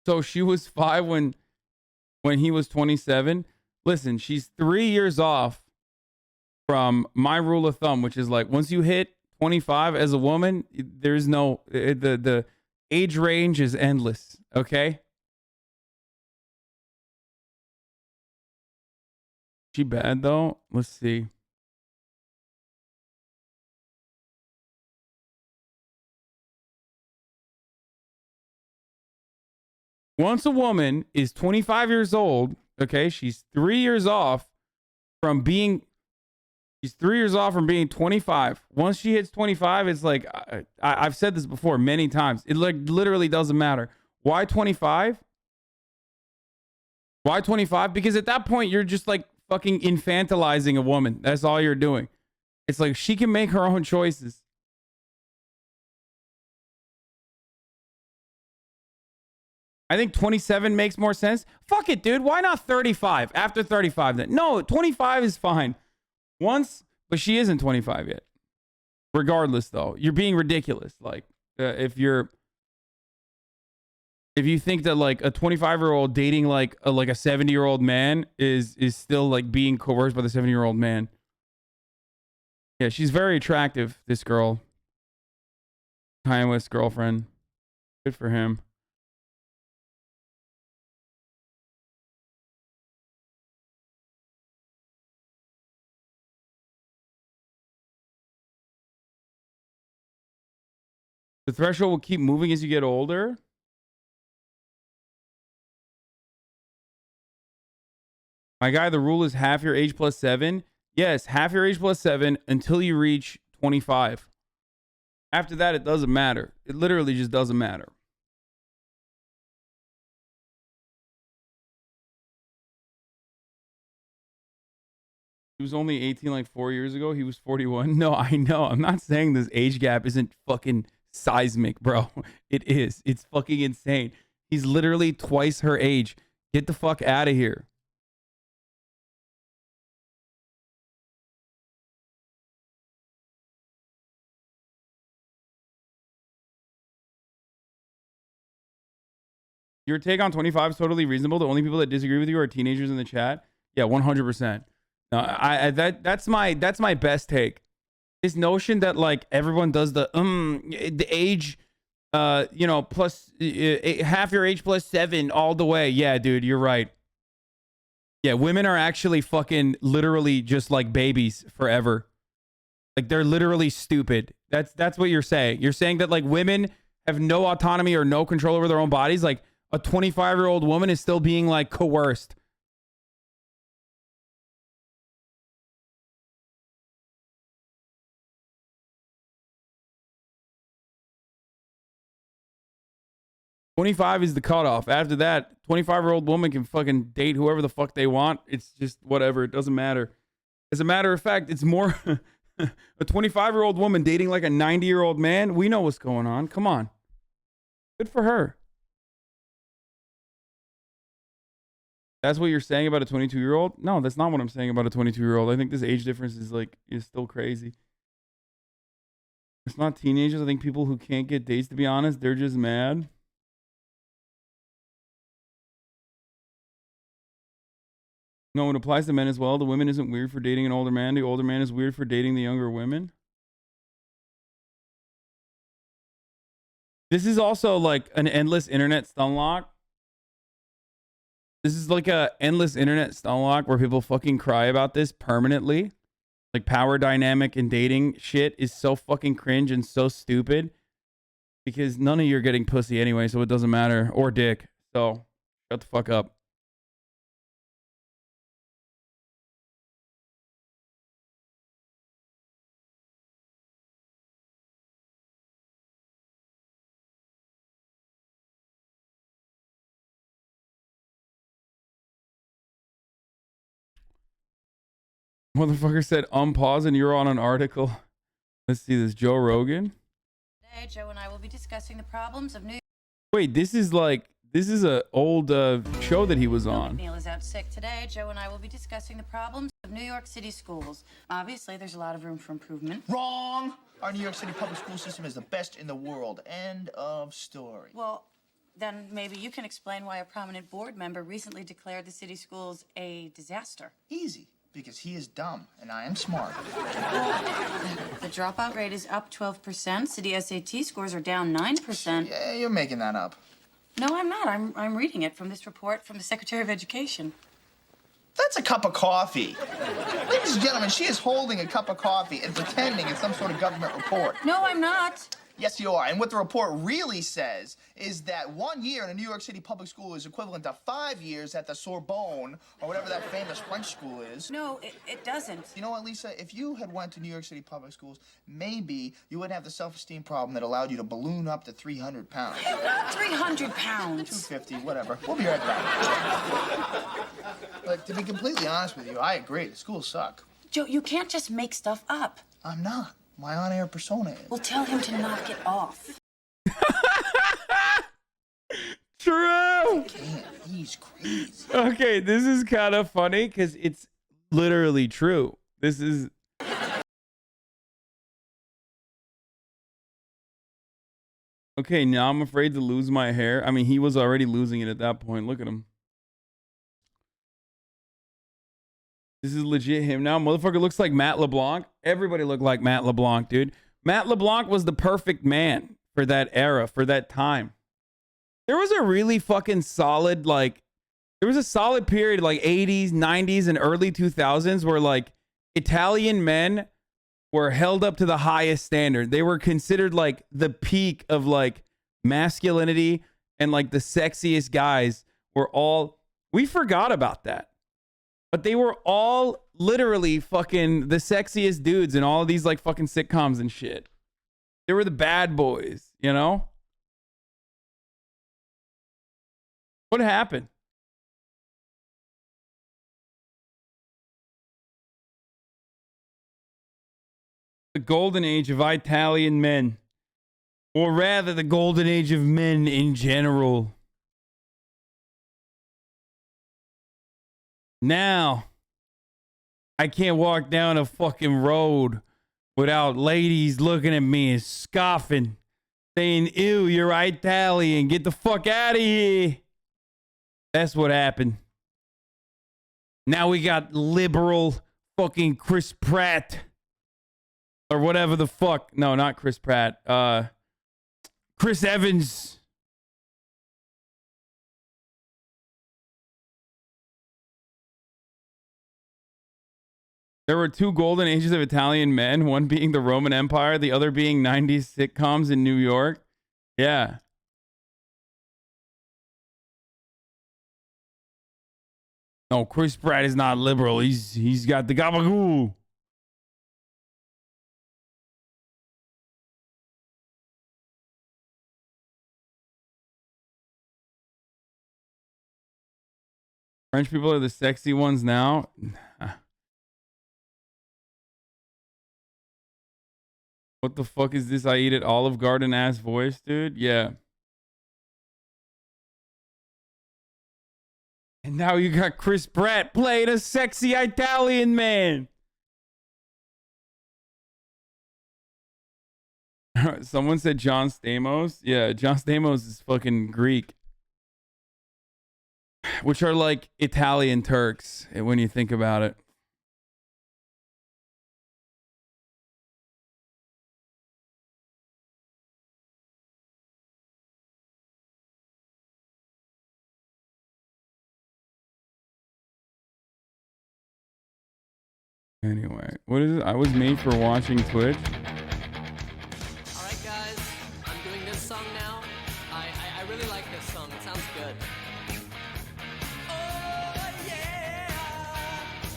So she was 5 when he was 27. Listen, she's 3 years off from my rule of thumb, which is like once you hit 25 as a woman, there's no the age range is endless. Okay. She bad though? Let's see. Once a woman is 25 years old, okay, she's 3 years off from being 25. Once she hits 25, it's like I've said this before many times. It like literally doesn't matter. Why 25? Why 25? Because at that point you're just like fucking infantilizing a woman. That's all you're doing. It's like she can make her own choices. I think 27 makes more sense. Fuck it, dude. Why not 35? After 35 then. No, 25 is fine. Once, but she isn't 25 yet. Regardless, though, you're being ridiculous. Like, if you're 25 If you think that like a 25-year-old dating like a 70-year-old man is still like being coerced by the 70-year-old man. Yeah, she's very attractive, this girl. Kanye West's girlfriend. Good for him. The threshold will keep moving as you get older. My guy, the rule is half your age plus 7. Yes, half your age plus 7 until you reach 25. After that, it doesn't matter. It literally just doesn't matter. He was only 18 like 4 years ago. He was 41. No, I know. I'm not saying this age gap isn't fucking seismic, bro. It is. It's fucking insane. He's literally twice her age. Get the fuck out of here. Your take on 25 is totally reasonable. The only people that disagree with you are teenagers in the chat. Yeah, 100%. No, that's my best take. This notion that like everyone does the age, you know, plus half your age plus 7 all the way. Yeah, dude, you're right. Yeah, women are actually fucking literally just like babies forever. Like they're literally stupid. That's what you're saying. You're saying that like women have no autonomy or no control over their own bodies. Like a 25-year-old woman is still being like coerced. $25 is the cutoff. After that, 25-year-old woman can fucking date whoever the fuck they want. It's just whatever. It doesn't matter. As a matter of fact, it's more a 25-year-old woman dating like a 90-year-old man. We know what's going on. Come on. Good for her. That's what you're saying about a 22-year-old? No, that's not what I'm saying about a 22-year-old. I think this age difference is still crazy. It's not teenagers. I think people who can't get dates, to be honest, they're just mad. No, it applies to men as well. The women isn't weird for dating an older man. The older man is weird for dating the younger women. This is also like an endless internet stun lock. This is like a endless internet stun lock where people fucking cry about this permanently. Like power dynamic and dating shit is so fucking cringe and so stupid because none of you are getting pussy anyway, so it doesn't matter. Or dick. So shut the fuck up. Motherfucker said unpause and you're on an article. Let's see this. Joe Rogan. Today, Joe and I will be discussing the problems of New York. Wait, this is a old show that he was on. Neil is out sick today. Joe and I will be discussing the problems of New York City schools. Obviously, there's a lot of room for improvement. Wrong! Our New York City public school system is the best in the world. End of story. Well, then maybe you can explain why a prominent board member recently declared the city schools a disaster. Easy. Because he is dumb and I am smart. The dropout rate is up 12%. City SAT scores are down 9%. Yeah, you're making that up. No, I'm not. I'm reading it from this report from the Secretary of Education. That's a cup of coffee. Ladies and gentlemen, she is holding a cup of coffee and pretending it's some sort of government report. No, I'm not. Yes, you are. And what the report really says is that 1 year in a New York City public school is equivalent to 5 years at the Sorbonne, or whatever that famous French school is. No, it doesn't. You know what, Lisa? If you had went to New York City public schools, maybe you wouldn't have the self-esteem problem that allowed you to balloon up to 300 pounds. 300 pounds. 250, whatever. We'll be right back. But to be completely honest with you, I agree. The schools suck. Joe, you can't just make stuff up. I'm not. My on-air persona is. Well, tell him to knock it off. True. He's crazy. Okay, this is kind of funny because it's literally true. This is. Okay, now I'm afraid to lose my hair. I mean, he was already losing it at that point. Look at him. This is legit him now. Motherfucker looks like Matt LeBlanc. Everybody looked like Matt LeBlanc, dude. Matt LeBlanc was the perfect man for that era, for that time. There was a really fucking solid, like, there was a solid period, like 80s, 90s, and early 2000s where, like, Italian men were held up to the highest standard. They were considered, like, the peak of, like, masculinity, and, like, the sexiest guys were all... We forgot about that. But they were all literally fucking the sexiest dudes in all of these like fucking sitcoms and shit. They were the bad boys, you know? What happened? The golden age of Italian men. Or rather, the golden age of men in general. Now, I can't walk down a fucking road without ladies looking at me and scoffing, saying, ew, you're Italian, get the fuck out of here. That's what happened. Now we got liberal fucking Chris Pratt. Or whatever the fuck. No, not Chris Pratt. Chris Evans. There were two golden ages of Italian men, one being the Roman Empire, the other being 90s sitcoms in New York. Yeah. No, Chris Pratt is not liberal. He's got the gabagoo. French people are the sexy ones now. What the fuck is this? I eat at Olive Garden ass voice, dude. Yeah. And now you got Chris Pratt playing a sexy Italian man. Someone said John Stamos. Yeah, John Stamos is fucking Greek. Which are like Italian Turks when you think about it. Anyway, what is it? I was made for watching Twitch. All right, guys, I'm doing this song now. I really like this song. It sounds good. Oh yeah!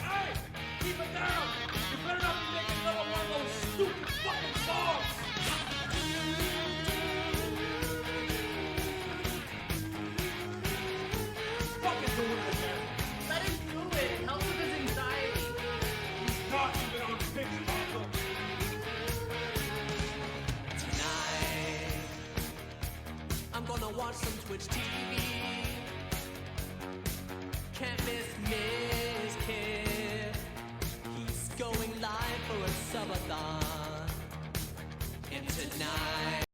Hey, keep it down. You better not be making another one of those stupid fucking songs. Fucking doing it again. Let him do it. It helps with his anxiety. Not even on TikTok. Tonight, I'm gonna watch some Twitch TV. Can't miss Kid. He's going live for a subathon. And tonight,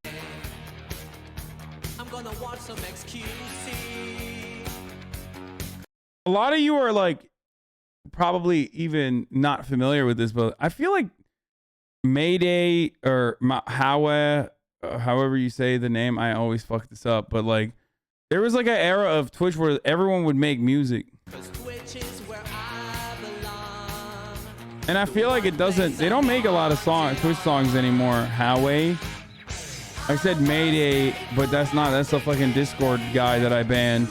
I'm gonna watch some XQC. A lot of you are like probably even not familiar with this, but I feel like Mayday or however you say the name, I always fuck this up, but like there was like an era of Twitch where everyone would make music. And I feel like they don't make a lot of Twitch songs anymore. Howie. I said Mayday, but that's a fucking Discord guy that I banned.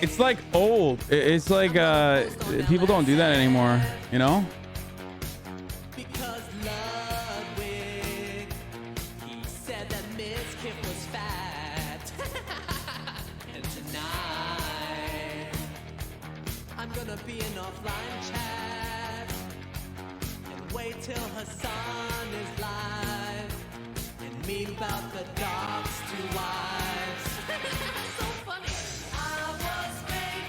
It's like old. It's like people don't do that anymore, you know? Because Ludwig, he said that Miss Kip was fat. And tonight, I'm gonna be in offline chat and wait till Hasan is live and meet about the dog's two wives. So funny. I was made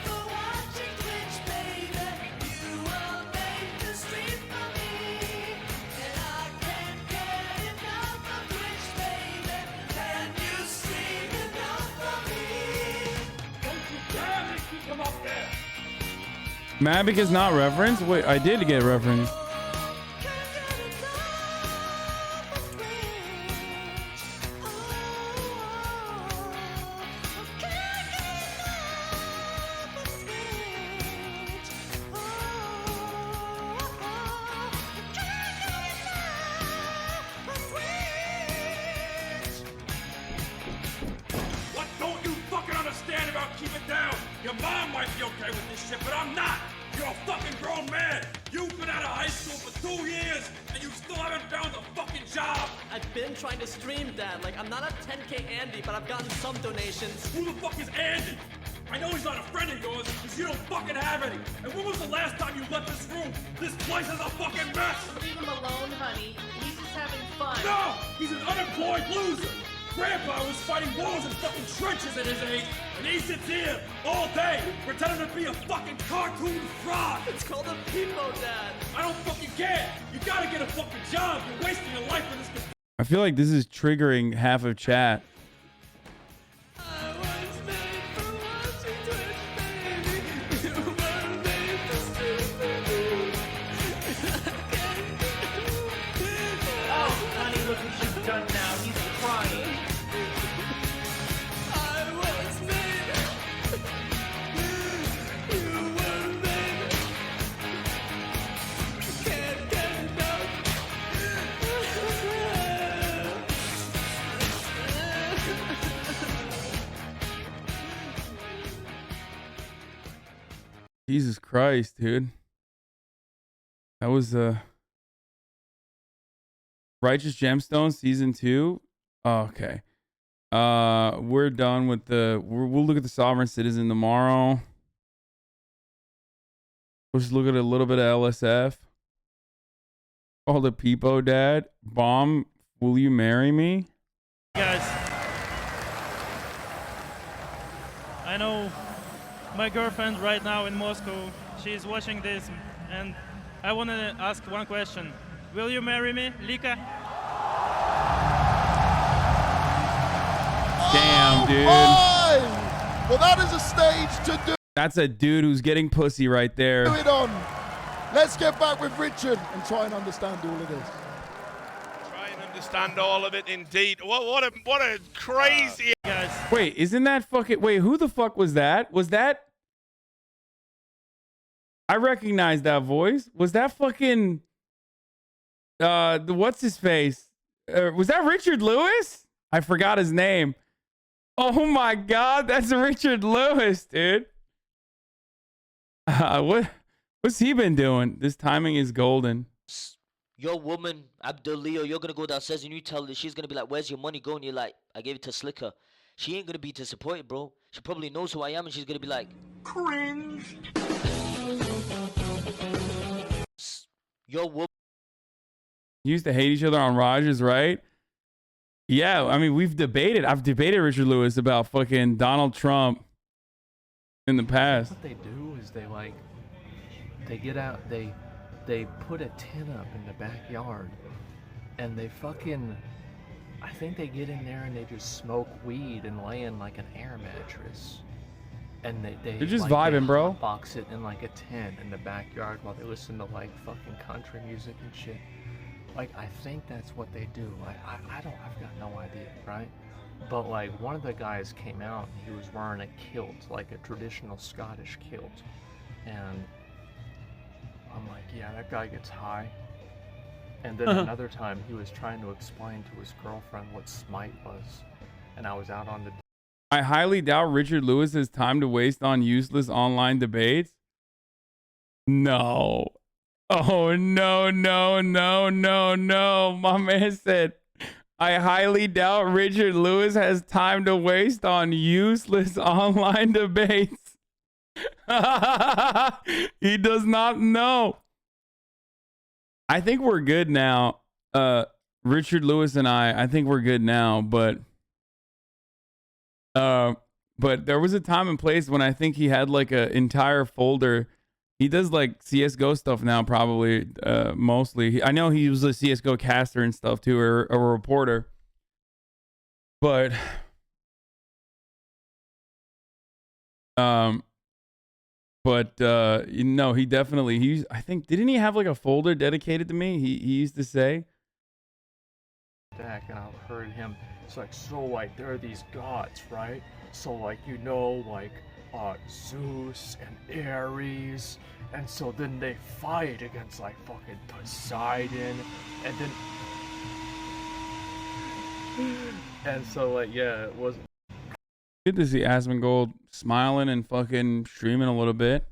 Come up there. Mad because not reference? Wait, I did get reference. What don't you fucking understand about keep it down? Your mom might be okay with this shit, but I'm not. You're a fucking grown man. You've been out of high school for 2 years, and you still haven't found a fucking job. I've been trying to stream, Dad. Like, I'm not a 10K Andy, but I've gotten some donations. Who the fuck is Andy? I know he's not a friend of yours, because you don't fucking have any. And when was the last time you left this room? This place is a fucking mess. Leave him alone, honey. He's just having fun. No! He's an unemployed loser. Grandpa was fighting wars in fucking trenches at his age, and he sits here all day pretending to be a fucking cartoon frog. It's called a peepo, Dad. I don't fucking care. You gotta get a fucking job. You're wasting your life in this. I feel like this is triggering half of chat. Oh, honey, look what you've done now. He's crying. Jesus Christ, dude. That was Righteous Gemstones season 2. Oh, okay. We're done with we'll look at the Sovereign Citizen tomorrow. We'll just look at a little bit of LSF. Oh, the Peepo Dad. Bomb, will you marry me? Guys, I know my girlfriend right now in Moscow, she's watching this, and I want to ask one question. Will you marry me, Lika? Damn, dude. Well, that is a stage to do That's a dude who's getting pussy right there. it on. Let's get back with Richard and try and understand all of this. Try and understand all of it, indeed. What a crazy... Guys. Wait, isn't that fucking... Wait, who the fuck was that? Was that... I recognize that voice. Was that fucking... what's his face? Was that Richard Lewis? I forgot his name. Oh my God, that's Richard Lewis, dude. What's he been doing? This timing is golden. Your woman, Abdul Leo, you're gonna go downstairs and you tell her, she's gonna be like, where's your money going? You're like, I gave it to Slicker. She ain't gonna be disappointed, bro. She probably knows who I am and she's gonna be like, cringe. Your woman. You used to hate each other on Rogers, right? Yeah, I mean, I've debated Richard Lewis about fucking Donald Trump in the past. What they do is they get out, they put a tent up in the backyard, and they fucking, I think they get in there and they just smoke weed and lay in like an air mattress. And They're just vibing, bro. Box it in like a tent in the backyard while they listen to like fucking country music and shit. Like, I think that's what they do. Like, I've got no idea, right? But like, one of the guys came out and he was wearing a kilt, like a traditional Scottish kilt. And I'm like, yeah, that guy gets high. And then another time he was trying to explain to his girlfriend what Smite was. And I was out on the... I highly doubt Richard Lewis has time to waste on useless online debates. No. Oh, no. My man said, I highly doubt Richard Lewis has time to waste on useless online debates. He does not know. I think we're good now. Richard Lewis and I think we're good now, but there was a time and place when I think he had like an entire folder. He does like CSGO stuff now, probably, mostly. I know he was a CSGO caster and stuff too, or a reporter. But But he definitely I think didn't he have like a folder dedicated to me? He used to say. Deck, and I heard him. It's like, so like there are these gods, right? So like like Zeus and Ares, and so then they fight against like fucking Poseidon, and so like yeah, it was Good to see Asmongold smiling and fucking streaming a little bit.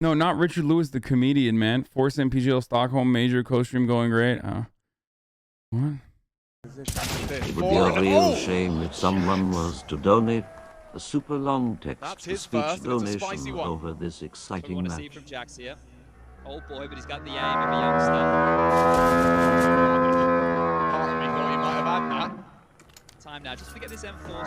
No, not Richard Lewis, the comedian, man. Force MPGL Stockholm major co-stream going great. What? It would be a real shame if someone was to donate a super long text-to-speech donation over this exciting match. From Jax here. Old boy, but he's got the aim of a youngster. Part of me thought he might have had that. Time now, just to get this M4 still on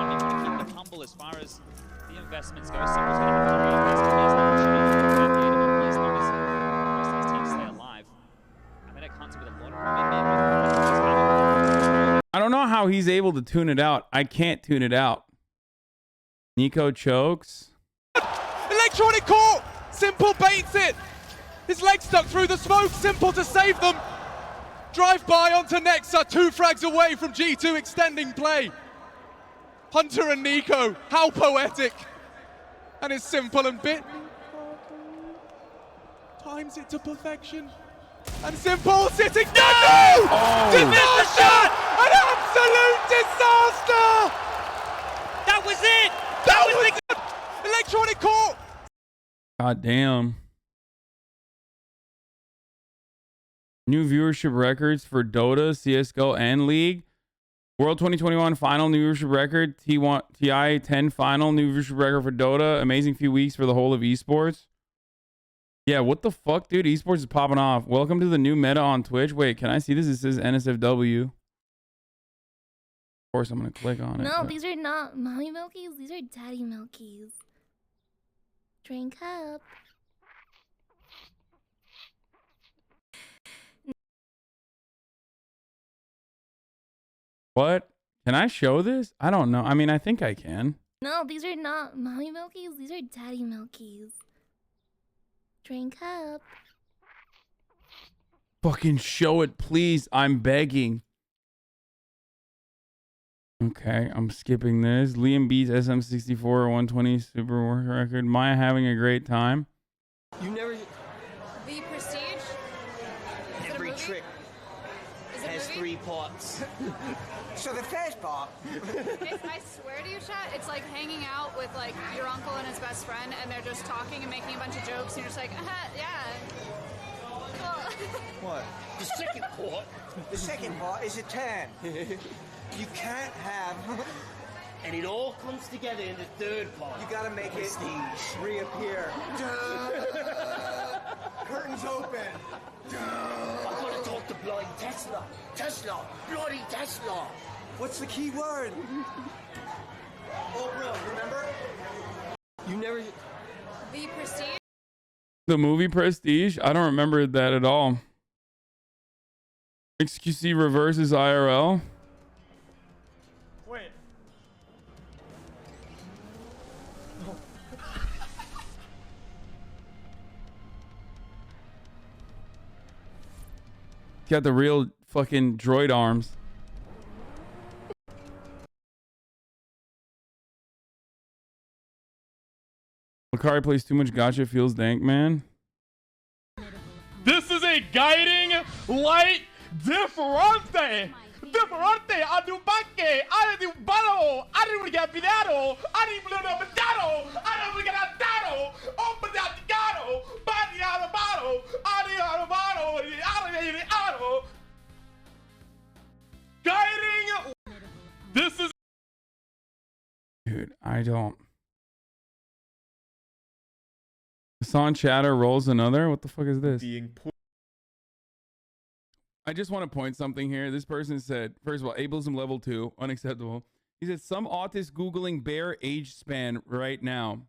the keep them humble as far as the investments go. Someone's going to have to reinvest in his opportunity as long as the rest of his team stay alive. And then it comes with a lot of I don't know how he's able to tune it out. I can't tune it out. Nico chokes. Electronic court! Simple baits it! His leg stuck through the smoke, Simple to save them. Drive by onto Nexa, 2 frags away from G2 extending play. Hunter and Nico, how poetic. And it's Simple and Bit. Times it to perfection. And Simple sitting no! Oh. Disaster! An absolute disaster! That was it! That was the electronic court! God damn. New viewership records for Dota, CSGO, and League. World 2021 final new viewership record. TI 10 final new viewership record for Dota. Amazing few weeks for the whole of esports. Yeah, what the fuck, dude? Esports is popping off. Welcome to the new meta on Twitch. Wait, can I see this? It says NSFW. Of course, I'm going to click on it. No, these are not mommy milkies. These are daddy milkies. Drink up. What? Can I show this? I don't know. I mean, I think I can. No, these are not mommy milkies. These are daddy milkies. Drink up. Fucking show it, please. I'm begging. Okay, I'm skipping this. Liam beats SM64 120 super work record. Maya having a great time. You never. The Prestige? Every trick has 3 parts. So the first part. I swear to you, chat, it's like hanging out with like your uncle and his best friend, and they're just talking and making a bunch of jokes, and you're just like, yeah. Cool. What? The second part. The second part is a 10. You can't have. And it all comes together in the 3rd part. You gotta make Prestige. it reappear. Curtains open. I gotta talk to bloody Tesla. Tesla. Bloody Tesla. What's the key word? Oh, bro, remember? You never. The Prestige? The movie Prestige? I don't remember that at all. XQC reverses IRL. Wait. Got the real fucking droid arms. Makari plays too much gotcha, feels dank, man. This is a guiding light differente. Differente adubake, adubado, adubigapidado, adibludo, adubigado, opadado, badiado, adiado, guiding. This is. Dude, I don't. Hasan Chatter rolls another. What the fuck is this? I just want to point something here. This person said, first of all, ableism level 2, unacceptable. He said, some autist Googling bear age span right now.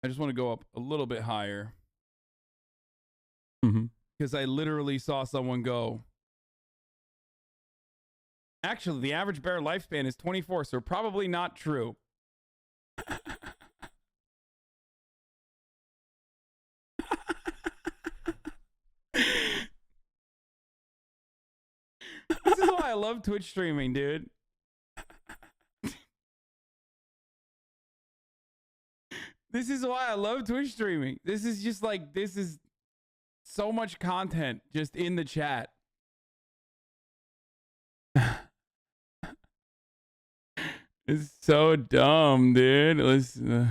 I just want to go up a little bit higher. Because I literally saw someone go Actually, the average bear lifespan is 24, so probably not true. This is why I love Twitch streaming, dude. This is why I love Twitch streaming. This is just like, this is so much content just in the chat. It's so dumb, dude. Listen,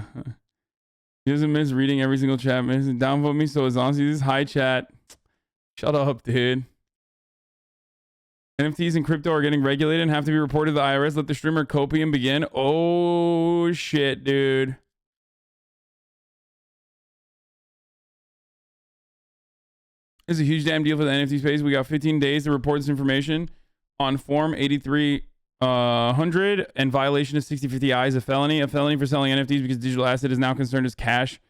he doesn't miss reading every single chat. Downvote me so as long as he this high chat. Shut up, dude. NFTs and crypto are getting regulated and have to be reported to the IRS. Let the streamer COPIUM begin. Oh, shit, dude. This is a huge damn deal for the NFT space. We got 15 days to report this information on Form 8300, and violation of 6050I is a felony. A felony for selling NFTs because digital asset is now concerned as cash.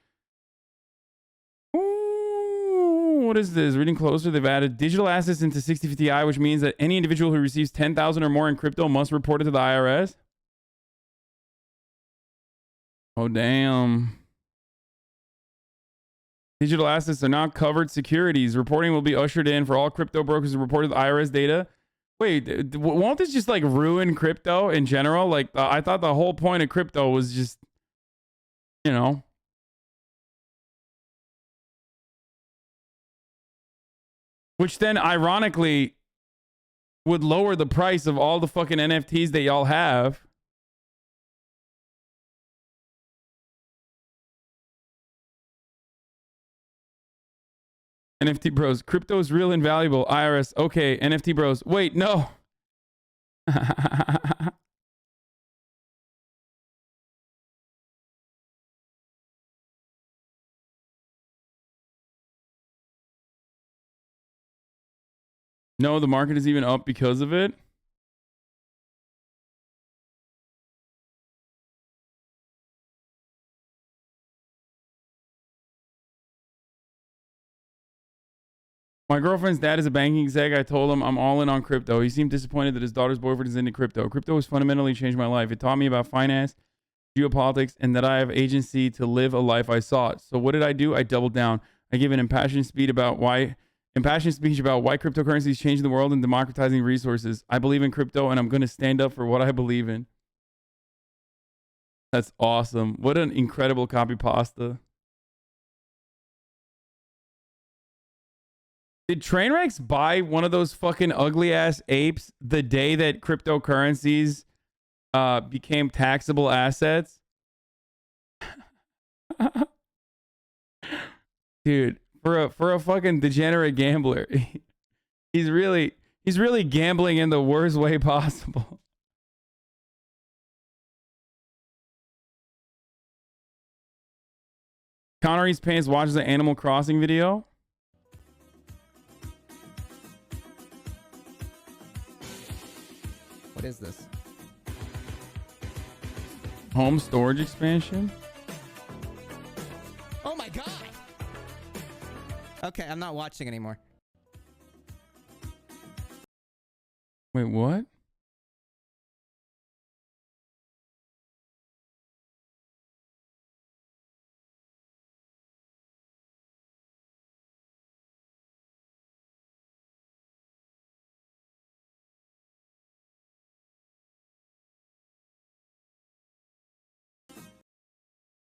Ooh, what is this? Reading closer, they've added digital assets into 6050I, which means that any individual who receives 10,000 or more in crypto must report it to the IRS. Oh, damn. Digital assets are not covered securities. Reporting will be ushered in for all crypto brokers who reported the IRS data. Wait, won't this just like ruin crypto in general? Like, I thought the whole point of crypto was just, you know. Which then ironically would lower the price of all the fucking NFTs that y'all have. NFT bros, crypto is real and valuable. IRS, okay. NFT bros, wait, no. No, the market is even up because of it. My girlfriend's dad is a banking exec. I told him I'm all in on crypto. He seemed disappointed that his daughter's boyfriend is into crypto. Crypto has fundamentally changed my life. It taught me about finance, geopolitics, and that I have agency to live a life I sought. So what did I do? I doubled down. I gave an impassioned speech about why cryptocurrency is changing the world and democratizing resources. I believe in crypto and I'm going to stand up for what I believe in. That's awesome. What an incredible copy pasta. Did Trainwrecks buy one of those fucking ugly ass apes the day that cryptocurrencies became taxable assets? Dude, for a fucking degenerate gambler, he's really gambling in the worst way possible. Connery's Pants watches an Animal Crossing video. What is this? Home storage expansion? Oh my god! Okay, I'm not watching anymore. Wait, what?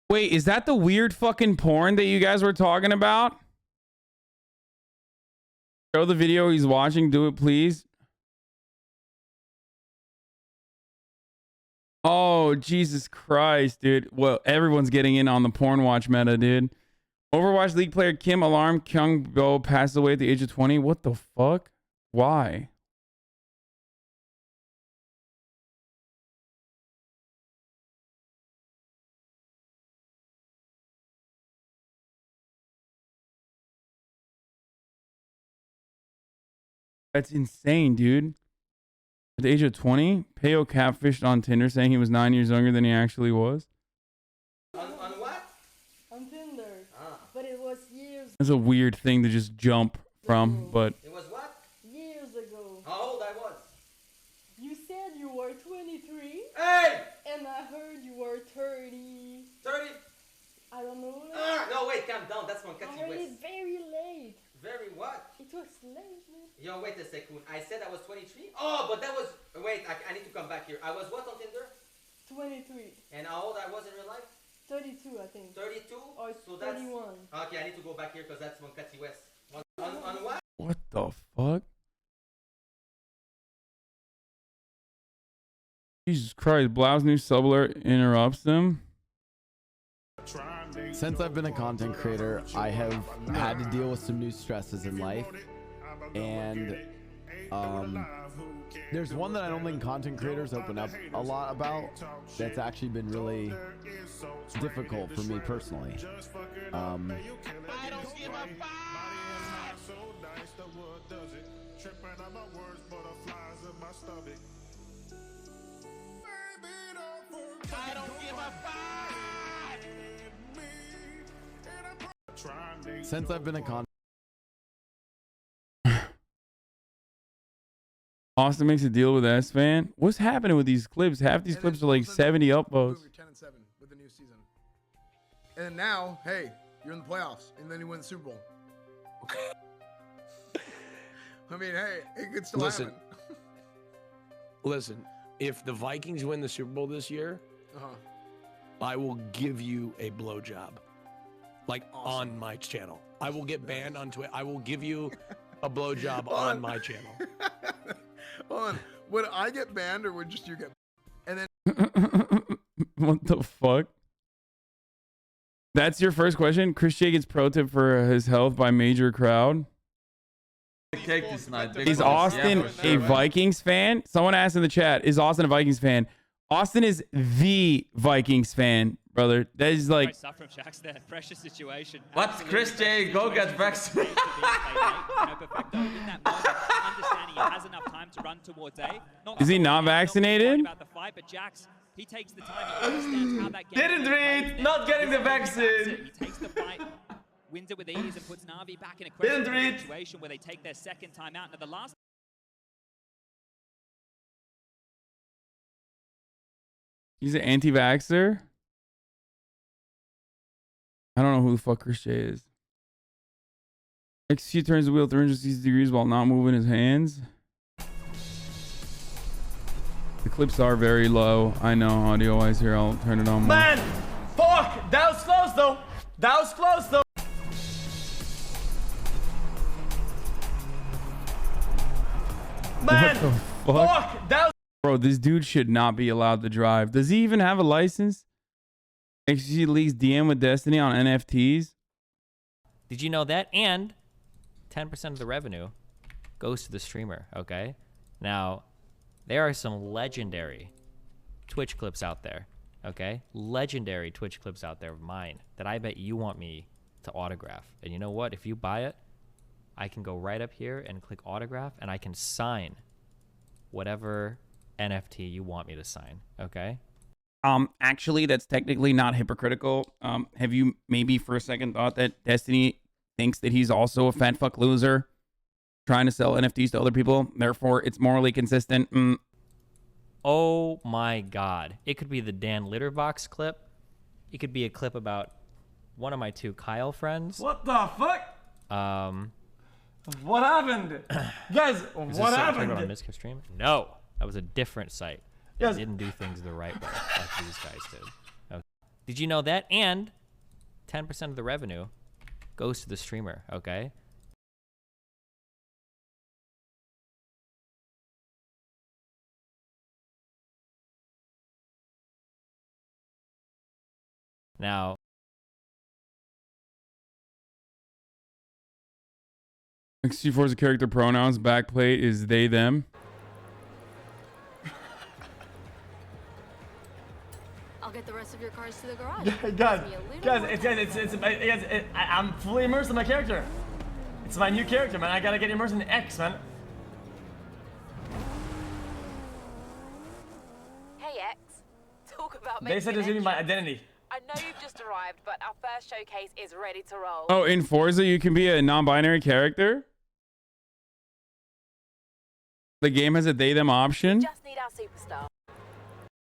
Wait, is that the weird fucking porn that you guys were talking about? Show the video he's watching. Do it, please. Oh, Jesus Christ, dude. Well, everyone's getting in on the porn watch meta, dude. Overwatch League player Kim Alarm Kyung-bo passed away at the age of 20. What the fuck? Why? That's insane, dude. At the age of 20, Peo catfished on Tinder saying he was 9 years younger than he actually was. On what? On Tinder. But it was years. That's a weird thing to just jump from, but It was what? Years ago. How old I was? You said you were 23. Hey! And I heard you were 30. 30? I don't know. No, wait, calm down. That's from Kanyes. Already very late. Very what? It was late, man. Yo, wait a second. I said I was 23? Oh, but that was... Wait, I need to come back here. I was what on Tinder? 23. And how old I was in real life? 32, I think. 32? Or So that's... 31. Okay, I need to go back here because that's from Kanyes. On what? What the fuck? Jesus Christ, Blau's new sub alert interrupts them. Since I've been a content creator, I have had to deal with some new stresses in life. And there's one that I don't think content creators open up a lot about that's actually been really difficult for me personally. Since I've been a content Austin makes a deal with S-Fan. What's happening with these clips? Half these clips are like 70 upvotes. 10-7 with the new season. And now, hey, you're in the playoffs, and then you win the Super Bowl. I mean, hey, it could still happen. Listen, if the Vikings win the Super Bowl this year, I will give you a blowjob, like on my channel. I will get banned on Twitter. I will give you a blowjob on my channel. Hold on. Would I get banned or would just you get banned? And then What the fuck? That's your first question? Chris J gets pro tip for his health by major crowd. Cake this night. Is Austin a Vikings fan? Someone asked in the chat, is Austin a Vikings fan? Austin is the Vikings fan, brother. That is like... From Shaq's there. Pressure situation. What? Chris J, go get vaccinated. Understanding he has enough time to run towards A. Is he not vaccinated? About the fight, but Jax, he takes the time. He understands how that game Didn't read. Not getting the vaccine. He takes the fight, wins it with ease, and puts Navi back in a critical situation where they take their second time out. Now the last. He's an anti-vaxxer? I don't know who the fuck Chris J is. XC turns the wheel 360 degrees while not moving his hands. The clips are very low. I know, audio-wise here. I'll turn it on more. Man! Fuck! That was close though! That was close though! Man! What the fuck? That was... Bro, this dude should not be allowed to drive. Does he even have a license? XG leaks DM with Destiny on NFTs. Did you know that? And 10% of the revenue goes to the streamer, okay? Now, there are some legendary Twitch clips out there, okay? Legendary Twitch clips out there of mine that I bet you want me to autograph. And you know what? If you buy it, I can go right up here and click autograph, and I can sign whatever NFT you want me to sign, okay? Actually, that's technically not hypocritical. Have you maybe for a second thought that Destiny thinks that he's also a fat fuck loser trying to sell NFTs to other people? Therefore, it's morally consistent. Oh my God. It could be the Dan Litterbox clip. It could be a clip about one of my two Kyle friends. What the fuck? What happened? Guys, what happened? On Miska stream? No, that was a different site. Yes. They didn't do things the right way like these guys did. Okay. Did you know that? And 10% of the revenue goes to the streamer, okay? Now, XG4's character pronouns, backplate is they, them. I'll get the rest of your cars to the garage. I'm fully immersed in my character. It's my new character, man. I gotta get immersed in X, man. Hey X, talk about They said it's gonna be my identity. I know you've just arrived, but our first showcase is ready to roll. Oh, in Forza, you can be a non-binary character? The game has a they, them option? Just need our superstar.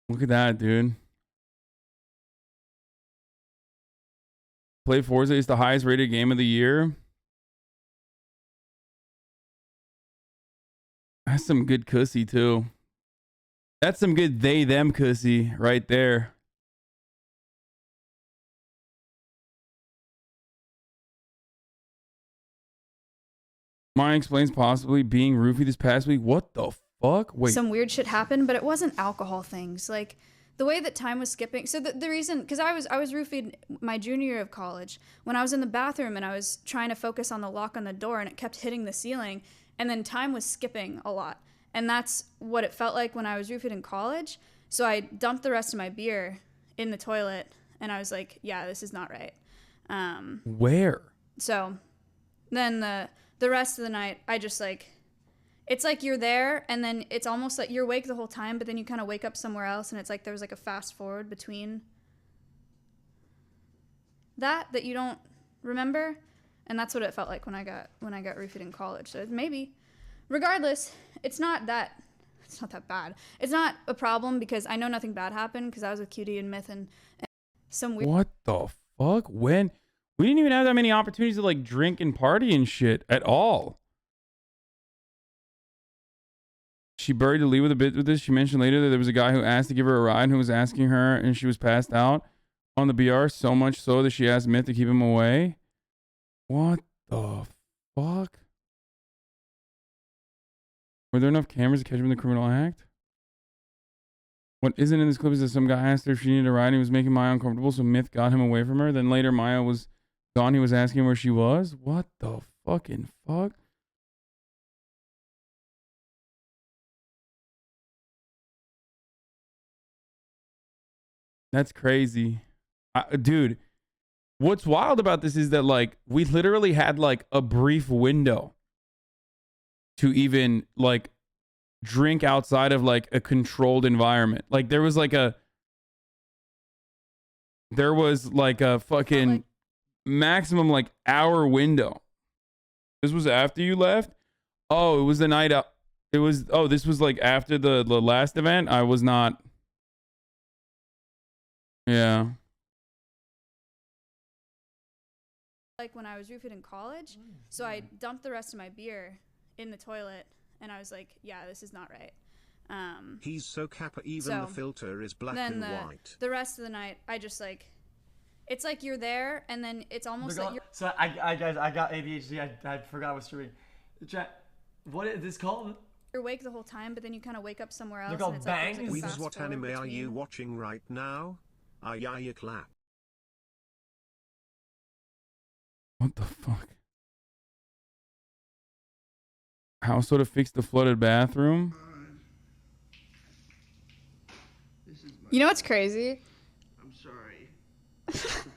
Look at that, dude. Play Forza is the highest rated game of the year. That's some good cussy too. That's some good they them cussy right there. Mine explains possibly being roofied this past week. What the fuck? Wait. Some weird shit happened, but it wasn't alcohol things. Like the way that time was skipping. So the reason, because I was roofied my junior year of college when I was in the bathroom and I was trying to focus on the lock on the door and it kept hitting the ceiling, and then time was skipping a lot. And that's what it felt like when I was roofied in college. So I dumped the rest of my beer in the toilet and I was like, yeah, this is not right. Where? So then the rest of the night, I just like, it's like you're there and then it's almost like you're awake the whole time, but then you kind of wake up somewhere else and it's like there was like a fast forward between that you don't remember. And that's what it felt like when I got roofied in college. So maybe, regardless, it's not that bad. It's not a problem because I know nothing bad happened because I was with QD and Myth and some weird. What the fuck? When? We didn't even have that many opportunities to like drink and party and shit at all. She buried the lead with a bit with this. She mentioned later that there was a guy who asked to give her a ride and who was asking her and she was passed out on the BR, so much so that she asked Myth to keep him away. What the fuck? Were there enough cameras to catch him in the criminal act? What isn't in this clip is that some guy asked her if she needed a ride and he was making Maya uncomfortable, so Myth got him away from her. Then later Maya was gone. He was asking where she was. What the fucking fuck? That's crazy. Dude, what's wild about this is that like we literally had like a brief window to even like drink outside of like a controlled environment. Like there was like a fucking maximum like hour window. This was after you left? Oh, it was the night out. This was like after the last event. I was not. Yeah. Like when I was roofied in college, so I dumped the rest of my beer in the toilet and I was like, yeah, this is not right. He's so kappa, even the filter is black and white. The rest of the night, I just like, it's like you're there and then it's almost like you're. So I got ADHD. I forgot what streaming. What is this called? You're awake the whole time, but then you kind of wake up somewhere else. They're called and it's bangs. like, Weeds, what anime are you watching right now? You clap. What the fuck? How sort of fixed the flooded bathroom? You know what's crazy? I'm sorry.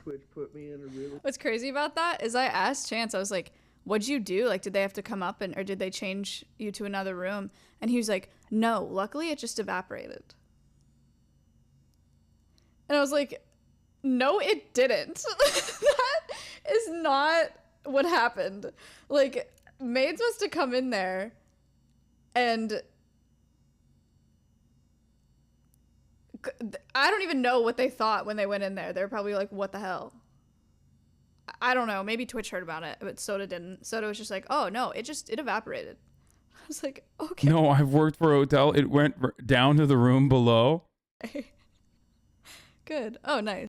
Twitch put me in a really. What's crazy about that is I asked Chance, I was like, what'd you do? Like, did they have to come up or did they change you to another room? And he was like, no, luckily it just evaporated. And I was like, no, it didn't. That is not what happened. Like, maids must have come in there and I don't even know what they thought when they went in there. They're probably like, what the hell? I don't know. Maybe Twitch heard about it, but Soda didn't. Soda was just like, oh, no, it evaporated. I was like, okay. No, I've worked for a hotel. It went down to the room below. Good. Oh, nice.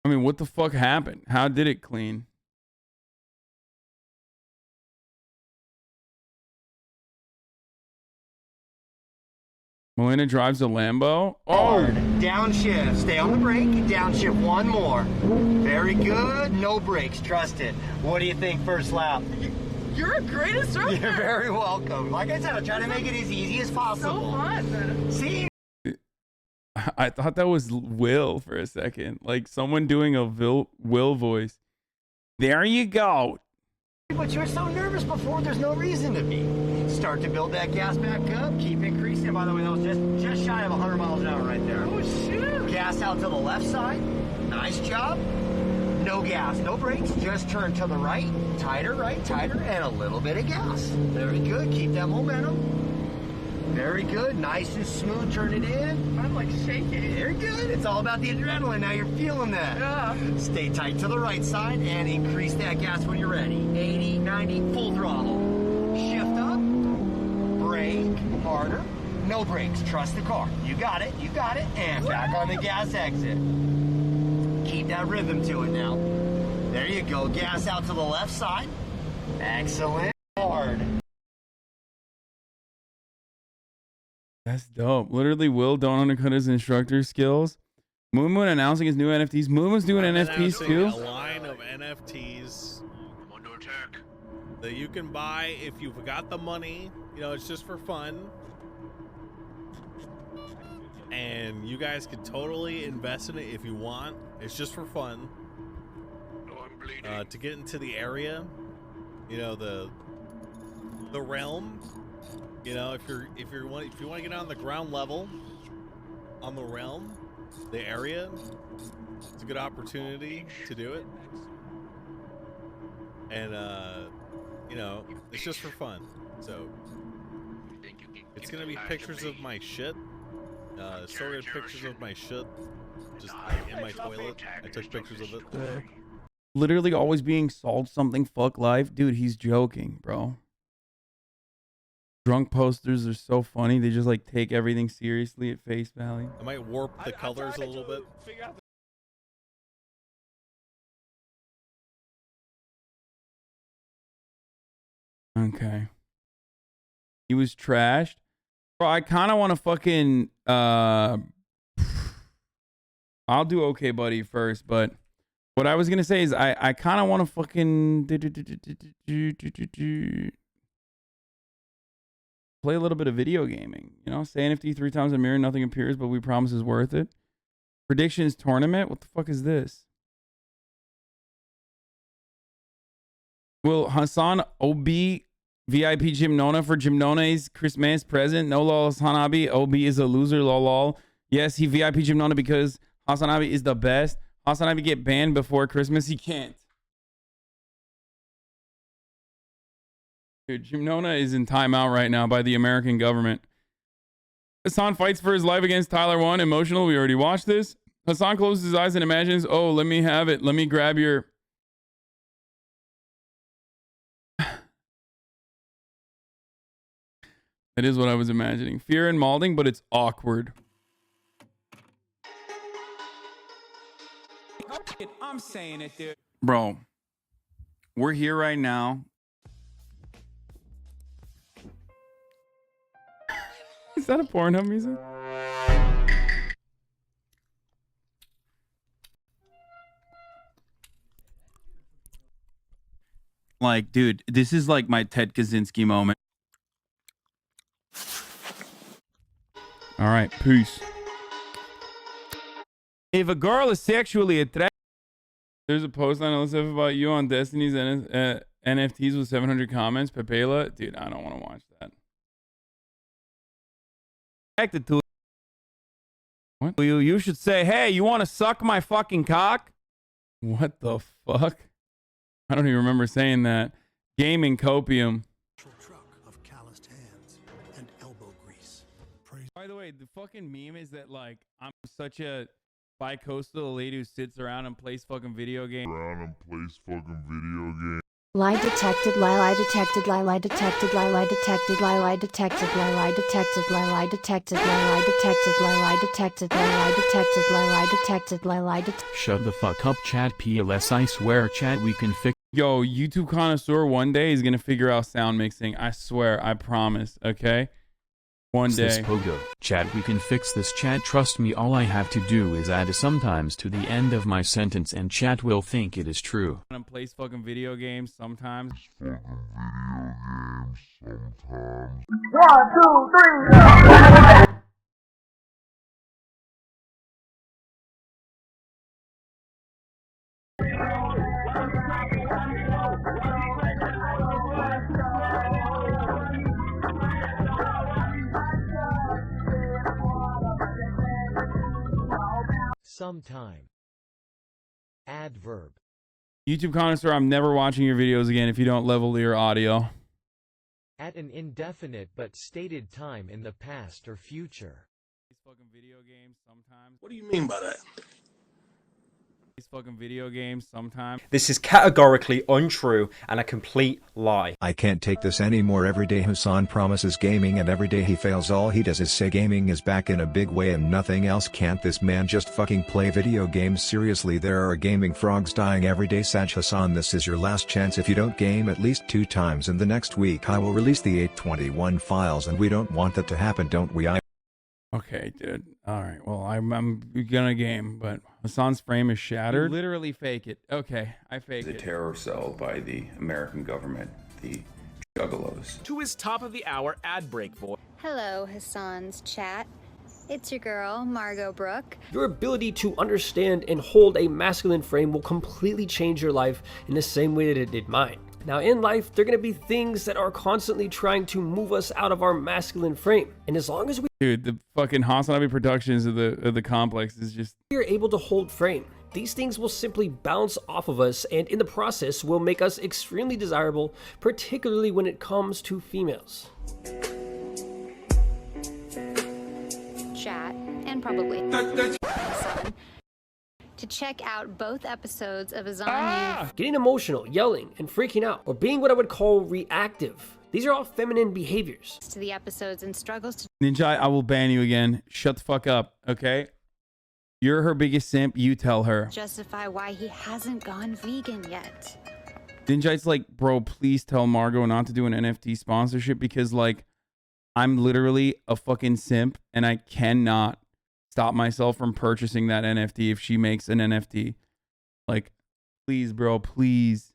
I mean, what the fuck happened? How did it clean? Melina drives a Lambo. Oh! Downshift. Stay on the brake. Downshift one more. Very good. No brakes. Trust it. What do you think first lap? You're a great instructor. You're very welcome. Like I said, I'll try to make it as easy as possible. So fun. See? I thought that was Will for a second. Like someone doing a Will voice. There you go. But you're so nervous before, there's no reason to be. Start to build that gas back up. Keep increasing. By the way, that was just shy of 100 miles an hour right there. Oh, shoot. Gas out to the left side. Nice job. No gas, no brakes, just turn to the right, tighter, and a little bit of gas. Very good, keep that momentum. Very good, nice and smooth, turn it in. I'm like shaking. Very good, it's all about the adrenaline, now you're feeling that. Yeah. Stay tight to the right side and increase that gas when you're ready. 80, 90, full throttle. Shift up, brake, harder, no brakes, trust the car. You got it, and back on the gas exit. Keep that rhythm to it now. There you go, gas out to the left side. Excellent, hard. That's dope. Literally, Will don't undercut his instructor skills. Moon announcing his new NFTs. Moon was doing NFTs too. A line of NFTs that you can buy if you've got the money. You know, it's just for fun. And you guys can totally invest in it if you want. It's just for fun. To get into the area, you know, the realm. You know, if you want to get on the ground level, on the realm, the area, it's a good opportunity to do it. And you know, it's just for fun. So it's gonna be pictures of my shit. Sorry, pictures of my shit just in my toilet. I took pictures of it. Literally always being solved something. Fuck life, dude. He's joking, bro. Drunk posters are so funny. They just like take everything seriously at face value. I might warp the colors a little bit. Okay. He was trashed. Bro, I kind of want to fucking I'll do OKBUDDY first, but what I was gonna say is I kind of want to fucking play a little bit of video gaming. You know, say NFT 3 times a mirror, nothing appears, but we promise is worth it. Predictions tournament. What the fuck is this? Will HasanAbi VIP Gymnona for Gymnona's Christmas present? No lol, HasanAbi. OB is a loser, lol. Yes, he VIP Gymnona because HasanAbi is the best. HasanAbi get banned before Christmas. He can't. Dude, Gymnona is in timeout right now by the American government. Hasan fights for his life against Tyler 1. Emotional. We already watched this. Hasan closes his eyes and imagines, oh, let me have it. Let me grab your... That is what I was imagining. Fear and malding, but it's awkward. I'm saying it, dude. Bro, we're here right now. Is that a Pornhub music? Like, dude, this is like my Ted Kaczynski moment. All right, peace. If a girl is sexually attracted, there's a post on LSF about you on Destiny's NFTs with 700 comments. PepeLa, dude, I don't want to watch that. Attracted to what? You should say, hey, you want to suck my fucking cock? What the fuck? I don't even remember saying that. Gaming COPIUM. By the way, the fucking meme is that like I'm such a bi-coastal lady who sits around and plays fucking video games. Lie detected, lie detected, lie detected, lie detected, lie detected, lie detected, lie detected, lie detected, lie detected, lie detected, lie detected, lie detected. Shut the fuck up, chat. PLS, I swear, chat, we can fix. Yo, YouTube connoisseur one day is gonna figure out sound mixing. I swear, I promise. Okay. One day. This pogo. Chat, we can fix this, chat. Trust me, all I have to do is add a sometimes to the end of my sentence and chat will think it is true. And plays fucking video games sometimes. 1, 2, 3. Sometime. Adverb. YouTube connoisseur, I'm never watching your videos again if you don't level your audio. At an indefinite but stated time in the past or future. These fucking video games sometimes. What do you mean by that? These fucking video games sometimes. This is categorically untrue and a complete lie. I can't take this anymore. Every day Hasan promises gaming and every day he fails. All he does is say gaming is back in a big way and nothing else. Can't this man just fucking play video games? Seriously, there are gaming frogs dying every day. Saj Hasan, this is your last chance. If you don't game at least 2 times in the next week, I will release the 821 files, and we don't want that to happen, don't we? Okay, dude. All right. Well, I'm gonna game, but Hasan's frame is shattered. You literally fake it. Okay, I fake it. The terror cell by the American government, the juggalos. To his top of the hour ad break voice. Hello, Hasan's chat. It's your girl, Margot Brooke. Your ability to understand and hold a masculine frame will completely change your life in the same way that it did mine. Now, in life, there are going to be things that are constantly trying to move us out of our masculine frame. And as long as we... Dude, the fucking HasanAbi productions of the complex is just... are able to hold frame, these things will simply bounce off of us, and in the process will make us extremely desirable, particularly when it comes to females. Chat, and probably Hasan, to check out both episodes of Hasan Getting emotional, yelling, and freaking out, or being what I would call reactive. These are all feminine behaviors. To the episodes and struggles to Ninja, I will ban you again. Shut the fuck up, okay? You're her biggest simp. You tell her. justify why he hasn't gone vegan yet. Ninja's like, bro, please tell Margot not to do an NFT sponsorship because, like, I'm literally a fucking simp and I cannot stop myself from purchasing that NFT if she makes an NFT. Like, please, bro, please.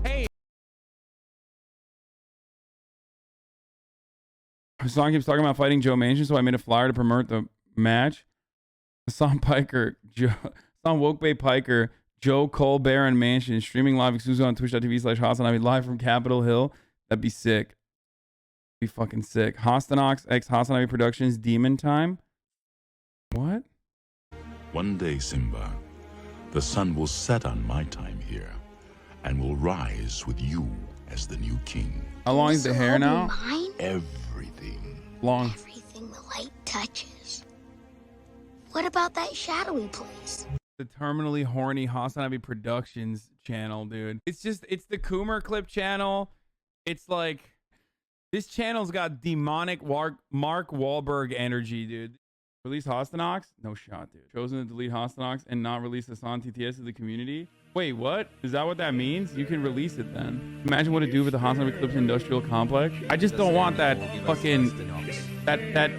Hey. Hasan keeps talking about fighting Joe Manchin, so I made a flyer to promote the match. Hasan Piker, Hasan Wokebay Piker, Joe Colbert and Manchin streaming live exclusive on twitch.tv/HasanAbi live from Capitol Hill. That'd be sick. Be fucking sick. Ostonox x HasanAbi Productions Demon Time. What? One day, Simba, the sun will set on my time here and will rise with you as the new king. How long is the hair now? Mine? Everything. Long. Everything the light touches. What about that shadowy place? The terminally horny HasanAbi Productions channel, dude. It's the Coomer Clip channel. It's like, this channel's got demonic Mark Wahlberg energy, dude. Release Ostonox? No shot, dude. Chosen to delete Ostonox and not release Hasan TTS to the community? Wait, what? Is that what that means? You can release it then. Imagine what it'd do with the HasanAbi Clips Industrial Complex. I just don't want that fucking, that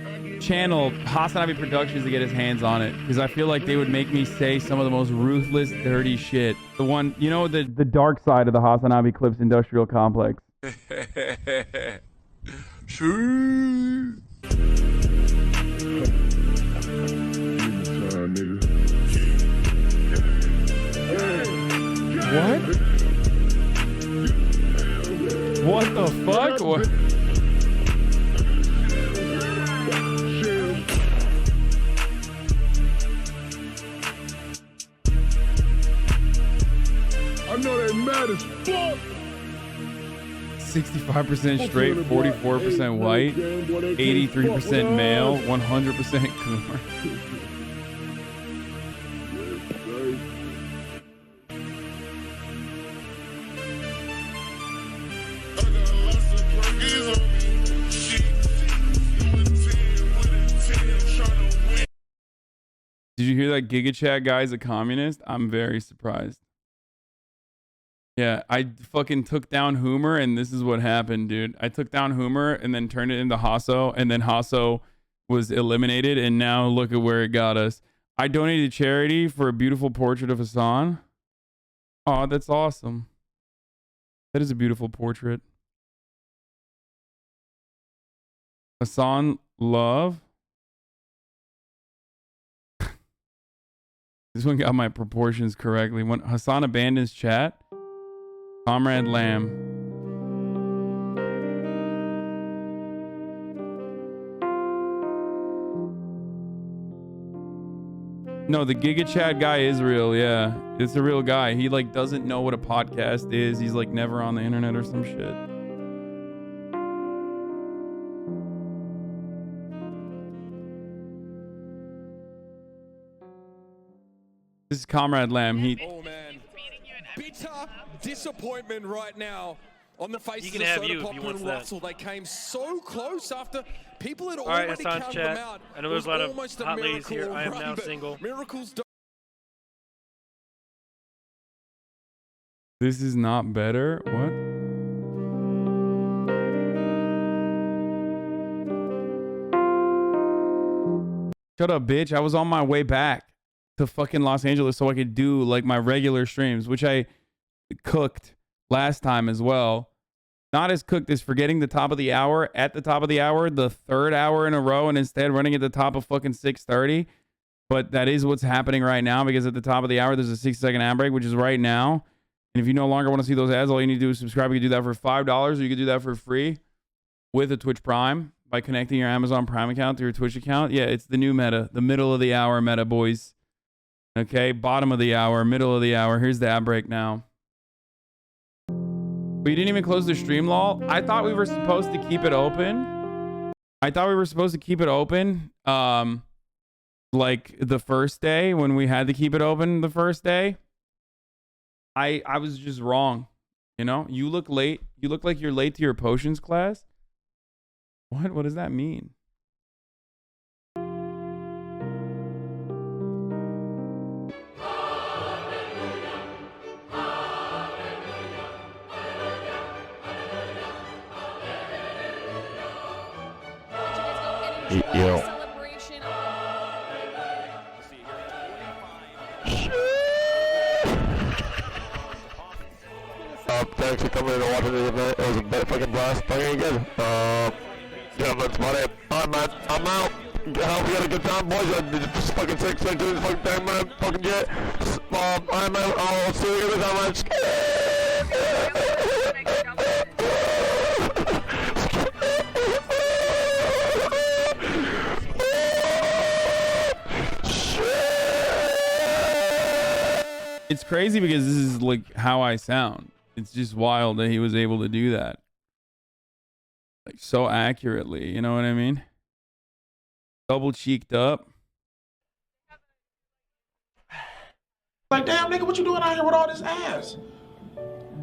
channel, HasanAbi Productions, to get his hands on it. Because I feel like they would make me say some of the most ruthless, dirty shit. The one, you know, the dark side of the HasanAbi Clips Industrial Complex. Sure. What? What the fuck? What? I know they mad as fuck. 65% straight, 44% white, 83% male, 100% Coomer. Did you hear that Giga Chat guy's a communist? I'm very surprised. Yeah, I fucking took down Hoomer, and this is what happened, dude. I took down Hoomer and then turned it into Hasso, and then Hasso was eliminated, and now look at where it got us. I donated to charity for a beautiful portrait of Hasan. Oh, that's awesome. That is a beautiful portrait. Hasan Love. This one got my proportions correctly. When Hasan abandons chat, Comrade Lamb. No, the Giga Chad guy is real. Yeah, it's a real guy. He like doesn't know what a podcast is. He's like never on the internet or some shit. This is Comrade Lamb. Oh man, bitter disappointment right now on the faces can of have Soda you if Pop you and want that. Russell. They came so close after people had Alright, already Hasan, counted chat. them out. I know there's a lot of almost hot ladies miracle here. I am run, now but single. Miracles don't. This is not better. What? Shut up, bitch. I was on my way back to fucking Los Angeles so I could do like my regular streams, which I cooked last time as well. Not as cooked as forgetting the top of the hour at the top of the hour, the third hour in a row, and instead running at the top of fucking 6:30. But that is what's happening right now because at the top of the hour, there's a 60-second ad break, which is right now. And if you no longer want to see those ads, all you need to do is subscribe. You can do that for $5 or you can do that for free with a Twitch Prime by connecting your Amazon Prime account to your Twitch account. Yeah, it's the new meta, the middle of the hour meta, boys. Okay, bottom of the hour, middle of the hour. Here's the ad break now. But you didn't even close the stream, lol. I thought we were supposed to keep it open. Like the first day when we had to keep it open the first day. I was just wrong. You know, you look late. You look like you're late to your potions class. What does that mean? Yo. Thanks for coming in and watching the event. It was a bit fucking blast. Fucking good. Yeah, that's about it. Alright, man. I'm out. I hope you had a good time, boys. Just fucking sick to this fucking thing, man. Fucking jet. Alright, man. I'll see you guys, man. It's crazy because this is like how I sound. It's just wild that he was able to do that. Like so accurately, you know what I mean? Double cheeked up. Like, damn, nigga, what you doing out here with all this ass?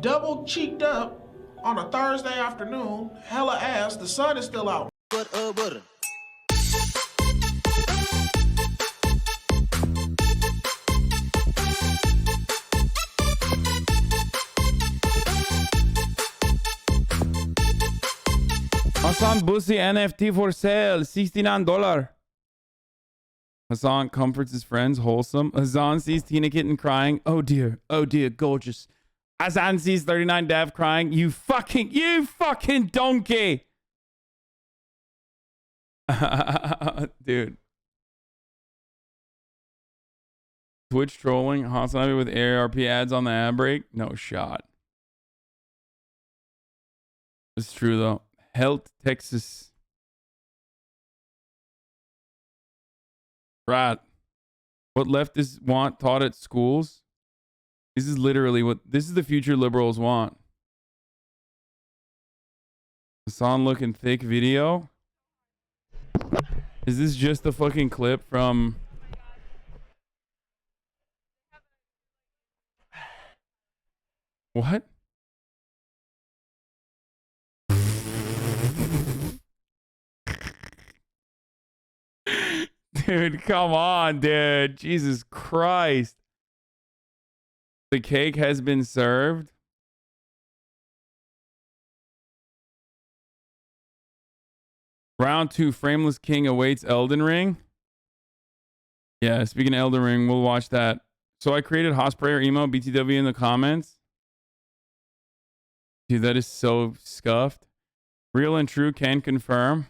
Double cheeked up on a Thursday afternoon, hella ass, the sun is still out. Butter. Hasan Bussy NFT for sale, $69. Hasan comforts his friends, wholesome. Hasan sees Tina Kitten crying. Oh dear, gorgeous. Hasan sees 39 Dev crying. You fucking donkey. Dude. Twitch trolling, HasanAbi with AARP ads on the ad break. No shot. It's true though. Health, Texas. Right. What leftists want taught at schools. This is literally this is the future liberals want. Hasan looking thick video. Is this just a fucking clip from... What? Dude, come on, dude. Jesus Christ. The cake has been served. Round 2, Frameless King awaits Elden Ring. Yeah, speaking of Elden Ring, we'll watch that. So I created Hosprayer emo BTW in the comments. Dude, that is so scuffed. Real and true can confirm.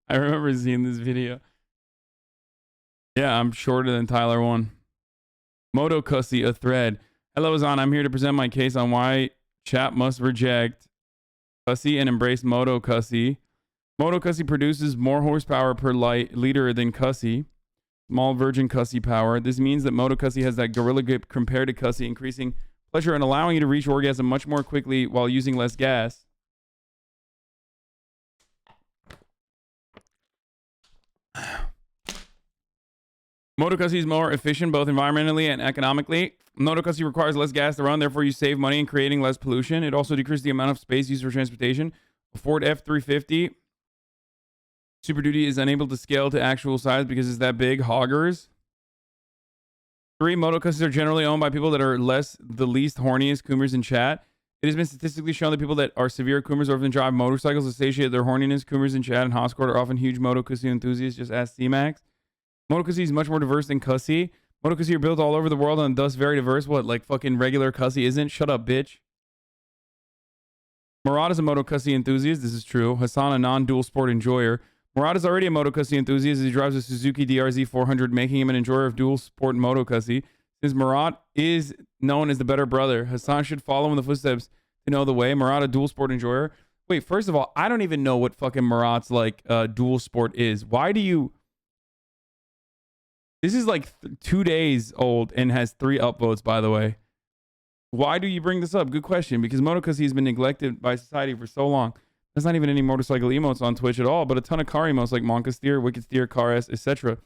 I remember seeing this video. Yeah, I'm shorter than Tyler 1. Moto Cussy, a thread. Hello, Hasan. I'm here to present my case on why chat must reject Cussy and embraced Moto Cussy. Moto Cussy produces more horsepower per liter than Cussy. Small virgin Cussy power. This means that Moto Cussy has that gorilla grip compared to Cussy, increasing pleasure and allowing you to reach orgasm much more quickly while using less gas. Moto Cussy is more efficient both environmentally and economically. Moto Cussy requires less gas to run, therefore you save money in creating less pollution. It also decreases the amount of space used for transportation. A Ford F-350 Super Duty is unable to scale to actual size because it's that big. Hoggers. 3. Moto Cussies are generally owned by people that are the least horniest coomers in chat. It has been statistically shown that people that are severe coomers or often drive motorcycles associate their horniness. Coomers in chat and Hoscourt are often huge Moto Cussy enthusiasts. Just ask C-Max. Moto Cussy is much more diverse than Cussy. Moto Cussy are built all over the world and thus very diverse. What, like fucking regular Cussy isn't? Shut up, bitch. Murad is a Moto Cussy enthusiast. This is true. Hasan, a non-dual sport enjoyer. Murad is already a Moto Cussy enthusiast as he drives a Suzuki DRZ 400, making him an enjoyer of dual sport Moto Cussy. Since Murad is known as the better brother, Hasan should follow in the footsteps to know the way. Murad, a dual sport enjoyer. Wait, first of all, I don't even know what fucking Murad's like dual sport is. Why do you... This is like 2 days old and has 3 upvotes, by the way. Why do you bring this up? Good question. Because Moto Cussy has been neglected by society for so long. There's not even any motorcycle emotes on Twitch at all, but a ton of car emotes like Monka Steer, Wicked Steer, Car S, etc.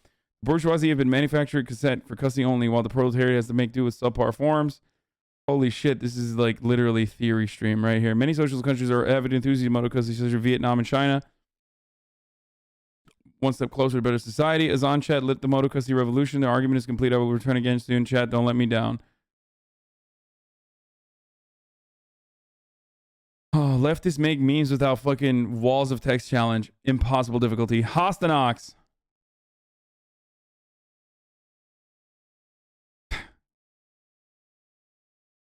Bourgeoisie have been manufactured cassette for Cussy only, while the proletariat has to make do with subpar forms. Holy shit, this is like literally theory stream right here. Many socialist countries are avid enthusiasts of Moto Cussy, such as Vietnam and China. One step closer to better society. Azan chat lit the Moto Cussy revolution. The argument is complete. I will return again soon. Chat, don't let me down. Oh, leftists make memes without fucking walls of text challenge. Impossible difficulty. Ostonox.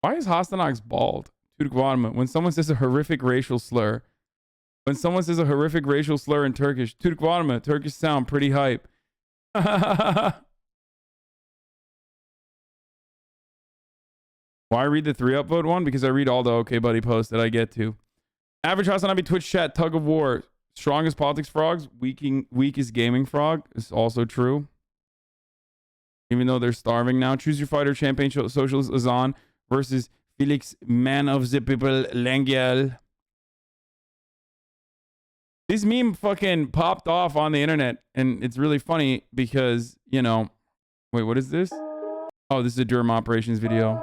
Why is Ostonox bald? When someone says a horrific racial slur. When someone says a horrific racial slur in Turkish. Turkish sound pretty hype. Why read the 3 upvote one? Because I read all the OKBUDDY posts that I get to. Average HasanAbi Twitch chat tug of war. Strongest politics frogs. Weakest gaming frog. Is also true. Even though they're starving now. Choose your fighter. Champagne Socialist Azan versus Felix Man of the People Langiel. This meme fucking popped off on the internet. And it's really funny because, you know. Wait, what is this? Oh, this is a Durham operations video.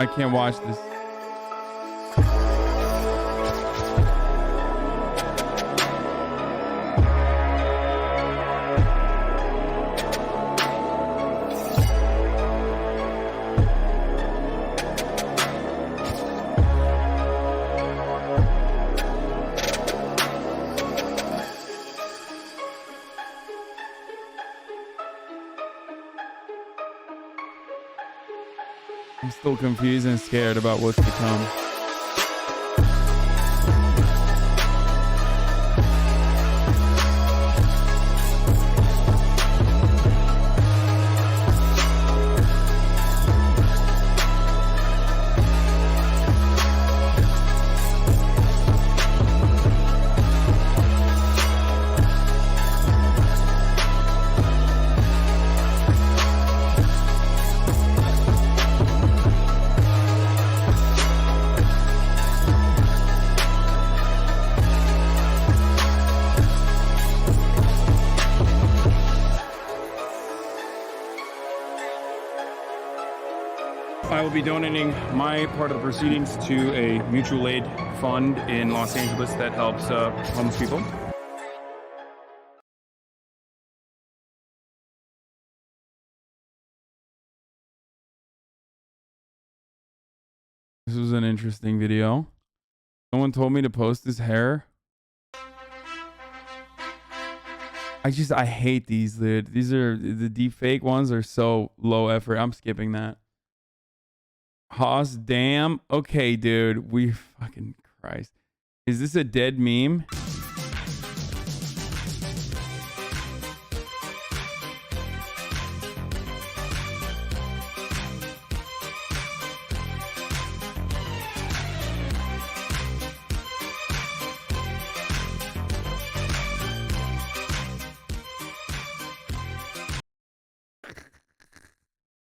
I can't watch this. I'm still confused and scared about what's to come. I will be donating my part of the proceedings to a mutual aid fund in Los Angeles that helps homeless people. This was an interesting video. Someone told me to post his hair. I hate these, dude. These are the deep fake ones are so low effort. I'm skipping that. Haas, damn. Okay, dude. We fucking Christ. Is this a dead meme?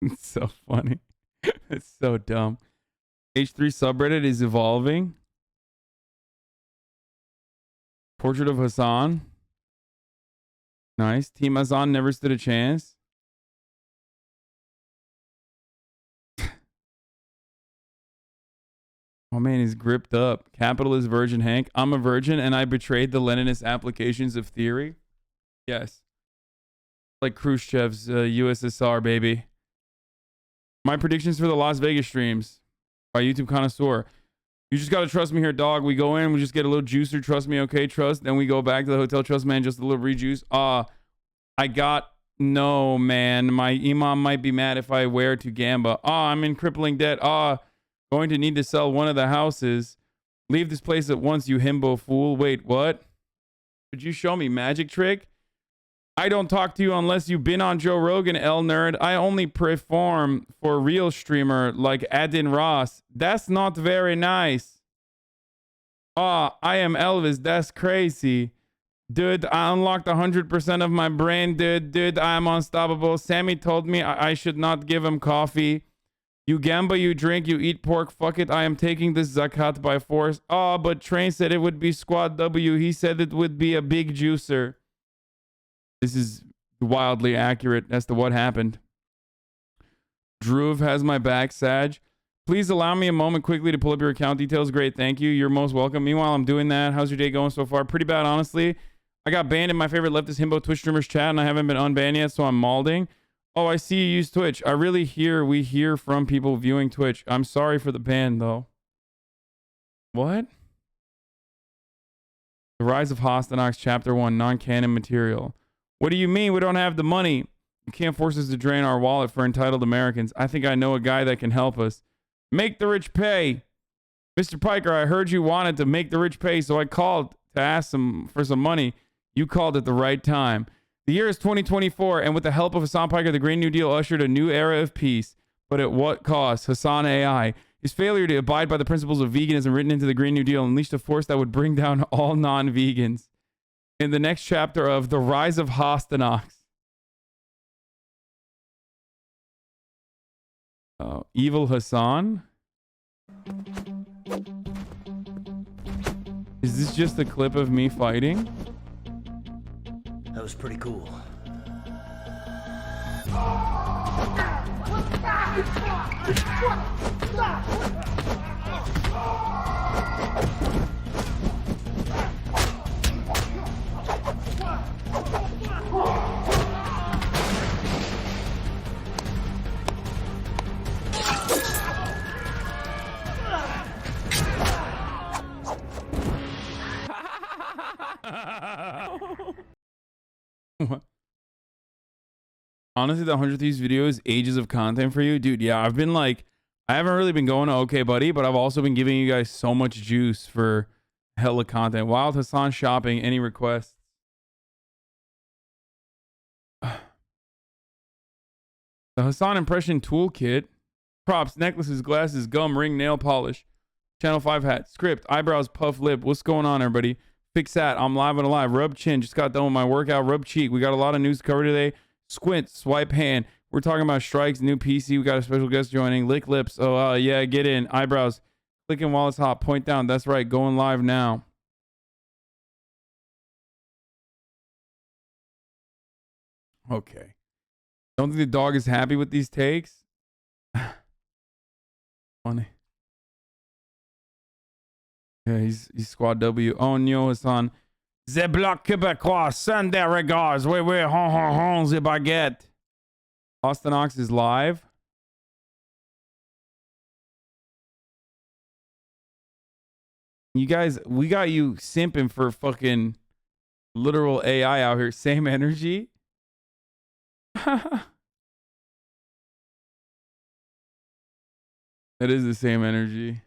It's so funny. It's so dumb. H3 subreddit is evolving. Portrait of Hasan. Nice. Team Hasan never stood a chance. Oh man, he's gripped up. Capitalist Virgin Hank. I'm a virgin and I betrayed the Leninist applications of theory. Yes. Like Khrushchev's USSR, baby. My predictions for the Las Vegas streams by YouTube Connoisseur. You just gotta trust me here, dog. We go in, we just get a little juicer. Trust me, okay? Trust. Then we go back to the hotel. Trust, man. Just a little rejuice. No, man. My imam might be mad if I wear to Gamba. I'm in crippling debt. Going to need to sell one of the houses. Leave this place at once, you himbo fool. Wait, what? Could you show me magic trick? I don't talk to you unless you've been on Joe Rogan, L nerd. I only perform for real streamer like Adin Ross. That's not very nice. I am Elvis. That's crazy. Dude, I unlocked 100% of my brain, dude. I'm unstoppable. Sammy told me I should not give him coffee. You gamba, you drink, you eat pork. Fuck it. I am taking this zakat by force. But Train said it would be Squad W. He said it would be a big juicer. This is wildly accurate as to what happened. Druv has my back, Sag. Please allow me a moment quickly to pull up your account details. Great, thank you. You're most welcome. Meanwhile, I'm doing that. How's your day going so far? Pretty bad, honestly. I got banned in my favorite leftist himbo Twitch streamers chat, and I haven't been unbanned yet, so I'm malding. Oh, I see you use Twitch. We hear from people viewing Twitch. I'm sorry for the ban, though. What? The Rise of Ostonox, Chapter 1, non-canon material. What do you mean we don't have the money? You can't force us to drain our wallet for entitled Americans. I think I know a guy that can help us. Make the rich pay. Mr. Piker, I heard you wanted to make the rich pay, so I called to ask for some money. You called at the right time. The year is 2024, and with the help of Hasan Piker, the Green New Deal ushered a new era of peace. But at what cost? Hasan AI. His failure to abide by the principles of veganism written into the Green New Deal unleashed a force that would bring down all non-vegans. In the next chapter of The Rise of Ostonox. Evil Hasan? Is this just a clip of me fighting? That was pretty cool. What? Honestly, the 100 Thieves video is ages of content for you. Dude, yeah, I've been like, I haven't really been going to OKBUDDY, but I've also been giving you guys so much juice for hella content. Wild Hasan shopping, any requests? The Hasan impression toolkit. Props, necklaces, glasses, gum, ring, nail polish. Channel 5 hat, script, eyebrows, puff lip. What's going on, everybody? Fix that. I'm live and alive. Rub chin. Just got done with my workout. Rub cheek. We got a lot of news to cover today. Squint. Swipe hand. We're talking about strikes. New PC. We got a special guest joining. Lick lips. Oh, yeah. Get in. Eyebrows. Clicking while it's hot. Point down. That's right. Going live now. Okay. Don't think the dog is happy with these takes? Funny. Yeah, he's Squad W. Oh, no, Hasan. The Bloc Québécois send their regards. Oui, the baguette. Ostonox is live. You guys, we got you simping for fucking literal AI out here. Same energy. That is the same energy.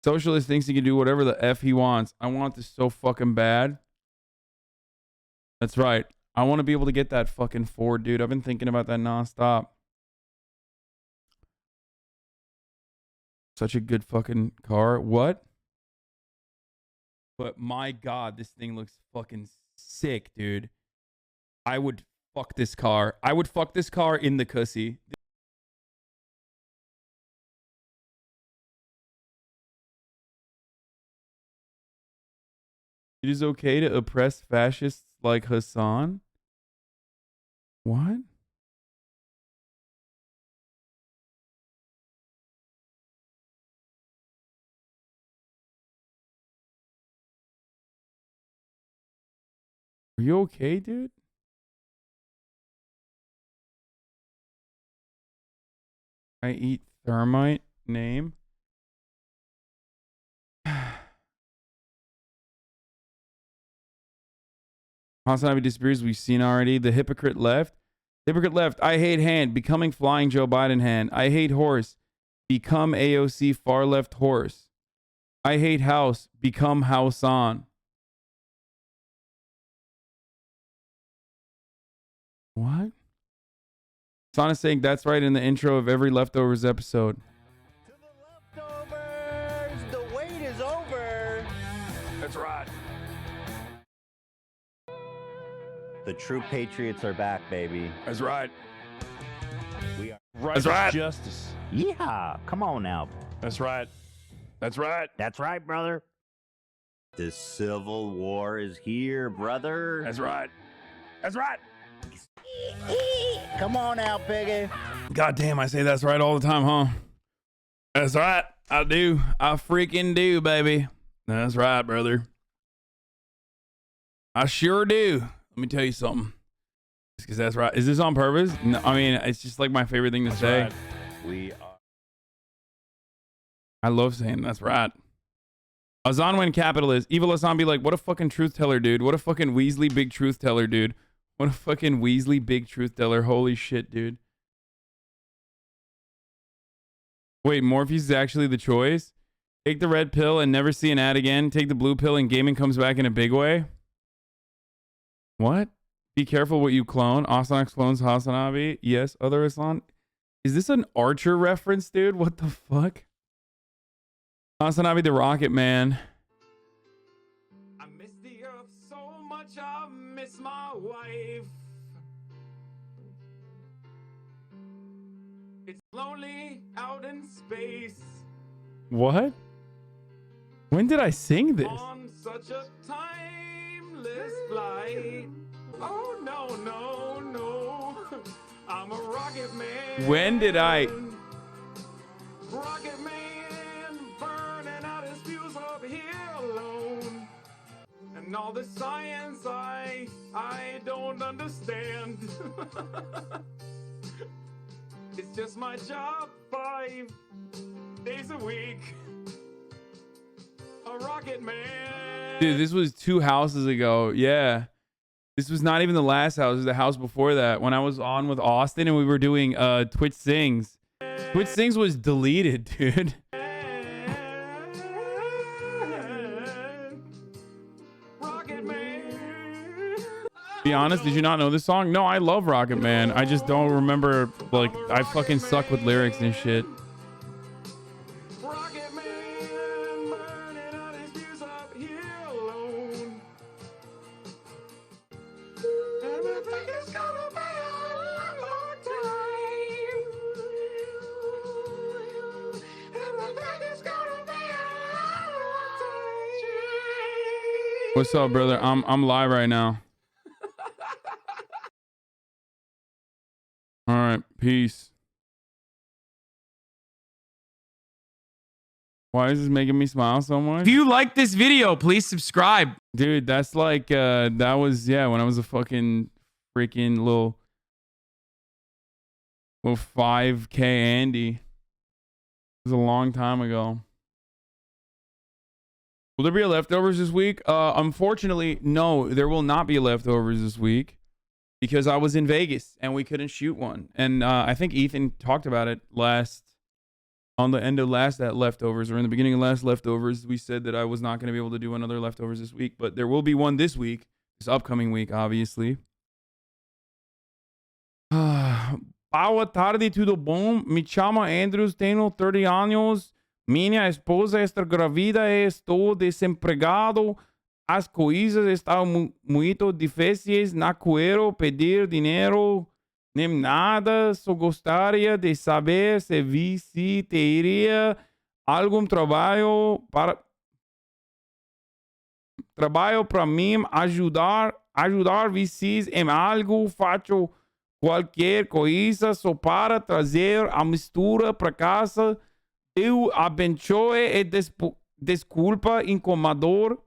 Socialist thinks he can do whatever the F he wants. I want this so fucking bad. That's right. I want to be able to get that fucking Ford, dude. I've been thinking about that nonstop. Such a good fucking car. What? But my God, this thing looks fucking sick, dude. I would fuck this car. I would fuck this car in the cussy. It is okay to oppress fascists like Hasan? What? Are you okay, dude? I eat thermite. Name. HasanAbi disappears. We've seen already. The hypocrite left. Hypocrite left. I hate hand. Becoming flying Joe Biden hand. I hate horse. Become AOC far left horse. I hate house. Become house on. What? Hasan is saying that's right in the intro of every Leftovers episode. The wait is over. That's right. The true patriots are back, baby. That's right. We are That's right. Justice. Yeehaw! Come on now. That's right. That's right. That's right, brother. The Civil War is here, brother. That's right. That's right. Come on now, piggy. God damn, I say that's right all the time, huh? That's right. I do. I freaking do, baby. That's right, brother. I sure do. Let me tell you something. Because that's right. Is this on purpose? No, I mean, it's just like my favorite thing to say. Right. We are. I love saying that's right. Hasan went capitalist. Evil Hasan be like, what a fucking truth teller, dude. What a fucking Weasley big truth teller, dude. What a fucking Weasley big truth teller. Holy shit, dude. Wait, Morpheus is actually the choice? Take the red pill and never see an ad again. Take the blue pill and gaming comes back in a big way. What? Be careful what you clone. Ostonox clones HasanAbi. Yes, other Hasan. Is this an Archer reference, dude? What the fuck? HasanAbi the Rocket Man. I miss the earth so much, I miss my wife. It's lonely out in space. What? When did I sing this? On such a timeless flight. Oh no, no, no. I'm a rocket man. When did I? Rocket man burning out his fuse up here alone. And all the science I don't understand. It's just my job 5 days a week. A rocket man. Dude, this was 2 houses ago. Yeah. This was not even the last house. It was the house before that. When I was on with Austin and we were doing Twitch Sings. Twitch Sings was deleted, dude. Be honest, did you not know this song? No, I love Rocket Man. I just don't remember, like, I fucking suck with lyrics and shit. What's up, brother? I'm live right now. All right, peace. Why is this making me smile so much? If you like this video, please subscribe. Dude, that's like, that was, yeah, when I was a fucking freaking little 5K Andy. It was a long time ago. Will there be a leftovers this week? Unfortunately, no, there will not be a leftovers this week because I was in Vegas and we couldn't shoot one. And I think Ethan talked about it on the end of last leftovers, or in the beginning of last leftovers. We said that I was not going to be able to do another leftovers this week, but there will be one this week, this upcoming week, obviously. Boa tarde, tudo bom? Me chamo Andrews, tenho 30 años. Minha esposa está grávida e estou desempregado. as coisas estão muito difíceis, não quero pedir dinheiro nem nada, só gostaria de saber se teria algum trabalho para mim ajudar vocês em algo, faço qualquer coisa só para trazer a mistura para casa. Deus abençoe e desculpa incomodador.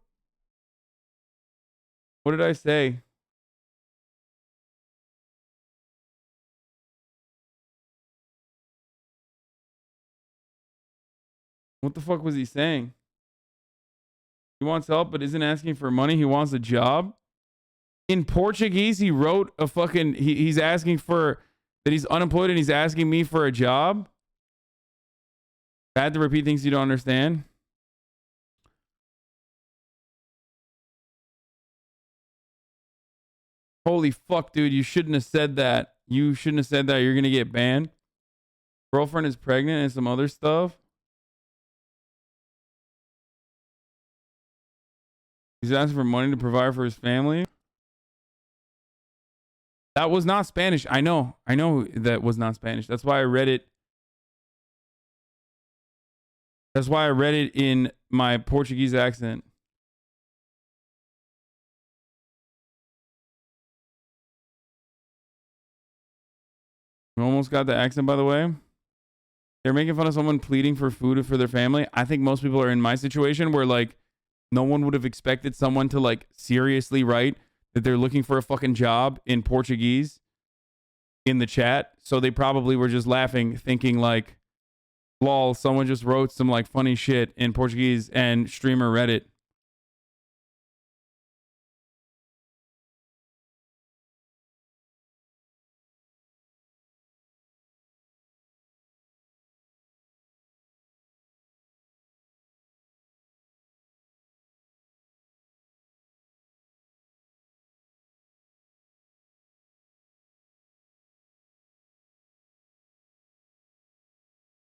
What did I say? What the fuck was he saying? He wants help but isn't asking for money. He wants a job. In Portuguese, he wrote a fucking... He's asking for... That he's unemployed and he's asking me for a job. Bad to repeat things you don't understand. Holy fuck, dude. You shouldn't have said that. You shouldn't have said that. You're going to get banned. Girlfriend is pregnant and some other stuff. He's asking for money to provide for his family. That was not Spanish. I know that was not Spanish. That's why I read it. That's why I read it in my Portuguese accent. We almost got the accent, by the way. They're making fun of someone pleading for food for their family. I think most people are in my situation where, like, no one would have expected someone to, like, seriously write that they're looking for a fucking job in Portuguese in the chat. So they probably were just laughing, thinking, like, lol, someone just wrote some, like, funny shit in Portuguese and streamer read it.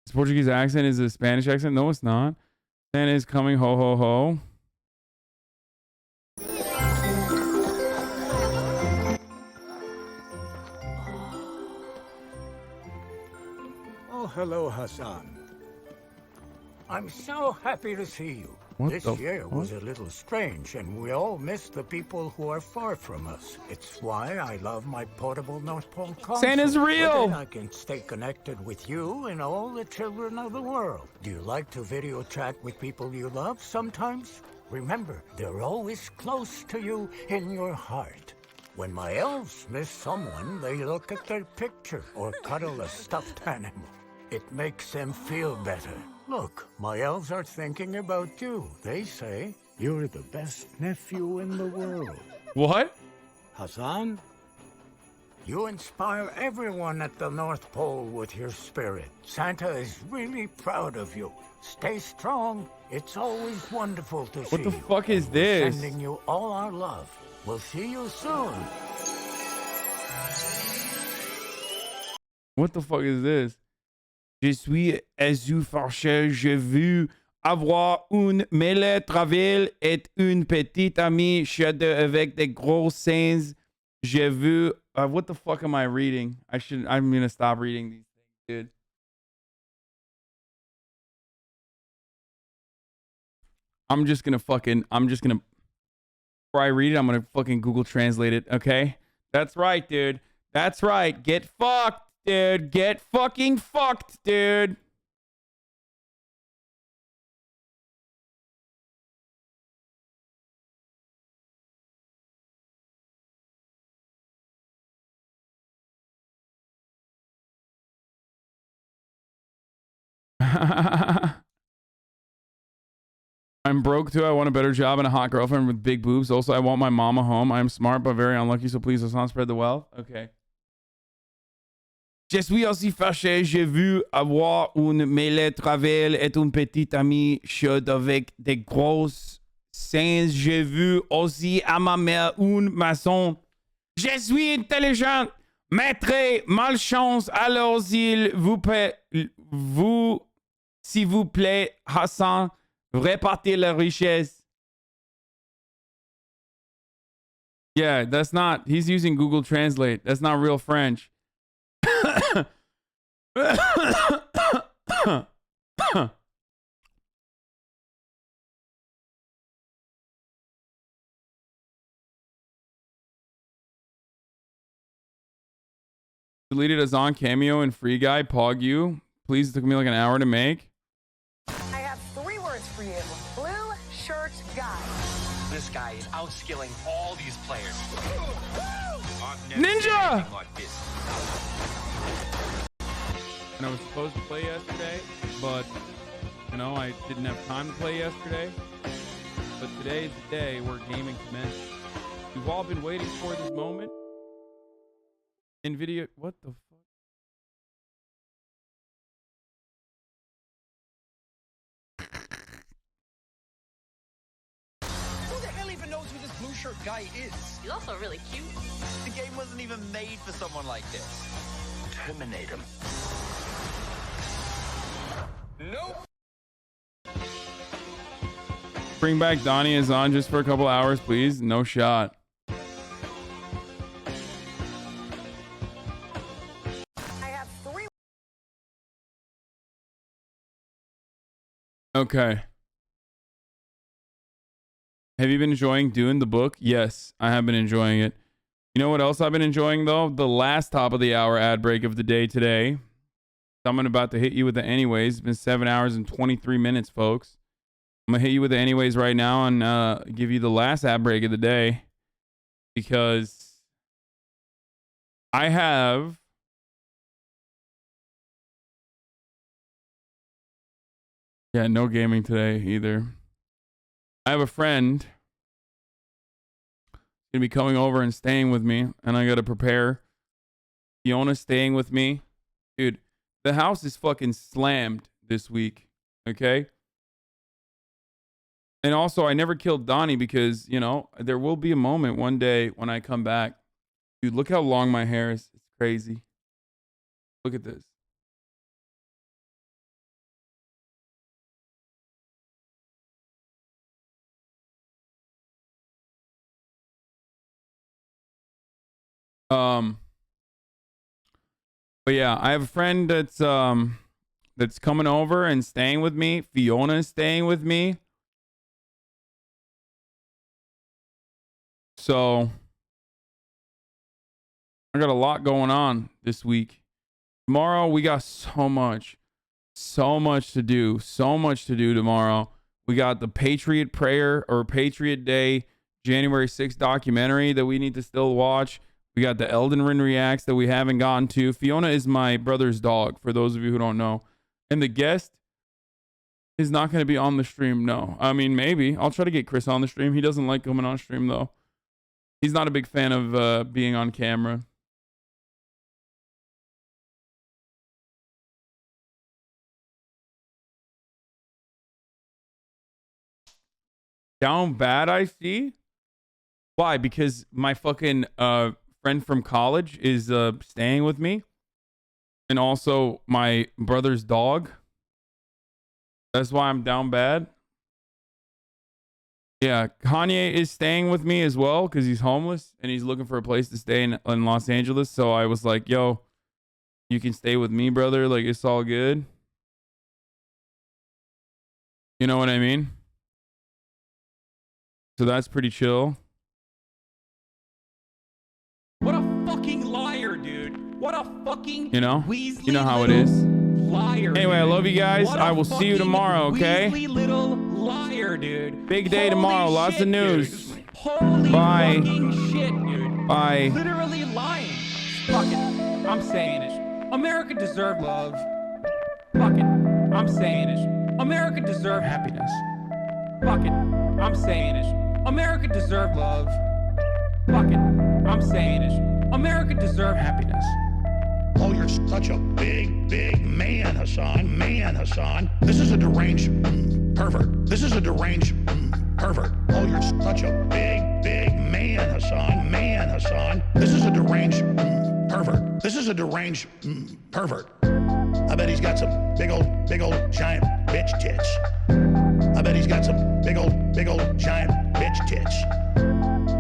His Portuguese accent is a Spanish accent. No, it's not. Santa is coming. Ho, ho, ho. Oh, hello, Hasan. I'm so happy to see you. What this the year fuck? was a little strange, and we all miss the people who are far from us. It's why I love my portable North Pole console. Santa's real! With it, I can stay connected with you and all the children of the world. Do you like to video chat with people you love sometimes? Remember, they're always close to you in your heart. When my elves miss someone, they look at their picture or cuddle a stuffed animal. It makes them feel better. Look, my elves are thinking about you. They say you're the best nephew in the world. What? Hasan, you inspire everyone at the North Pole with your spirit. Santa is really proud of you. Stay strong. It's always wonderful to see you. What the fuck is We're this? sending you all our love. We'll see you soon. What the fuck is this? Je suis azou fâché, je veux avoir une mêlée travelle et une petite amie chaude avec des gros seins. Je veux... what the fuck am I reading? I'm gonna stop reading these things, dude. I'm just gonna... Before I read it, I'm gonna fucking Google Translate it, okay? That's right, dude. That's right. Get fucked, dude. Get fucking fucked, dude. I'm broke too. I want a better job and a hot girlfriend with big boobs. Also, I want my mama home. I am smart but very unlucky, so please let's not spread the wealth. Okay. Je suis aussi fâché. J'ai vu avoir une mêlée travelle et une petite amie chaude avec des grosses seins. J'ai vu aussi à ma mère une maçon. Je suis intelligent, mais très malchance. Alors, s'il vous plaît, Hasan, répartir la richesse. Yeah, that's not. He's using Google Translate. That's not real French. Deleted Hasan cameo and Free Guy Pog you. Please, it took me like an hour to make. I have 3 words for you. Blue shirt guy. This guy is outskilling all these players. Ninja! And I was supposed to play yesterday, but you know, I didn't have time to play yesterday. But today is the day where gaming commences. We've all been waiting for this moment. NVIDIA, what the fuck? Who the hell even knows who this blue shirt guy is? He's also really cute. The game wasn't even made for someone like this. Terminate him. Nope. Bring back Donnie and Hasan just for a couple hours, please. No shot. Okay. Have you been enjoying doing the book? Yes, I have been enjoying it. You know what else I've been enjoying, though? The last top of the hour ad break of the day today. Someone about to hit you with the anyways. It's been 7 hours and 23 minutes, folks. I'm going to hit you with the anyways right now and give you the last ad break of the day. Because I have... Yeah, no gaming today either. I have a friend gonna be coming over and staying with me, and I gotta prepare. Fiona's staying with me. Dude, the house is fucking slammed this week, okay? And also, I never killed Donnie because, you know, there will be a moment one day when I come back. Dude, look how long my hair is. It's crazy. Look at this. But yeah, I have a friend that's coming over and staying with me. Fiona is staying with me. So I got a lot going on this week. Tomorrow we got so much to do. So much to do tomorrow. We got the Patriot Prayer or Patriot Day January 6th documentary that we need to still watch. We got the Elden Ring reacts that we haven't gotten to. Fiona is my brother's dog, for those of you who don't know. And the guest is not going to be on the stream, no. I mean, maybe. I'll try to get Chris on the stream. He doesn't like coming on stream, though. He's not a big fan of being on camera. Down bad, I see. Why? Because my fucking friend from college is staying with me, and also my brother's dog. That's why I'm down bad. Yeah, Kanye is staying with me as well because he's homeless and he's looking for a place to stay in Los Angeles. So I was like, yo, you can stay with me, brother. Like, it's all good. You know what I mean? So that's pretty chill. What a fucking liar, dude. What a fucking you know how it is. Liar. Anyway, I love you guys. I will see you tomorrow, okay? Weasley little liar, dude. Big day tomorrow. Lots of news. Dude. Holy Bye. fucking shit, dude. Bye. Literally lying. Fuck it. I'm saying it. America deserves love. Fuck it. I'm saying it. America deserves happiness. Fuck it. I'm saying it. America deserves love. Fuck it. I'm saying it. America deserves happiness. Oh, you're such a big, big man, Hasan. Man, Hasan. This is a deranged pervert. This is a deranged pervert. Oh, you're such a big, big man, Hasan. Man, Hasan. This is a deranged pervert. This is a deranged pervert. I bet he's got some big old, giant bitch tits. I bet he's got some big old, giant bitch tits.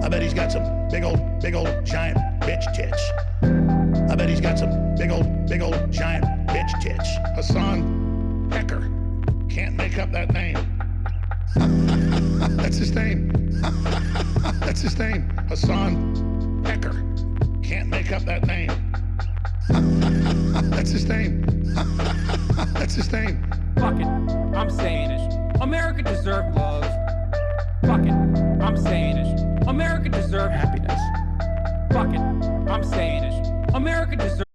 I bet he's got some big old, giant bitch tits. I bet he's got some big old, giant bitch tits. Hasan Pecker. Can't make up that name. That's his name. That's his name. Hasan Pecker. Can't make up that name. That's his name. That's his name. Fuck it, I'm saying it. America deserves love. Fuck it, I'm saying it. America deserves happiness. Fuck it, I'm saying it. America deserves